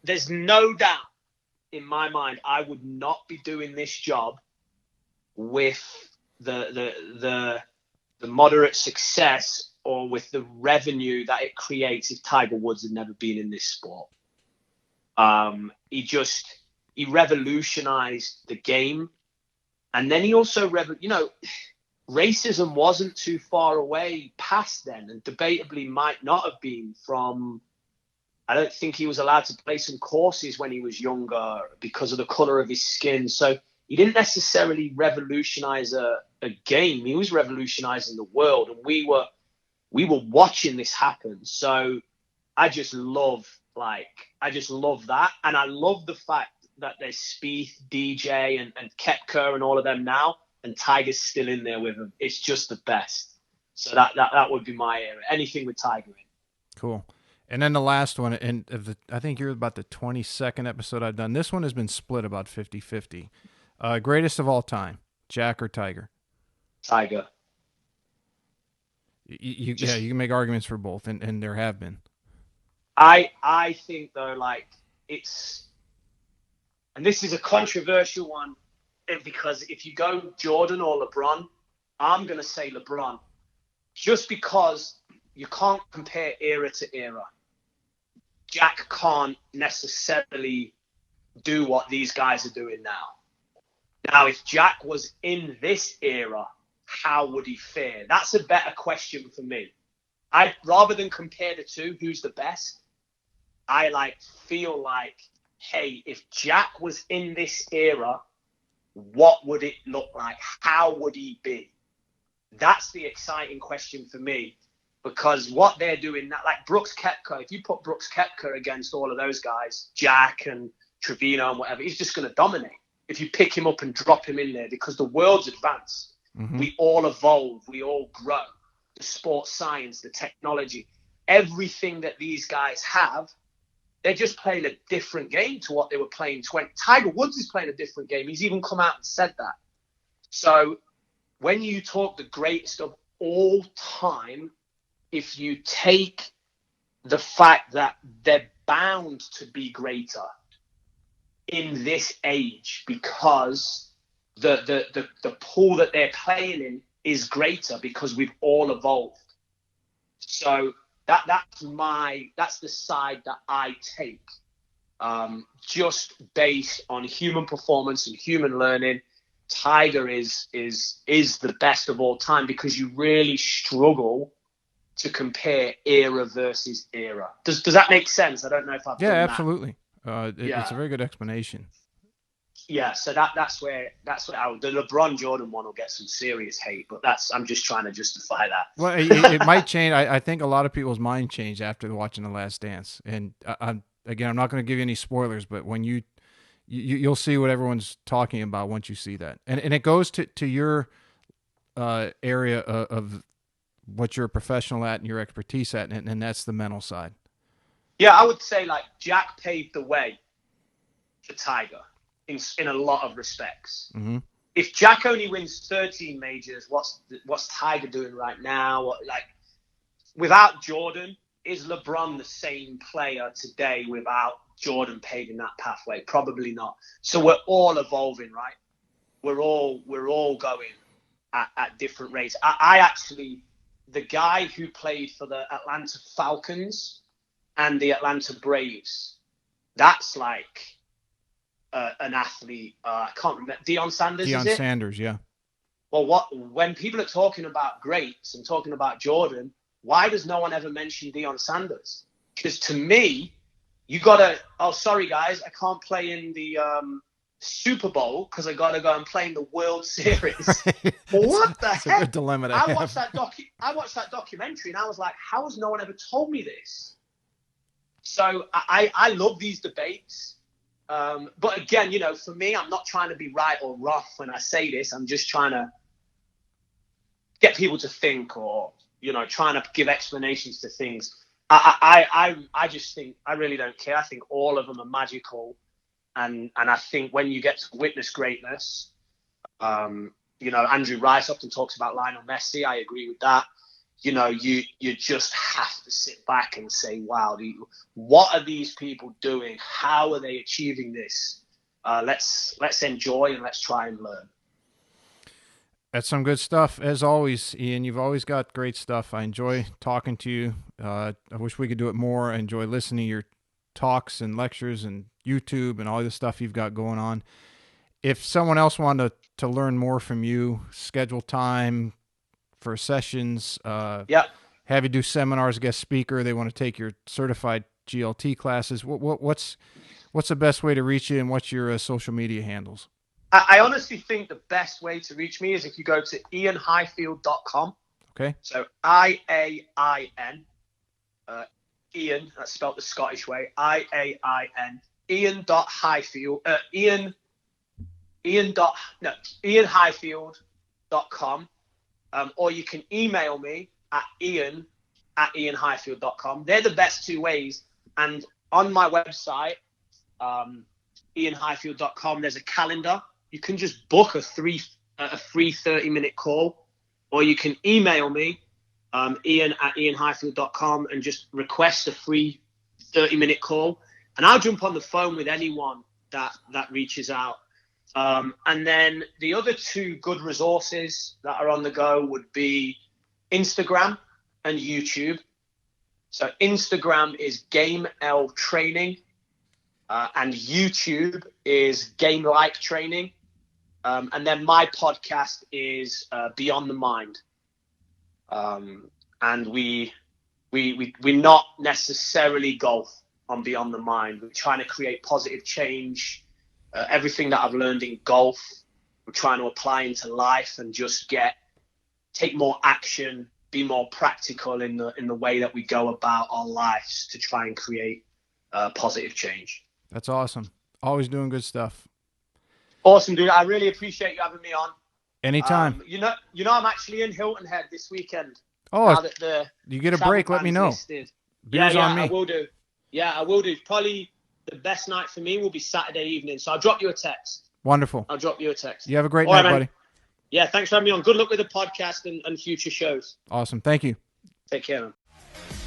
there's no doubt in my mind I would not be doing this job with the moderate success or with the revenue that it creates if Tiger Woods had never been in this sport. He revolutionized the game. And then he also, racism wasn't too far away past then, and debatably might not have been from, I don't think he was allowed to play some courses when he was younger because of the color of his skin. So he didn't necessarily revolutionize a game. He was revolutionizing the world, and we were watching this happen. So I just love that. And I love the fact that there's Spieth, DJ, and Koepka and all of them now, and Tiger's still in there with them. It's just the best. So that would be my area. Anything with Tiger in. Cool. And then the last one, and I think you're about the 22nd episode I've done. This one has been split about 50-50. Greatest of all time, Jack or Tiger? Tiger. You can make arguments for both, and there have been. I think though, like and this is a controversial one, because if you go Jordan or LeBron, I'm gonna say LeBron, just because you can't compare era to era. Jack can't necessarily do what these guys are doing now. Now, if Jack was in this era, how would he fare? That's a better question for me. Rather than compare the two, who's the best, I feel like, hey, if Jack was in this era, what would it look like? How would he be? That's the exciting question for me, because what they're doing now, like Brooks Koepka, if you put Brooks Koepka against all of those guys, Jack and Trevino and whatever, he's just going to dominate if you pick him up and drop him in there, because the world's advanced. Mm-hmm. We all evolve. We all grow. The sports science, the technology, everything that these guys have, they're just playing a different game to what they were playing. Tiger Woods is playing a different game. He's even come out and said that. So when you talk the greatest of all time, if you take the fact that they're bound to be greater in this age, because the pool that they're playing in is greater, because we've all evolved. So that's the side that I take, just based on human performance and human learning. Tiger is the best of all time, because you really struggle to compare era versus era. Does that make sense? I don't know if I've done absolutely. It's a very good explanation. Yeah, so that's where the LeBron Jordan one will get some serious hate, but I'm just trying to justify that. Well, it might change. I think a lot of people's mind changed after watching The Last Dance, and I'm not going to give you any spoilers, but when you'll see what everyone's talking about once you see that, and it goes to your area of what you're a professional at and your expertise at, and that's the mental side. Yeah, I would say like Jack paved the way for Tiger in a lot of respects. Mm-hmm. If Jack only wins 13 majors, what's Tiger doing right now? Like, without Jordan, is LeBron the same player today without Jordan paving that pathway? Probably not. So we're all evolving, right? We're all going at different rates. I actually, the guy who played for the Atlanta Falcons and the Atlanta Braves, that's like an athlete. I can't remember. Deion Sanders, is it? Deion Sanders, yeah. Well, when people are talking about greats and talking about Jordan, why does no one ever mention Deion Sanders? Because to me, you got to, oh, sorry, guys, I can't play in the Super Bowl because I got to go and play in the World Series. What the heck? It's a good dilemma to have. I watched that documentary and I was like, how has no one ever told me this? So I love these debates. But again, for me, I'm not trying to be right or wrong when I say this. I'm just trying to get people to think, or, trying to give explanations to things. I just think, I really don't care. I think all of them are magical. And I think when you get to witness greatness, Andrew Rice often talks about Lionel Messi. I agree with that. You just have to sit back and say, wow, what are these people doing? How are they achieving this? Let's enjoy and let's try and learn. That's some good stuff. As always, Iain, you've always got great stuff. I enjoy talking to you. I wish we could do it more. I enjoy listening to your talks and lectures and YouTube and all the stuff you've got going on. If someone else wanted to learn more from you, schedule time for sessions, have you do seminars, guest speaker, they want to take your certified GLT classes, what's the best way to reach you, and what's your social media handles? I honestly think the best way to reach me is if you go to iainhighfield.com. Okay. So IAIN, Iain, that's spelled the Scottish way, IAIN, Iain.Highfield, iainhighfield.com. or you can email me at Iain@IainHighfield.com. They're the best two ways. And on my website, IainHighfield.com, there's a calendar. You can just book a free 30-minute call, or you can email me, Iain@IainHighfield.com, and just request a free 30-minute call. And I'll jump on the phone with anyone that reaches out. And then the other two good resources that are on the go would be Instagram and YouTube. So Instagram is Game L Training, and YouTube is Game Like Training. And then my podcast is Beyond the Mind. And we're not necessarily golf on Beyond the Mind. We're trying to create positive change. Everything that I've learned in golf, we're trying to apply into life and just take more action, be more practical in the way that we go about our lives to try and create positive change. That's awesome. Always doing good stuff. Awesome, dude. I really appreciate you having me on. Anytime. You know, I'm actually in Hilton Head this weekend. Oh, you get a break, let me know. Beer's on me. I will do. Yeah, I will do. Probably the best night for me will be Saturday evening. So I'll drop you a text. Wonderful. I'll drop you a text. You have a great night, buddy. Yeah, thanks for having me on. Good luck with the podcast and future shows. Awesome. Thank you. Take care, man.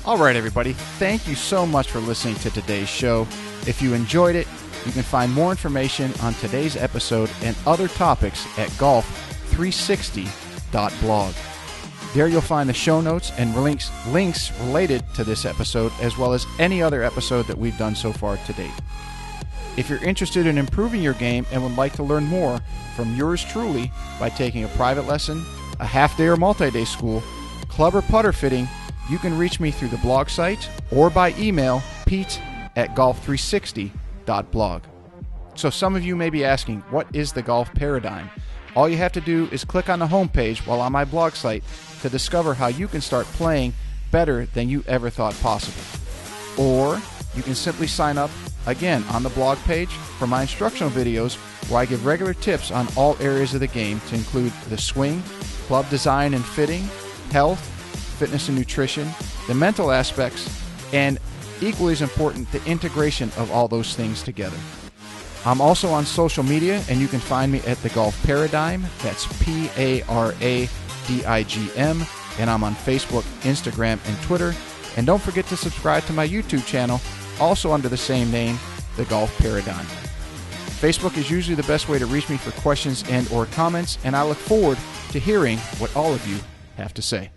All right, everybody. Thank you so much for listening to today's show. If you enjoyed it, you can find more information on today's episode and other topics at golf360.blog. There you'll find the show notes and links related to this episode, as well as any other episode that we've done so far to date. If you're interested in improving your game and would like to learn more from yours truly by taking a private lesson, a half-day or multi-day school, club or putter fitting, you can reach me through the blog site or by email, pete@golf360.blog. So some of you may be asking, what is the golf paradigm? All you have to do is click on the homepage while on my blog site to discover how you can start playing better than you ever thought possible. Or you can simply sign up, again, on the blog page for my instructional videos where I give regular tips on all areas of the game to include the swing, club design and fitting, health, fitness and nutrition, the mental aspects, and equally as important, the integration of all those things together. I'm also on social media, and you can find me at The Golf Paradigm. That's PARADIGM. And I'm on Facebook, Instagram, and Twitter. And don't forget to subscribe to my YouTube channel, also under the same name, The Golf Paradigm. Facebook is usually the best way to reach me for questions and or comments, and I look forward to hearing what all of you have to say.